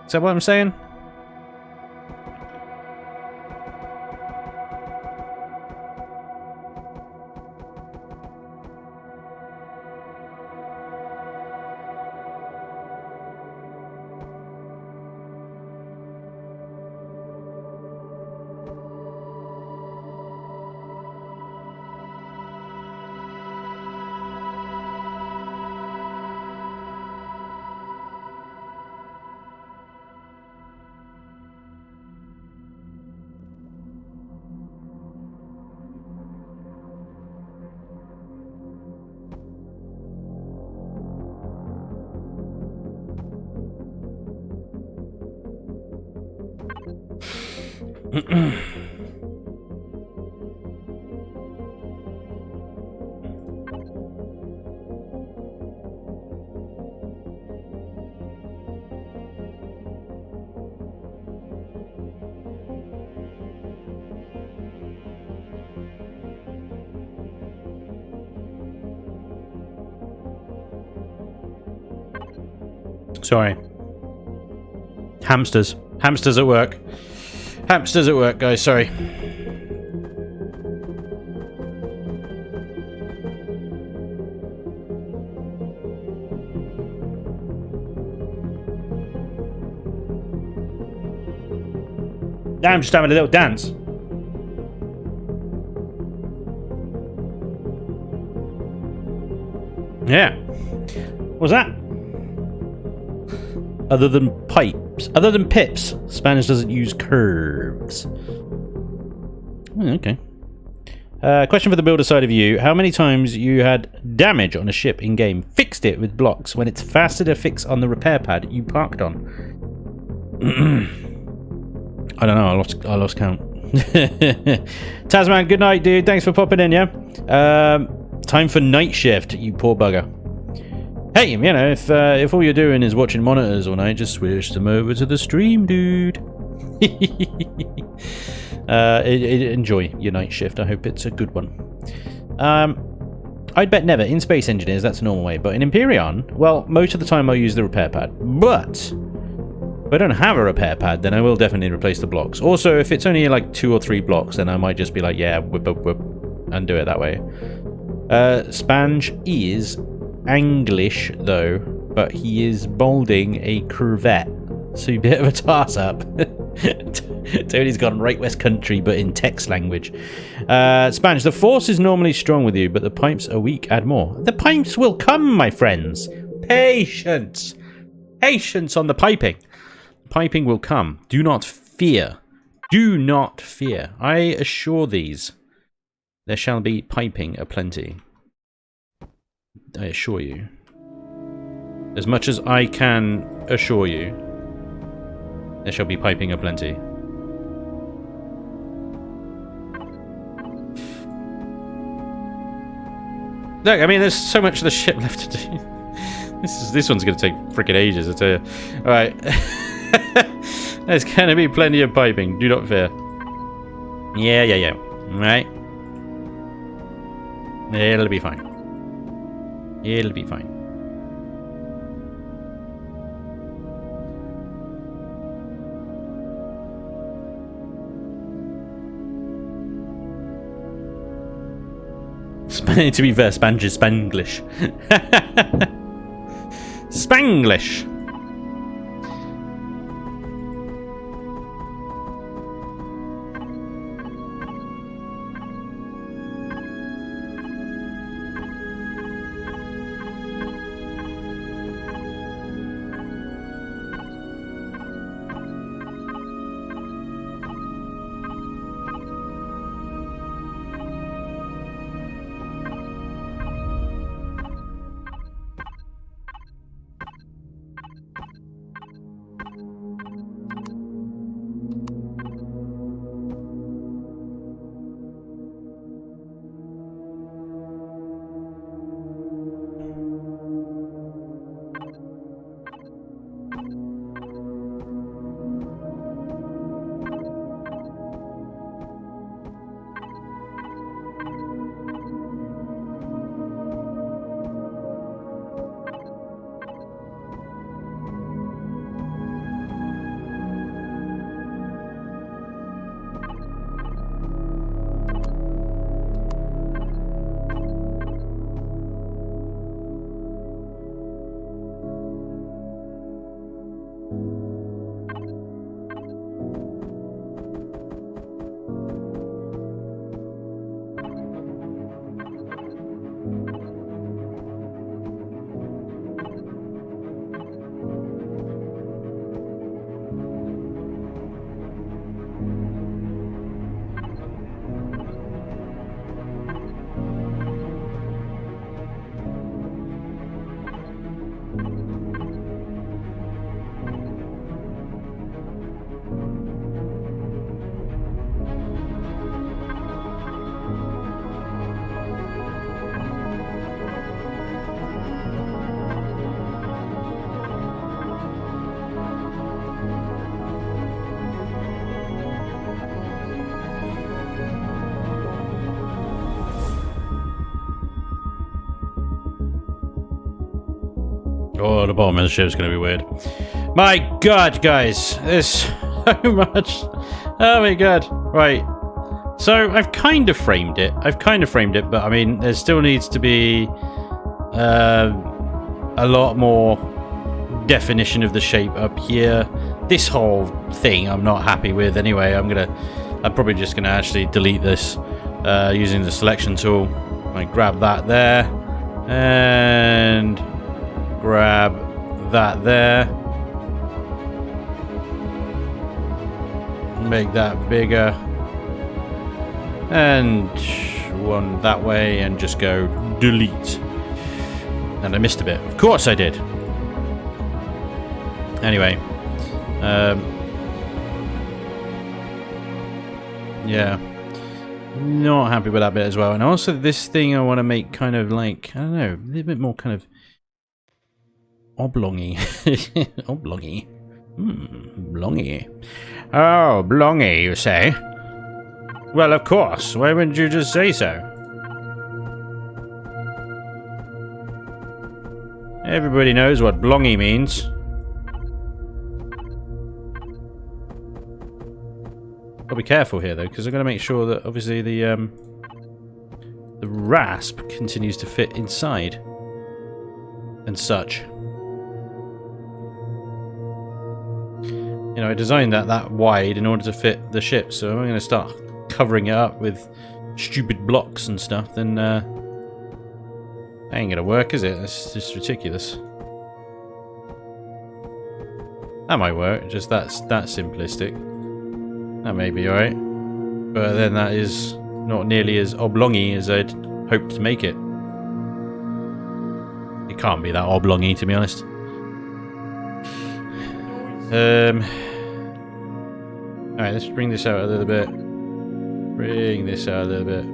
Is that what I'm saying? Sorry. Hamsters. Hamsters at work. Hamsters at work, guys. Sorry. I'm just having a little dance. Yeah. What's that? Other than pipes. Other than pips, Spanj doesn't use curves. Okay. Question for the builder side of you. How many times you had damage on a ship in-game, fixed it with blocks when it's faster to fix on the repair pad you parked on? I don't know, I lost count. Tasman, good night, dude. Thanks for popping in, yeah? Time for night shift, you poor bugger. Hey, you know, if all you're doing is watching monitors all night, just switch them over to the stream, dude. Enjoy your night shift. I hope it's a good one. I'd bet never. In Space Engineers, that's a normal way. But in Empyrean, well, most of the time I'll use the repair pad. But if I don't have a repair pad, then I will definitely replace the blocks. Also, if it's only like 2 or 3 blocks, then I might just be like, yeah, whip, and do it that way. Spanj is Anglish, though, but he is balding a curvette. So a bit of a toss-up. Tony's gone right West Country, but in text language. Spanj, the force is normally strong with you, but the pipes are weak. Add more. The pipes will come, my friends. Patience. Patience on the piping. Piping will come. Do not fear. Do not fear. I assure these. There shall be piping aplenty. I assure you. As much as I can assure you, there shall be piping aplenty. Look, I mean, there's so much of the ship left to do. This one's going to take freaking ages, I tell you. Alright. There's going to be plenty of piping. Do not fear. Yeah. Right. It'll be fine. It'll be fine. To be fair, Spanj is Spanglish. Spanglish. Oh, the bottom of the ship's going to be weird. My god, guys. There's so much. Oh my god. Right. So, I've kind of framed it. But I mean, there still needs to be a lot more definition of the shape up here. This whole thing I'm not happy with anyway. I'm probably just going to actually delete this using the selection tool. I grab that there. And grab that there. Make that bigger. And one that way, and just go delete. And I missed a bit. Of course I did. Anyway. Yeah. Not happy with that bit as well. And also this thing I want to make kind of like, I don't know, a little bit more kind of oblongy. Oblongy. Blongy. Oh, blongy, you say? Well, of course. Why wouldn't you just say so? Everybody knows what blongy means. Gotta be careful here, though, because I've got to make sure that, obviously, the rasp continues to fit inside. And such. You know, I designed that wide in order to fit the ship, so I'm going to start covering it up with stupid blocks and stuff, then that ain't going to work, is it? It's just ridiculous. That might work, just that's that simplistic. That may be alright. But then that is not nearly as oblongy as I'd hoped to make it. It can't be that oblongy, to be honest. Alright, let's bring this out a little bit. Bring this out a little bit.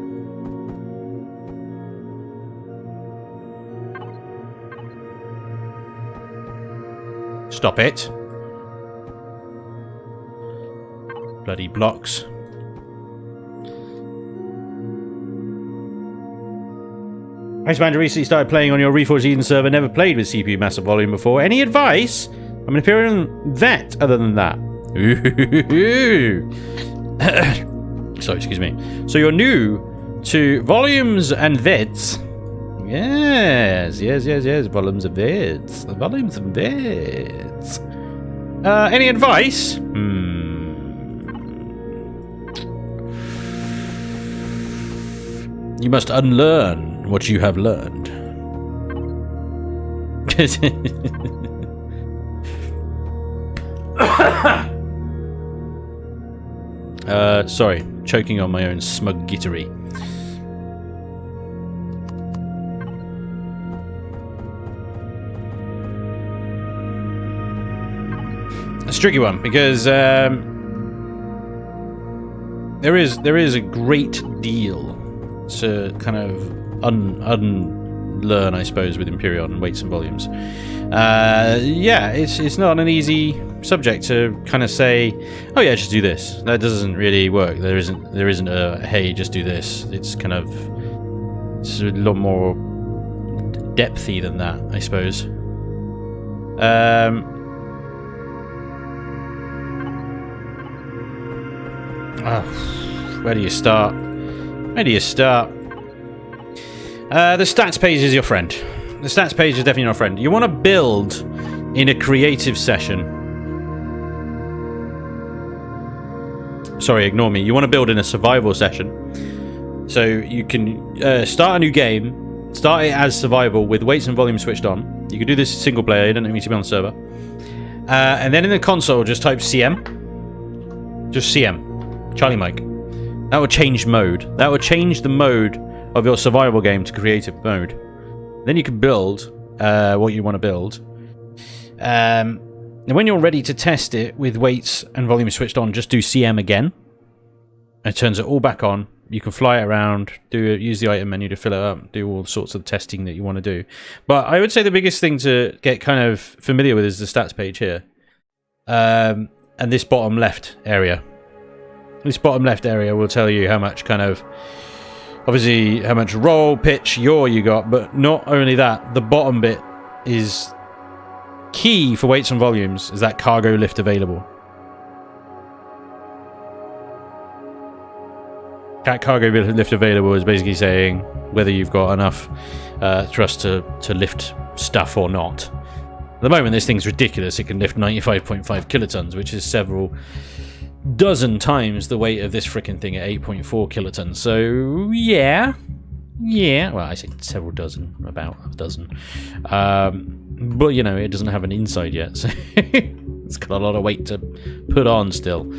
Stop it. Bloody blocks. Hey Spanj, recently started playing on your Reforged Eden server. Never played with CPU massive volume before. Any advice? I'm an Imperial vet other than that. Sorry, excuse me. So you're new to volumes and vids. Yes. Volumes and vids. Volumes and vids. Any advice? You must unlearn what you have learned. Sorry, choking on my own smug gittery. It's a tricky one because there is a great deal to kind of unlearn, I suppose, with Imperion and weights and volumes. Yeah, it's not an easy subject to kind of say, oh yeah, just do this. That doesn't really work. There isn't a hey, just do this. It's kind of it's a lot more depthy than that, I suppose. Where do you start? Where do you start? The stats page is your friend. The stats page is definitely your friend. You want to build in a creative session. Sorry, ignore me. You want to build in a survival session. So you can start a new game, start it as survival with weights and volume switched on. You can do this single player, you don't need to be on the server. And then in the console, just type CM. Just CM. Charlie Mike. That will change mode. That will change the mode of your survival game to creative mode. Then you can build what you want to build. And when you're ready to test it with weights and volume switched on, just do CM again. It turns it all back on. You can fly it around, use the item menu to fill it up, do all sorts of testing that you want to do. But I would say the biggest thing to get kind of familiar with is the stats page here. And this bottom left area. This bottom left area will tell you how much kind of, obviously, how much roll, pitch, yaw you got, but not only that, the bottom bit is key for weights and volumes, is that cargo lift available. That cargo lift available is basically saying whether you've got enough thrust to lift stuff or not. At the moment, this thing's ridiculous. It can lift 95.5 kilotons, which is several dozen times the weight of this frickin' thing at 8.4 kilotons. So, yeah. Well, I say several dozen, about a dozen. But, you know, it doesn't have an inside yet, so it's got a lot of weight to put on still.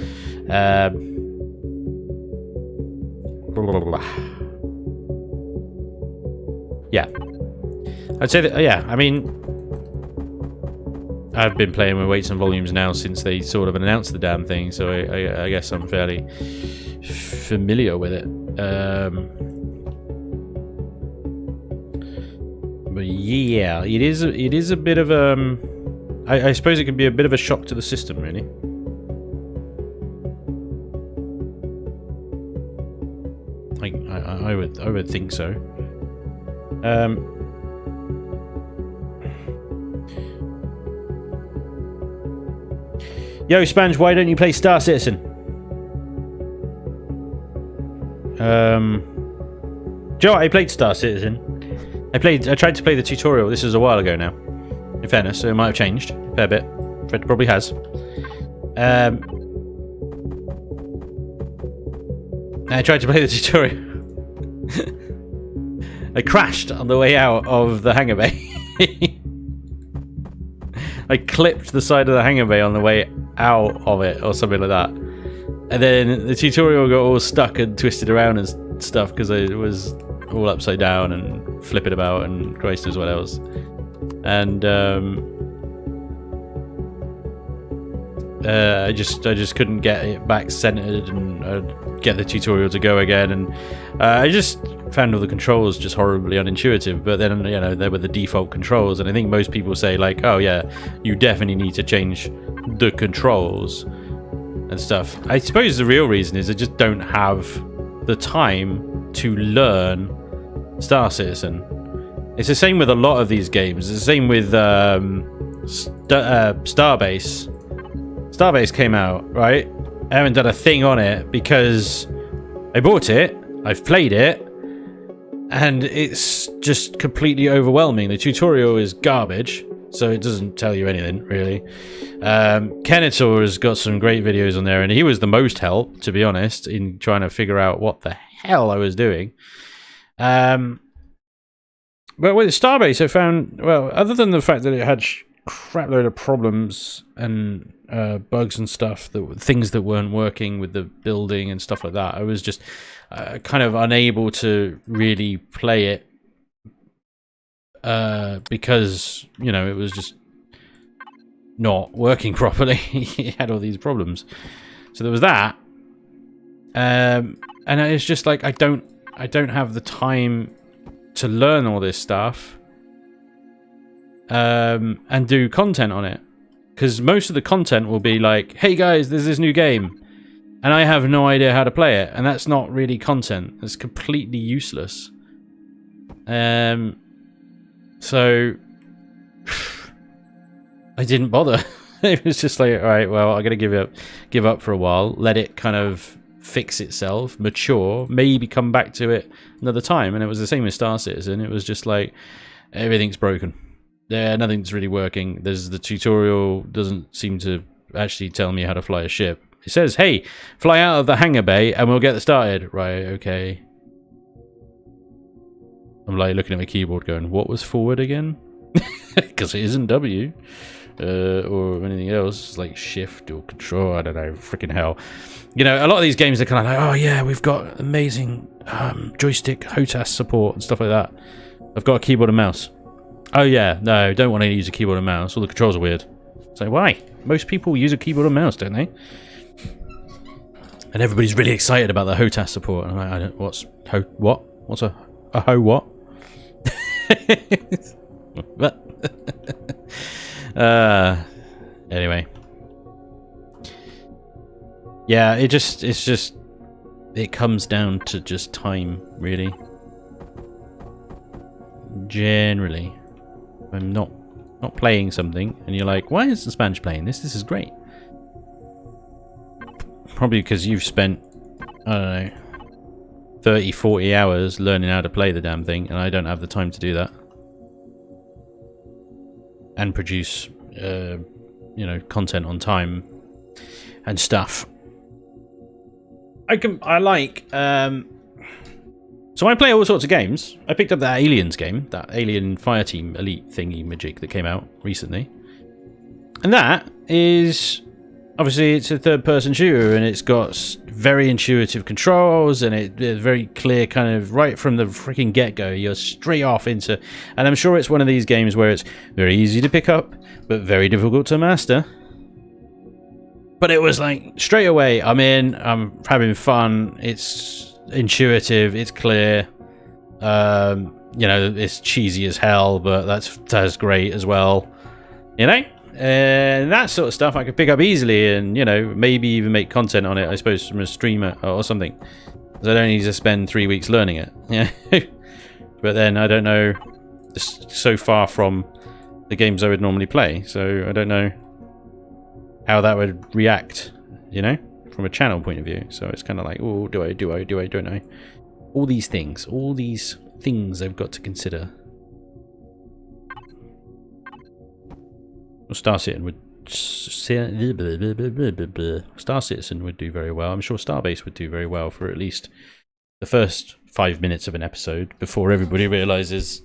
Yeah. I'd say that, yeah, I mean, I've been playing with Weights and Volumes now since they sort of announced the damn thing, so I guess I'm fairly familiar with it. But yeah, it is a bit of I suppose it can be a bit of a shock to the system, really. I would think so. Yo, Spanj, why don't you play Star Citizen? Joe, I played Star Citizen. I tried to play the tutorial. This was a while ago now. In fairness, so it might have changed a fair bit. It probably has. I tried to play the tutorial. I crashed on the way out of the hangar bay. I clipped the side of the hangar bay on the way out of it, or something like that. And then the tutorial got all stuck and twisted around and stuff because it was all upside down and flipping about and Christ knows what else. And I just couldn't get it back centered and get the tutorial to go again, and I just found all the controls just horribly unintuitive. But then, you know, they were the default controls, and I think most people say like, oh yeah, you definitely need to change the controls and stuff. I suppose the real reason is I just don't have the time to learn Star Citizen. It's the same with a lot of these games. It's the same with Starbase. Starbase came out, right? I haven't done a thing on it because I bought it, I've played it, and it's just completely overwhelming. The tutorial is garbage, so it doesn't tell you anything, really. Kenetor has got some great videos on there, and he was the most help, to be honest, in trying to figure out what the hell I was doing. But with Starbase, I found, well, other than the fact that it had crap load of problems and bugs and stuff, things that weren't working with the building and stuff like that, I was just kind of unable to really play it because, you know, it was just not working properly. It had all these problems, so there was that, and it's just like I don't have the time to learn all this stuff and do content on it, because most of the content will be like, hey guys, there's this new game and I have no idea how to play it, and that's not really content. It's completely useless. So I didn't bother. It was just like, all right, well, I'm gonna give up for a while, let it kind of fix itself, mature, maybe come back to it another time. And it was the same with Star Citizen. It was just like, everything's broken. Yeah, nothing's really working. The tutorial doesn't seem to actually tell me how to fly a ship. It says, hey, fly out of the hangar bay and we'll get started. Right, okay. I'm like looking at my keyboard going, what was forward again? Because it isn't W. Or anything else, like shift or control, I don't know, freaking hell. You know, a lot of these games are kind of like, oh yeah, we've got amazing joystick HOTAS support and stuff like that. I've got a keyboard and mouse. Oh yeah, no, don't want to use a keyboard and mouse, all the controls are weird. So why? Most people use a keyboard and mouse, don't they? And everybody's really excited about the HOTAS support. And I'm like, what's what? What's a ho what? What? Anyway, yeah, it comes down to just time, really. Generally, I'm not playing something and you're like, why isn't Spanj playing this? This is great. Probably because you've spent, I don't know, 30, 40 hours learning how to play the damn thing, and I don't have the time to do that. And produce, you know, content on time and stuff. So I play all sorts of games. I picked up that Aliens game, that Alien Fireteam Elite thingy majig that came out recently, and that is obviously it's a third-person shooter, and it's got very intuitive controls, and it's very clear, kind of right from the freaking get-go. You're straight off into, and I'm sure it's one of these games where it's very easy to pick up, but very difficult to master. But it was like straight away, I'm in, I'm having fun. It's intuitive, it's clear. You know, it's cheesy as hell, but that's great as well. You know, and that sort of stuff I could pick up easily, and you know, maybe even make content on it. I suppose from a streamer or something, because I don't need to spend 3 weeks learning it. Yeah, but then I don't know. It's so far from the games I would normally play, so I don't know how that would react. You know, from a channel point of view. So it's kind of like, oh, do I, don't I? All these things I've got to consider. Well, Star Citizen would do very well. I'm sure Starbase would do very well for at least the first 5 minutes of an episode before everybody realizes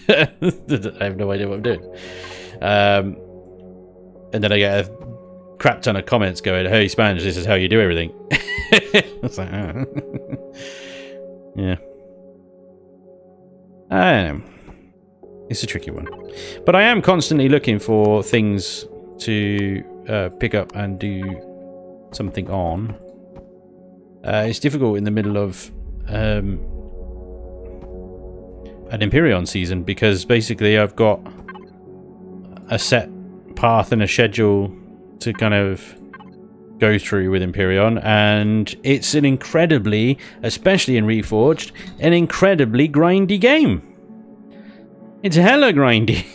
that I have no idea what I'm doing. And then I get a crap ton of comments going, "Hey, Spanj, this is how you do everything." It's like, oh. Yeah. I don't know. It's a tricky one. But I am constantly looking for things to pick up and do something on. It's difficult in the middle of an Empyrean season, because basically I've got a set path and a schedule to kind of go through with Empyrean, and it's an incredibly, especially in Reforged, an incredibly grindy game. It's hella grindy.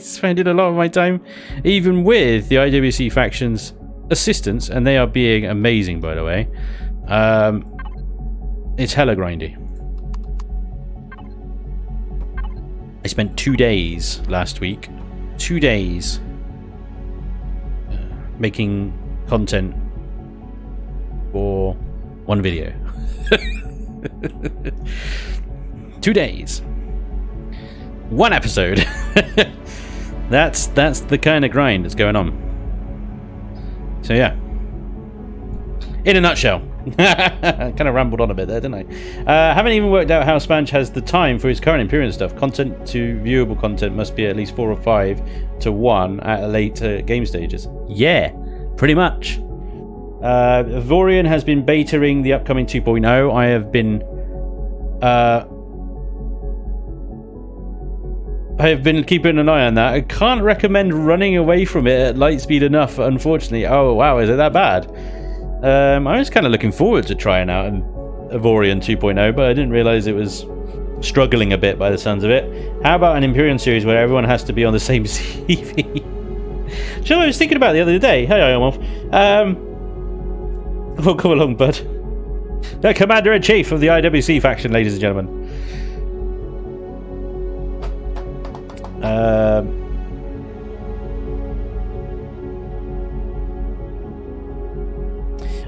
Spending a lot of my time, even with the IWC faction's assistance, and they are being amazing, by the way. It's hella grindy. I spent 2 days last week, 2 days, making content for one video. 2 days. One episode. That's the kind of grind that's going on. So yeah. In a nutshell. Kind of rambled on a bit there, didn't I? Haven't even worked out how Spanj has the time for his current Empyrean stuff. Content to viewable content must be at least 4 or 5 to 1 at later game stages. Yeah, pretty much. Vorian has been betering the upcoming 2.0. I have been keeping an eye on that. I can't recommend running away from it at light speed enough, unfortunately. Oh wow, is it that bad? I was kind of looking forward to trying out Vorian 2.0, but I didn't realize it was struggling a bit by the sounds of it. How about an Empyrean series where everyone has to be on the same CV? So I was thinking about it the other day. Hey, I'm off. Well, come along, bud. The Commander-in-Chief of the IWC faction, ladies and gentlemen.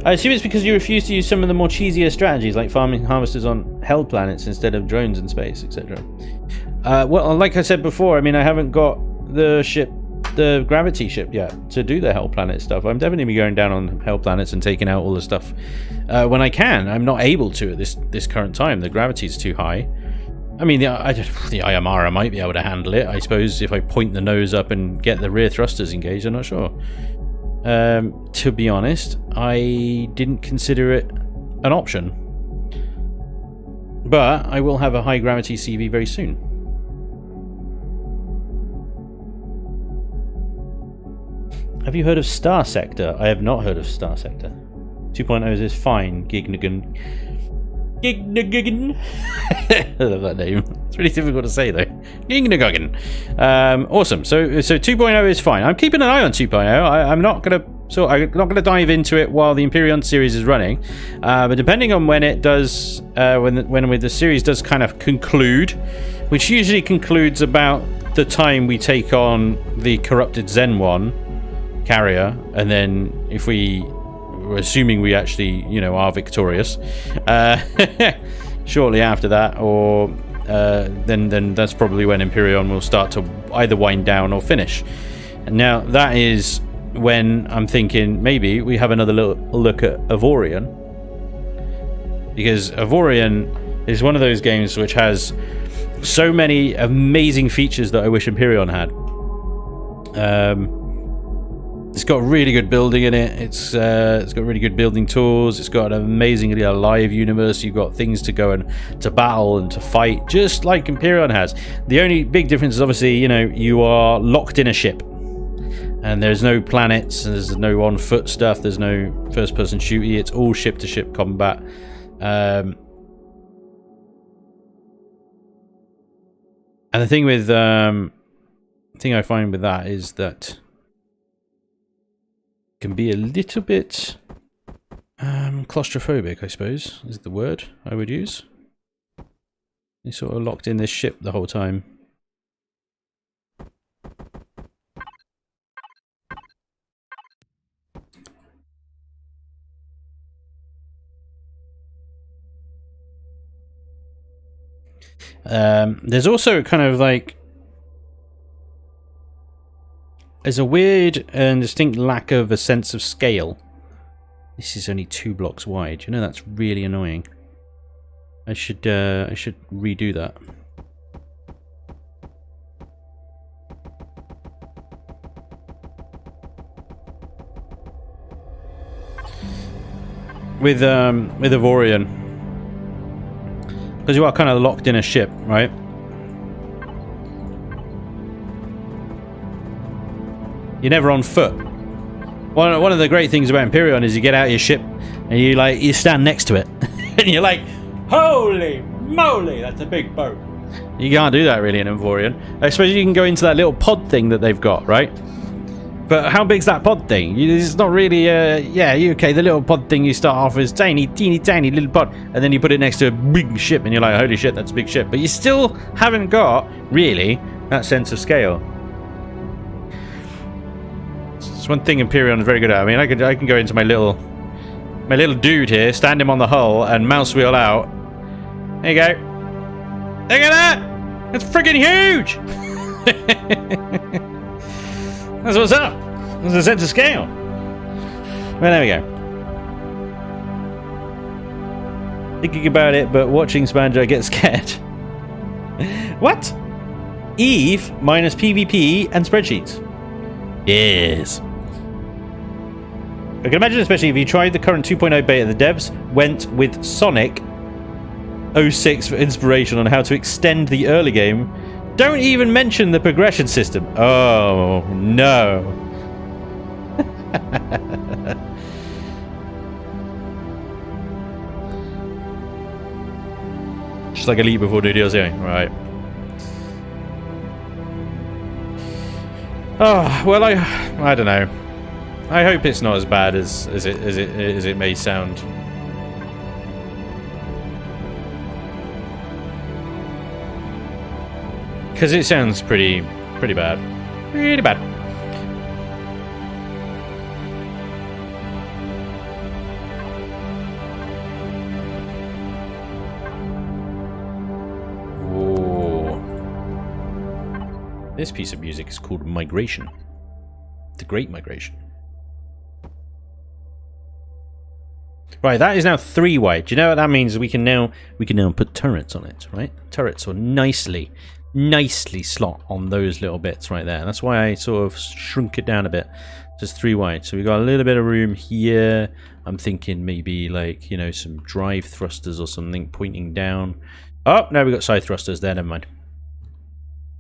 I assume it's because you refuse to use some of the more cheesier strategies, like farming harvesters on held planets instead of drones in space, etc. Well, like I said before, I mean, I haven't got the gravity ship yet to do the hell planet stuff. I'm definitely going down on hell planets and taking out all the stuff when I can. I'm not able to at this current time. The gravity's too high. I mean, the Ayamara might be able to handle it, I suppose, if I point the nose up and get the rear thrusters engaged. I'm not sure. To be honest, I didn't consider it an option. But I will have a high gravity CV very soon. Have you heard of Star Sector? I have not heard of Star Sector. 2.0 is fine, Gignagan. Gignagan. I love that name. It's really difficult to say though. Gignagan. Awesome. So 2.0 is fine. I'm keeping an eye on 2.0. I'm not gonna dive into it while the Empyrean series is running. But depending on when it does, when the series does kind of conclude, which usually concludes about the time we take on the corrupted Zen 1 carrier, and then if we're assuming we actually, are victorious, shortly after that, or then that's probably when Empyrean will start to either wind down or finish. And now that is when I'm thinking maybe we have another little look at Avorion, because Avorion is one of those games which has so many amazing features that I wish Empyrean had. It's got really good building in it. It's got really good building tools. It's got an amazingly alive universe. You've got things to go and to battle and to fight, just like Empyrean has. The only big difference is obviously, you know, you are locked in a ship, and there's no planets, and there's no on-foot stuff. There's no first-person shooty. It's all ship-to-ship combat. And the thing with thing I find with that is that it can be a little bit claustrophobic, I suppose, is the word I would use. You're sort of locked in this ship the whole time. There's also kind of like, there's a weird and distinct lack of a sense of scale. This is only 2 blocks wide. You know, that's really annoying. I should redo that. With Avorion, because you are kind of locked in a ship, right? You're never on foot. One of the great things about Empyrean is you get out of your ship and you stand next to it and you're like, holy moly, that's a big boat. You can't do that really in Empyrean. I suppose you can go into that little pod thing that they've got, right? But how big's that pod thing? It's not really, okay, the little pod thing you start off as tiny little pod, and then you put it next to a big ship, and you're like, holy shit, that's a big ship. But you still haven't got, really, that sense of scale. It's one thing Empyrean is very good at. I mean, I can go into my little dude here, stand him on the hull, and mouse wheel out. There you go. Look at that! It's freaking huge! That's what's up. There's a sense of scale. Well, there we go. Thinking about it, but watching Spanj, I get scared. What? Eve minus PvP and spreadsheets. Yes. I can imagine, especially if you tried the current 2.0 beta, the devs went with Sonic 06 for inspiration on how to extend the early game. Don't even mention the progression system. Oh, no. Just like Elite before new DLC. Right. Oh, well, I don't know. I hope it's not as bad as it may sound. Because it sounds pretty bad. Pretty bad. Whoa. This piece of music is called Migration. The Great Migration. Right, that is now 3 wide. Do you know what that means? We can now put turrets on it, right? Turrets will nicely slot on those little bits right there. That's why I sort of shrunk it down a bit. Just 3 wide. So we've got a little bit of room here. I'm thinking maybe like, you know, some drive thrusters or something pointing down. Oh, no, we've got side thrusters there. Never mind.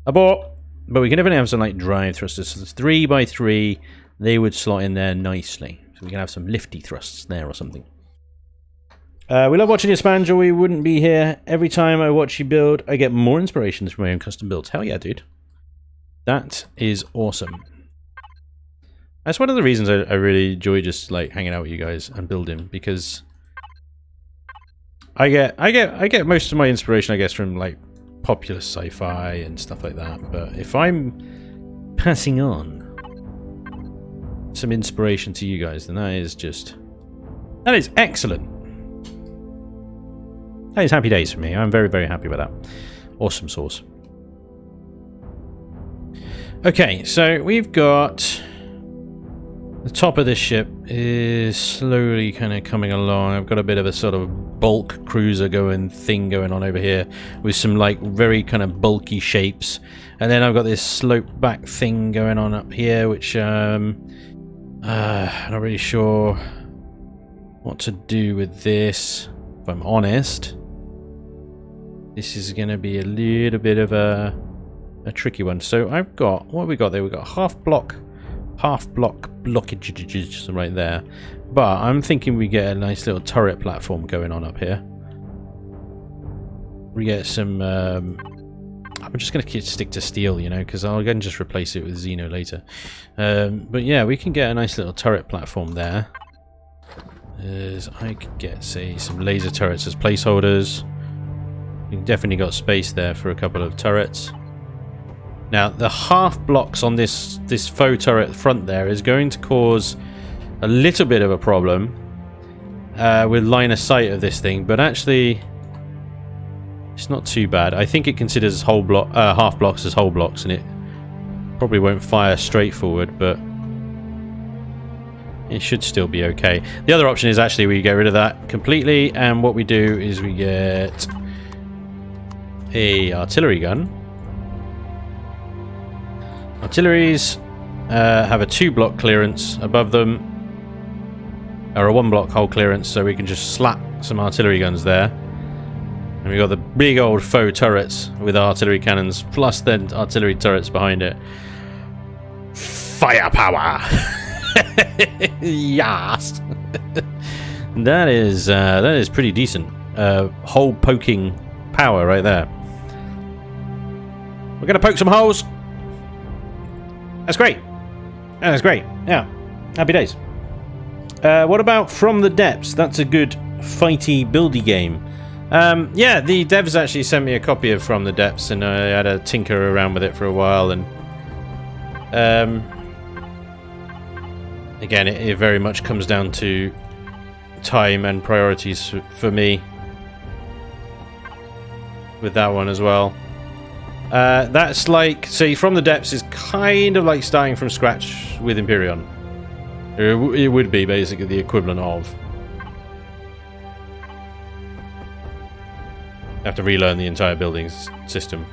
Abort. But we can definitely have some like drive thrusters. So there's 3 by 3. They would slot in there nicely. So we can have some lifty thrusts there or something. We love watching you, Spanj, or we wouldn't be here. Every time I watch you build, I get more inspirations from my own custom builds. Hell yeah, dude. That is awesome. That's one of the reasons I really enjoy just like hanging out with you guys and building, because I get most of my inspiration, I guess, from like popular sci-fi and stuff like that. But if I'm passing on some inspiration to you guys, then that is excellent. That is happy days for me. I'm very, very happy with that. Awesome sauce. Okay, so we've got The top of this ship is slowly kind of coming along. I've got a bit of a sort of bulk cruiser thing going on over here with some like very kind of bulky shapes. And then I've got this slope back thing going on up here, which I'm not really sure what to do with this, if I'm honest. This is going to be a little bit of a tricky one. So I've got, what have we got there? We've got half block blockages right there. But I'm thinking we get a nice little turret platform going on up here. We get some... I'm just going to stick to steel, you know, because I'll again just replace it with Xeno later. But yeah, we can get a nice little turret platform there. I could get, say, some laser turrets as placeholders. We've definitely got space there for a couple of turrets. Now, the half blocks on this faux turret front there is going to cause a little bit of a problem with line of sight of this thing, but actually it's not too bad. I think it considers whole block, half blocks as whole blocks, and it probably won't fire straight forward, but it should still be okay. The other option is actually we get rid of that completely, and what we do is we get a artillery gun. Artilleries have a 2-block clearance above them, or a 1-block hull clearance, so we can just slap some artillery guns there. And we've got the big old faux turrets with artillery cannons, plus then artillery turrets behind it. Firepower! Yes! That is pretty decent. Hole poking power right there. We're gonna poke some holes. That's great. That's great. Yeah. Happy days. What about From the Depths? That's a good fighty buildy game. Yeah, the devs actually sent me a copy of From the Depths, and I had a tinker around with it for a while, and again, it very much comes down to time and priorities for me with that one as well. That's like, see, From the Depths is kind of like starting from scratch with Imperion. It would be basically the equivalent of. You have to relearn the entire building system.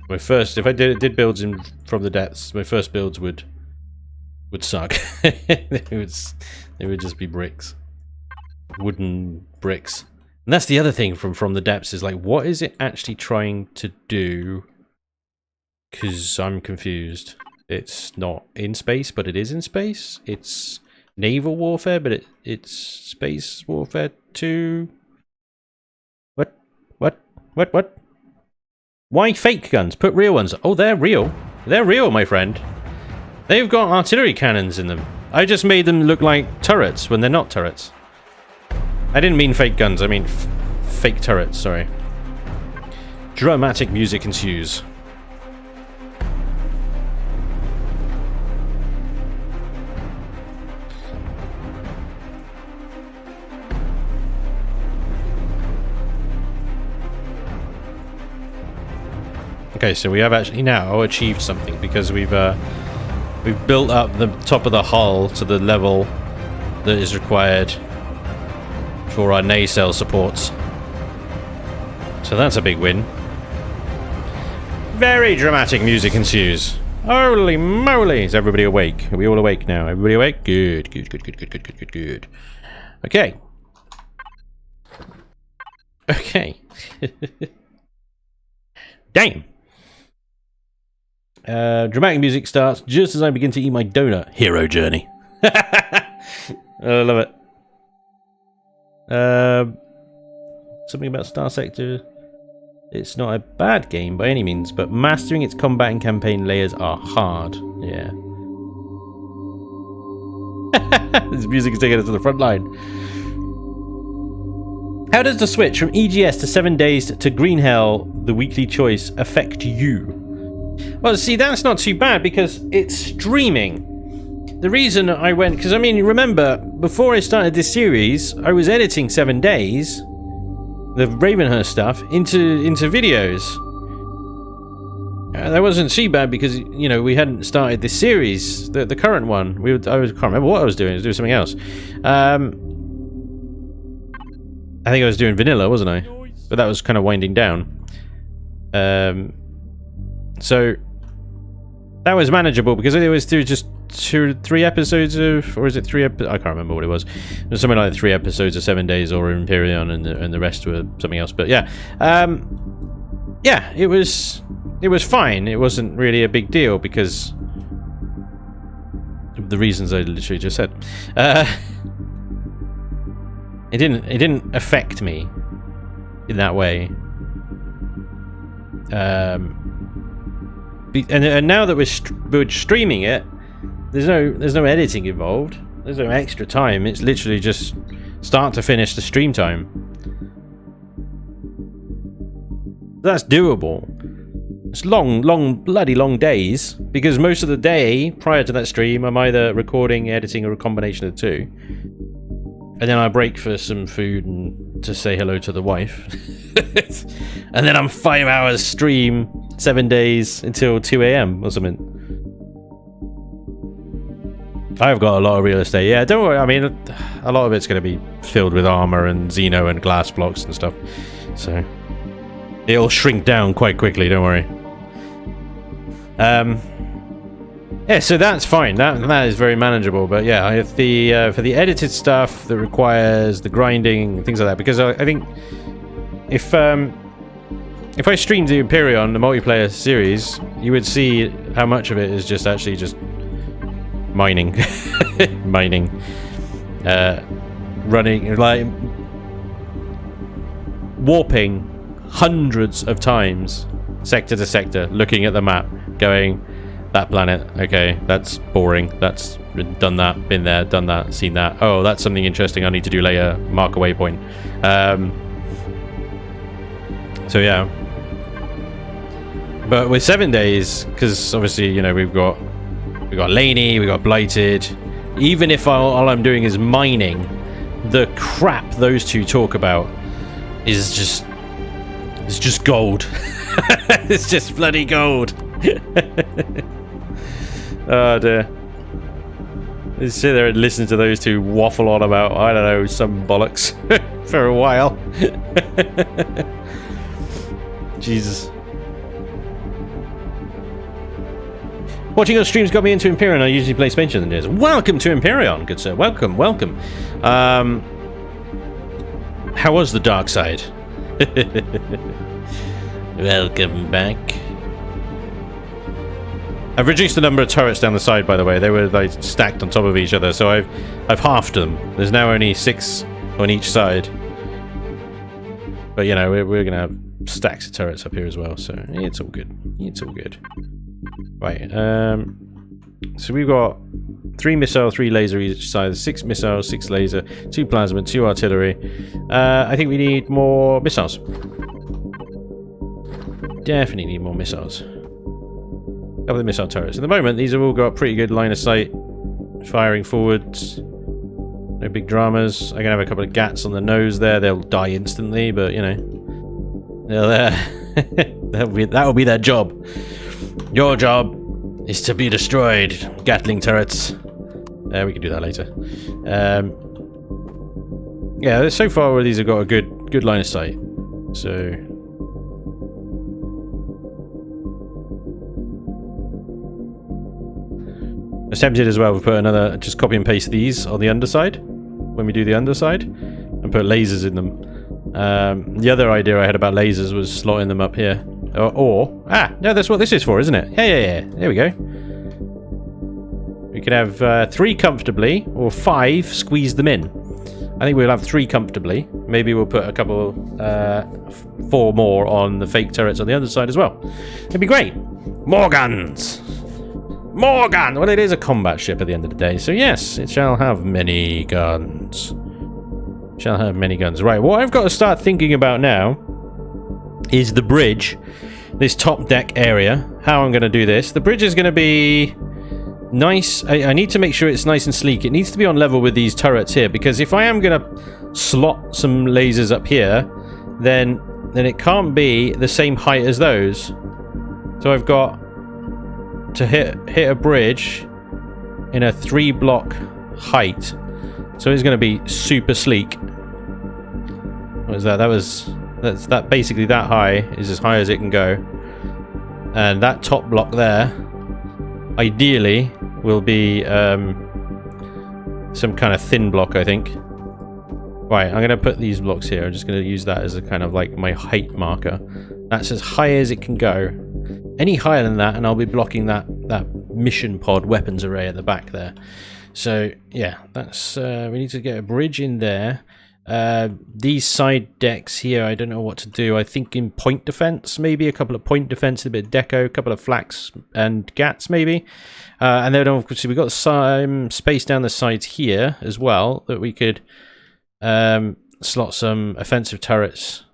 My first, if I did builds in From the Depths, my first builds would suck. they would just be bricks. Wooden bricks. And that's the other thing from the Depths, is like, what is it actually trying to do? Because I'm confused. It's not in space, but it is in space. It's naval warfare, but it's space warfare too. What? Why fake guns? Put real ones. Oh, they're real. They're real, my friend. They've got artillery cannons in them. I just made them look like turrets when they're not turrets. I didn't mean fake guns, I mean fake turrets, sorry. Dramatic music ensues. Okay, so we have actually now achieved something, because we've built up the top of the hull to the level that is required for our nacelle supports. So that's a big win. Very dramatic music ensues. Holy moly! Is everybody awake? Are we all awake now? Everybody awake? Good. Okay. Okay. Damn. Dramatic music starts just as I begin to eat my donut. Hero journey. I love it. Something about Star Sector. It's not a bad game by any means, but mastering its combat and campaign layers are hard. Yeah. This music is taking us to the front line. How does the switch from EGS to 7 days to Green Hell, the weekly choice, affect you? Well, see, that's not too bad because it's streaming. The reason I went, because I mean, remember, before I started this series, I was editing 7 days, the Ravenhurst stuff, into videos. That wasn't too bad because, you know, we hadn't started this series, the current one. I can't remember what I was doing. I was doing something else. I think I was doing vanilla, wasn't I? But that was kind of winding down. So that was manageable because it was through just 3 episodes of, or is it 3 episodes? I can't remember what it was. It was something like 3 episodes of 7 Days or Imperion, and the rest were something else. But yeah, yeah, it was fine. It wasn't really a big deal because of the reasons I literally just said. It didn't affect me in that way. And now that we're streaming it, there's no editing involved. There's no extra time. It's literally just start to finish the stream time. That's doable. It's bloody long days, because most of the day prior to that stream I'm either recording, editing, or a combination of the two. And then I break for some food and to say hello to the wife. And then I'm 5 hours stream, 7 days until 2 AM or something. I've got a lot of real estate. Yeah, don't worry. I mean, a lot of it's going to be filled with armor and Xeno and glass blocks and stuff. So it'll shrink down quite quickly, don't worry. Yeah, so that's fine. That is very manageable. But yeah, I have for the edited stuff that requires the grinding, things like that, because I think if I streamed the Imperion, the multiplayer series, you would see how much of it is just actually just mining. Mining. Running, like warping hundreds of times sector to sector, looking at the map, going, that planet, okay, that's boring, that's done that, been there, done that, seen that, oh, that's something interesting I need to do later, mark a waypoint. So yeah, but with 7 days, because obviously, you know, we've got Laney, we got Blighted. Even if all I'm doing is mining, the crap those two talk about is just gold. It's just bloody gold. Oh dear. Just sit there and listen to those two waffle on about, I don't know, some bollocks for a while. Jesus. Watching your streams got me into Imperion. I usually play Spanj in the days. Welcome to Imperion, good sir. Welcome, welcome. How was the dark side? Welcome back. I've reduced the number of turrets down the side, by the way. They were like stacked on top of each other, so I've halved them. There's now only 6 on each side. But you know, we're gonna have stacks of turrets up here as well, so it's all good. It's all good. Right. So we've got 3 missile, 3 laser each side, 6 missiles, 6 laser, 2 plasma, 2 artillery. I think we need more missiles. Definitely need more missiles. Couple of missile turrets. At the moment, these have all got pretty good line of sight, firing forwards. No big dramas. I can have a couple of gats on the nose there. They'll die instantly, but you know, they're there. That'll be their job. Your job is to be destroyed. Gatling turrets. We can do that later. Yeah, so far these have got a good line of sight. So. I was tempted as well to put another, just copy and paste these on the underside when we do the underside and put lasers in them. The other idea I had about lasers was slotting them up here. No, that's what this is for, isn't it? Yeah. There we go. We could have 3 comfortably, or 5 squeeze them in. I think we'll have 3 comfortably. Maybe we'll put a couple, 4 more on the fake turrets on the other side as well. It'd be great. More guns. More guns! Well, it is a combat ship at the end of the day, so yes, it shall have many guns. Shall have many guns. Right, what I've got to start thinking about now is the bridge. This top deck area. How I'm going to do this. The bridge is going to be nice. I need to make sure it's nice and sleek. It needs to be on level with these turrets here, because if I am going to slot some lasers up here, then it can't be the same height as those. So I've got to hit a bridge in a 3-block height. So it's going to be super sleek. What was that? That's basically that high is as high as it can go. And that top block there, ideally, will be some kind of thin block, I think. Right, I'm going to put these blocks here. I'm just going to use that as a kind of like my height marker. That's as high as it can go. Any higher than that, and I'll be blocking that mission pod weapons array at the back there. So, yeah, that's... we need to get a bridge in there. These side decks here, I don't know what to do. I think in point defense, maybe a couple of point defense, a bit of deco, a couple of flaks and gats, maybe. And then obviously we've got some space down the sides here as well that we could slot some offensive turrets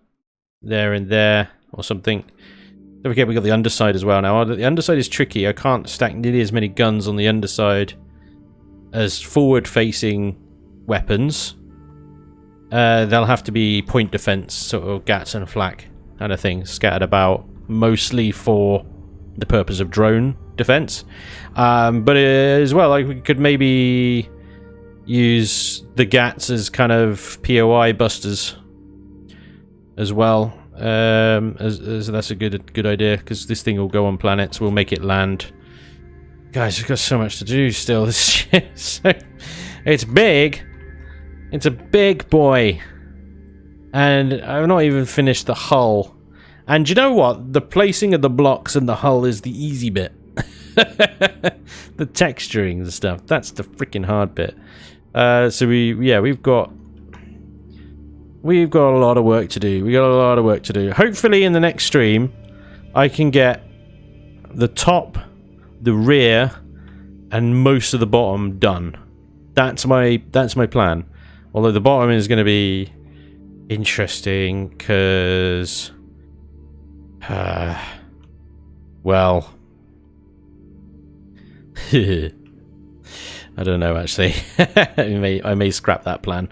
there and there or something. Don't forget we got the underside as well now. The underside is tricky. I can't stack nearly as many guns on the underside as forward-facing weapons. They'll have to be point defense, sort of gats and flak kind of thing, scattered about, mostly for the purpose of drone defense. But as well, like, we could maybe use the gats as kind of POI busters as well. As that's a good idea, because this thing will go on planets. We'll make it land. Guys, we've got so much to do still. This shit, it's big. It's a big boy. And I've not even finished the hull. And you know what? The placing of the blocks and the hull is the easy bit. The texturing and stuff. That's the freaking hard bit. So we've got a lot of work to do. We got a lot of work to do. Hopefully in the next stream I can get the top, the rear, and most of the bottom done. That's my plan. Although the bottom is going to be interesting because well, I don't know actually. I may scrap that plan.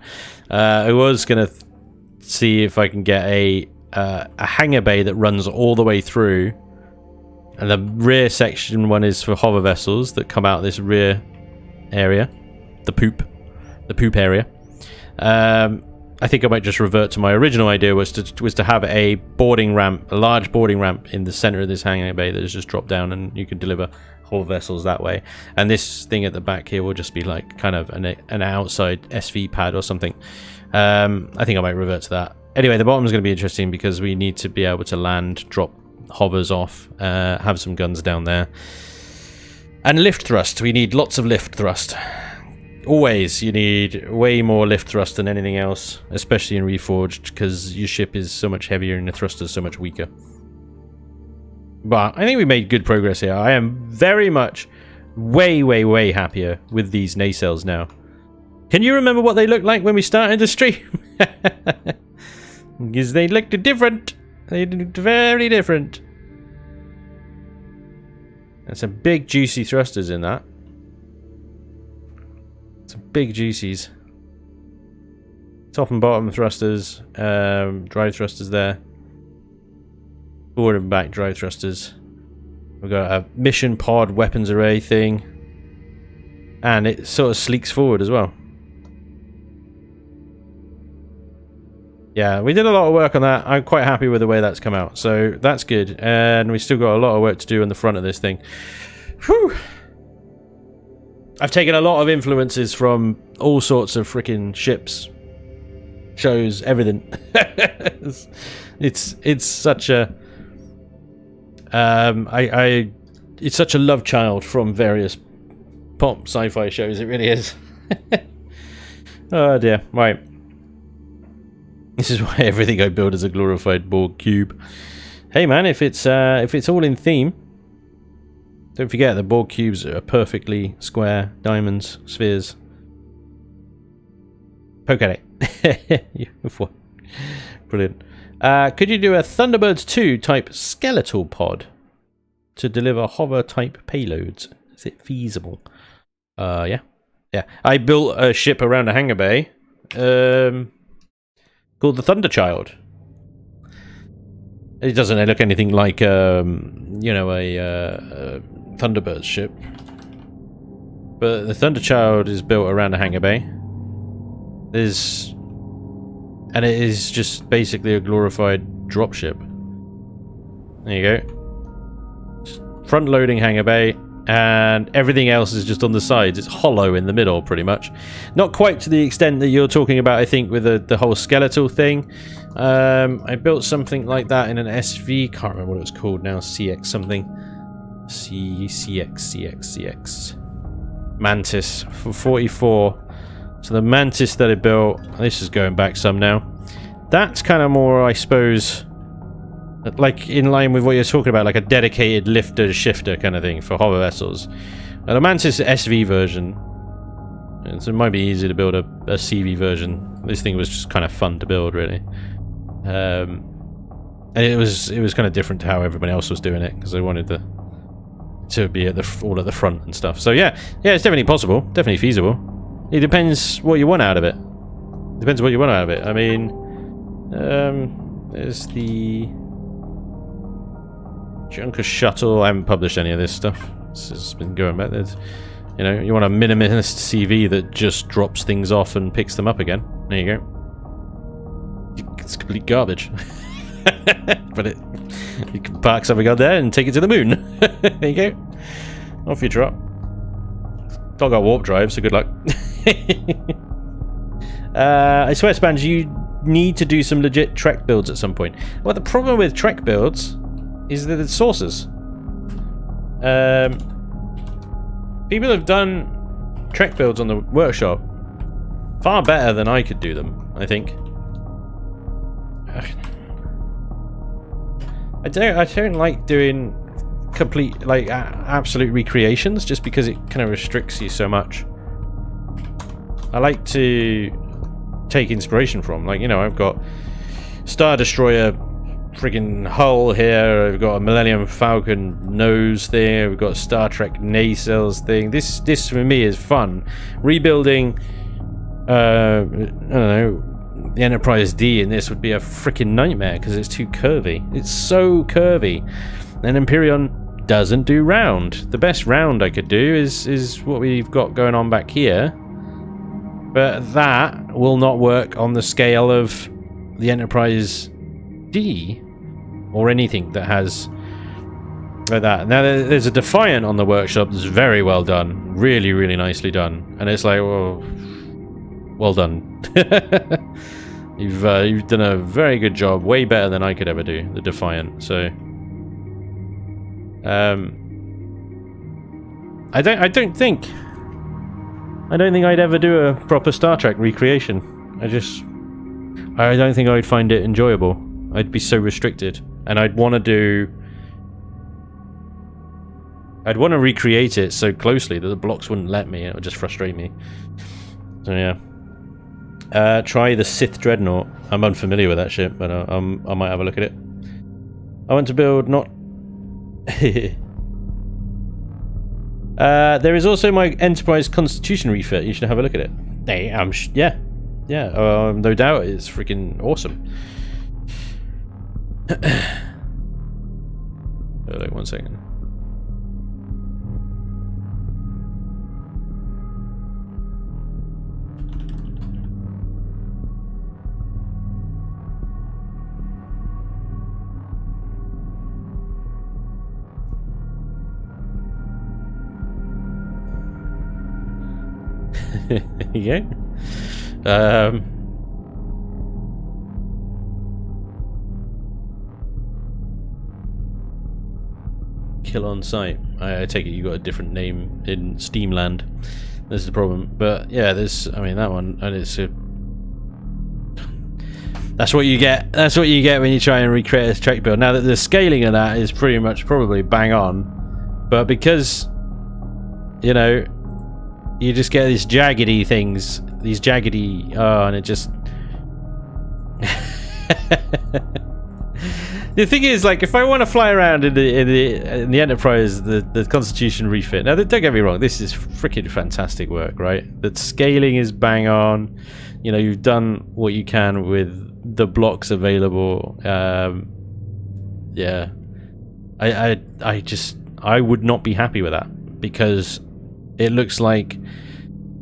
I was going to see if I can get a hangar bay that runs all the way through, and the rear section one is for hover vessels that come out this rear area, the poop area. I think I might just revert to my original idea, was to have a boarding ramp, a large boarding ramp in the center of this hangar bay that is just dropped down, and you can deliver hover vessels that way. And this thing at the back here will just be like kind of an outside SV pad or something. I think I might revert to that. Anyway, the bottom is going to be interesting because we need to be able to land, drop hovers off, have some guns down there. And lift thrust. We need lots of lift thrust. Always, you need way more lift thrust than anything else, especially in Reforged, because your ship is so much heavier and the thrusters so much weaker. But I think we made good progress here. I am very much way happier with these nacelles now. Can you remember what they looked like when we started the stream? Because they looked different. They looked very different. There's some big juicy thrusters in that. Some big juicies. Top and bottom thrusters, drive thrusters there. Forward and back drive thrusters. We've got a mission pod weapons array thing. And it sort of sleeks forward as well. Yeah, we did a lot of work on that. I'm quite happy with the way that's come out. So that's good. And we still got a lot of work to do in the front of this thing. Whew! I've taken a lot of influences from all sorts of freaking ships, shows, everything. It's such a it's such a love child from various pop sci-fi shows. It really is. Oh dear. Right. This is why everything I build is a glorified Borg cube. Hey man, if it's all in theme. Don't forget the Borg cubes are perfectly square diamonds, spheres. Poke at it. Brilliant. Could you do a Thunderbirds 2 type skeletal pod to deliver hover type payloads? Is it feasible? Yeah. Yeah. I built a ship around a hangar bay called the Thunderchild. It doesn't look anything like, you know, a Thunderbird ship. But the Thunderchild is built around a hangar bay. And it is just basically a glorified dropship. There you go. Front-loading hangar bay, and everything else is just on the sides. It's hollow in the middle, pretty much. Not quite to the extent that you're talking about, I think, with the whole skeletal thing. I built something like that in an SV. Can't remember what it was called now. CX something. CX. Mantis for 44. So the Mantis that I built, this is going back some now. That's kind of more, I suppose, like in line with what you're talking about, like a dedicated lifter shifter kind of thing for hover vessels. And the Mantis SV version, and so it might be easy to build a CV version. This thing was just kind of fun to build, really. And it was kind of different to how everybody else was doing it, because I wanted to be all at the front and stuff. So yeah, it's definitely possible, definitely feasible. It depends what you want out of it. Depends what you want out of it. I mean, there's the Junker Shuttle. I haven't published any of this stuff. This has been going back. There's, you know, you want a minimalist CV that just drops things off and picks them up again. There you go. It's complete garbage. But you can park something on there and take it to the moon. There you go. Off you drop. Not got warp drive, so good luck. I swear, Spanj, you need to do some legit Trek builds at some point. Well, the problem with Trek builds is that it's sources. People have done Trek builds on the workshop far better than I could do them, I think. I don't like doing complete, like, absolute recreations, just because it kind of restricts you so much. I like to take inspiration from, like, you know, I've got Star Destroyer friggin' hull here, I've got a Millennium Falcon nose thing, we've got Star Trek nacelles thing. This for me is fun. Rebuilding, I don't know, the Enterprise D in this would be a freaking nightmare because it's too curvy. It's so curvy. And Empyrean doesn't do round. The best round I could do is what we've got going on back here. But that will not work on the scale of the Enterprise D or anything that has like that. Now there's a Defiant on the workshop that's very well done. Really, really nicely done. And it's like, well done. You've done a very good job, way better than I could ever do, the Defiant. So I don't think I'd ever do a proper Star Trek recreation. I don't think I'd find it enjoyable. I'd be so restricted, and I'd want to recreate it so closely that the blocks wouldn't let me. It would just frustrate me. So yeah. Try the Sith Dreadnought. I'm unfamiliar with that ship, but I might have a look at it. I want to build not... there is also my Enterprise Constitution refit. You should have a look at it. Hey, yeah. No doubt it's freaking awesome. Wait 1 second. Yeah. Kill on site. I take it you got a different name in Steamland. This is the problem. But yeah, I mean that one, and it's that's what you get. That's what you get when you try and recreate a Trek build. Now that the scaling of that is pretty much probably bang on, but because you know, you just get these jaggedy things, and it just... The thing is, like, if I want to fly around in the Enterprise, the Constitution refit. Now, don't get me wrong, this is freaking fantastic work, right? The scaling is bang on. You know, you've done what you can with the blocks available. yeah, I would not be happy with that, because it looks like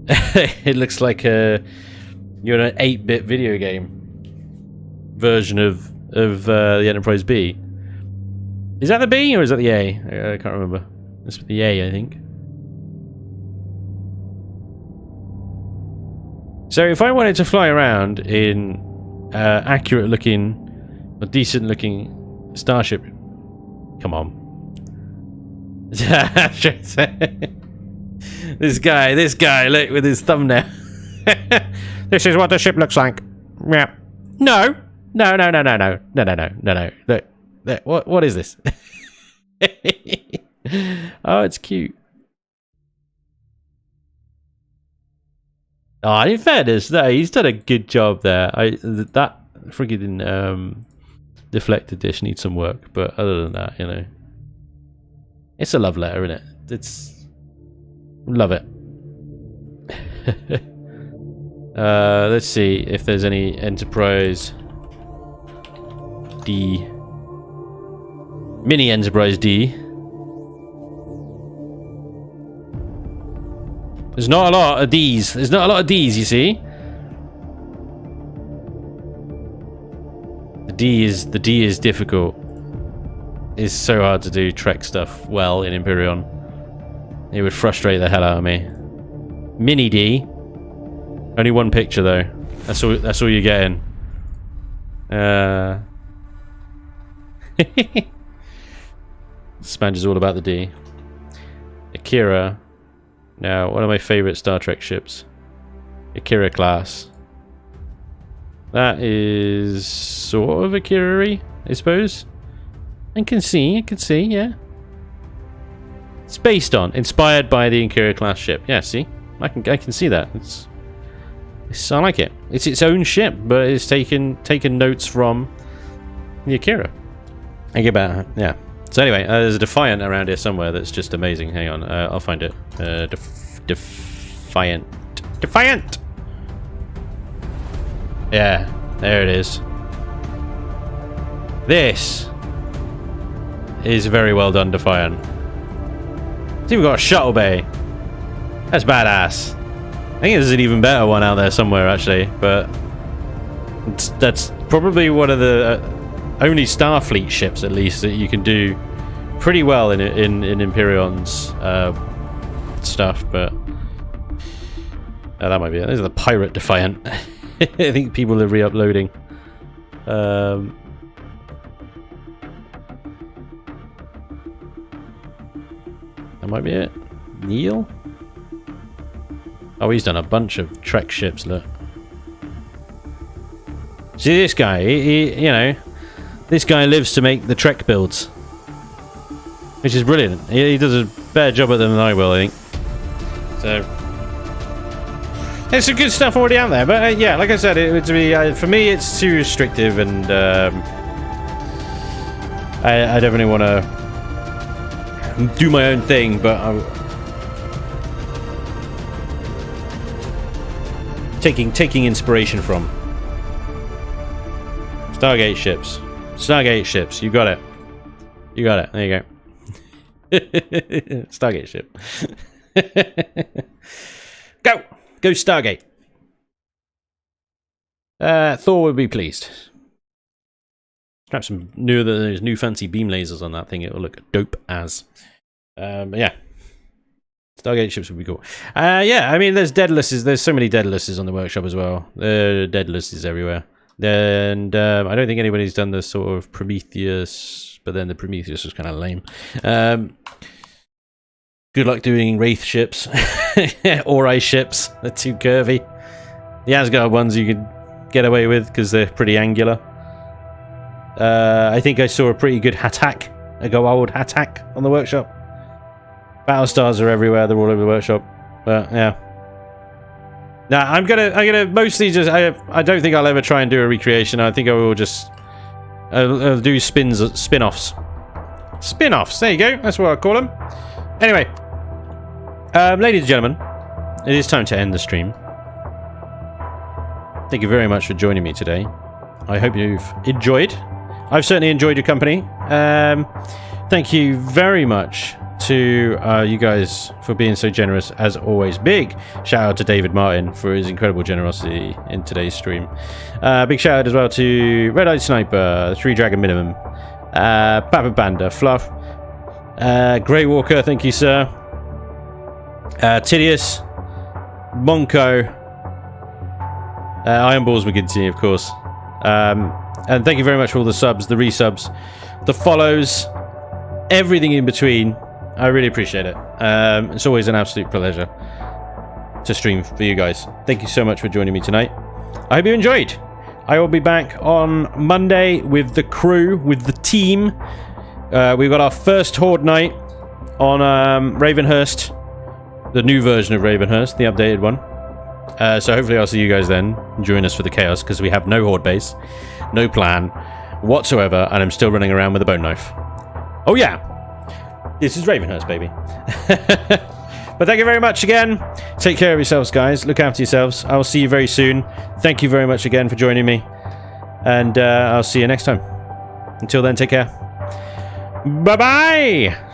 it looks like an 8-bit video game version of the Enterprise B. Is that the B or is that the A? I can't remember. It's the A, I think. So if I wanted to fly around in accurate looking or decent looking starship, come on. This guy, look, with his thumbnail. This is what the ship looks like. Yeah. No. Look, what is this? Oh, it's cute. Oh, in fairness, no, he's done a good job there. That friggin' deflector dish needs some work, but other than that, you know, it's a love letter, isn't it? It's love it. Let's see if there's any Enterprise D, mini Enterprise D. There's not a lot of D's. There's not a lot of D's, you see. The D is difficult. It's so hard to do Trek stuff well in Imperion. It would frustrate the hell out of me. Mini D. Only one picture though. That's all you're getting. Spanj is all about the D. Akira. Now, one of my favourite Star Trek ships. Akira class. That is sort of Akira-y, I suppose. I can see, yeah. It's based on, inspired by the Akira class ship. Yeah, see? I can see that. I like it. It's its own ship, but it's taken notes from the Akira. I get better, yeah. So anyway, there's a Defiant around here somewhere that's just amazing. Hang on, I'll find it. Defiant. Defiant! Yeah, there it is. This is very well done, Defiant. It's even got a shuttle bay. That's badass. I think there's an even better one out there somewhere, actually, but that's probably one of the only Starfleet ships, at least, that you can do pretty well in Imperion's stuff. But that might be it. These are the Pirate Defiant. I think people are re-uploading. That might be it. Neil? Oh, he's done a bunch of Trek ships, look. See this guy, he you know, this guy lives to make the Trek builds. Which is brilliant. He does a better job at them than I will, I think. So, there's some good stuff already out there, but yeah, like I said, for me it's too restrictive, and I don't really want to do my own thing, but taking inspiration from Stargate ships. Stargate ships. You got it. You got it. There you go. Stargate ship. Go Stargate. Thor would be pleased. Strap some new fancy beam lasers on that thing. It will look dope as. But yeah. Stargate ships would be cool. Yeah, I mean, there's Daedalus. There's so many Daedalus on the workshop as well. Daedalus is everywhere. And I don't think anybody's done the sort of Prometheus, but then the Prometheus was kind of lame. Good luck doing Wraith ships. Ori ships. They're too curvy. The Asgard ones you could get away with because they're pretty angular. I think I saw a pretty good Hatak. A Goa'uld Hatak on the workshop. Battlestars are everywhere. They're all over the workshop. But yeah. Nah, I'm gonna mostly just. I don't think I'll ever try and do a recreation. I think I will just. I'll do spin-offs. Spin-offs. There you go. That's what I call them. Anyway, ladies and gentlemen, it is time to end the stream. Thank you very much for joining me today. I hope you've enjoyed. I've certainly enjoyed your company. Thank you very much to you guys for being so generous as always. Big shout out to David Martin for his incredible generosity in today's stream. Big shout out as well to Red Eyed Sniper, 3 Dragon Minimum, Papa Panda, Fluff, Grey Walker, thank you sir, Tidius, Monko, Iron Balls McGinty of course, and thank you very much for all the subs, the resubs, the follows, everything in between. I really appreciate it. It's always an absolute pleasure to stream for you guys. Thank you so much for joining me tonight. I hope you enjoyed. I will be back on Monday with the crew, with the team. We've got our first Horde night on Ravenhurst, the new version of Ravenhurst, the updated one. So hopefully I'll see you guys then. Join us for the chaos, because we have no Horde base, no plan whatsoever, and I'm still running around with a bone knife. Oh yeah! This is Ravenhurst, baby. But thank you very much again. Take care of yourselves, guys. Look after yourselves. I will see you very soon. Thank you very much again for joining me. And I'll see you next time. Until then, take care. Bye-bye!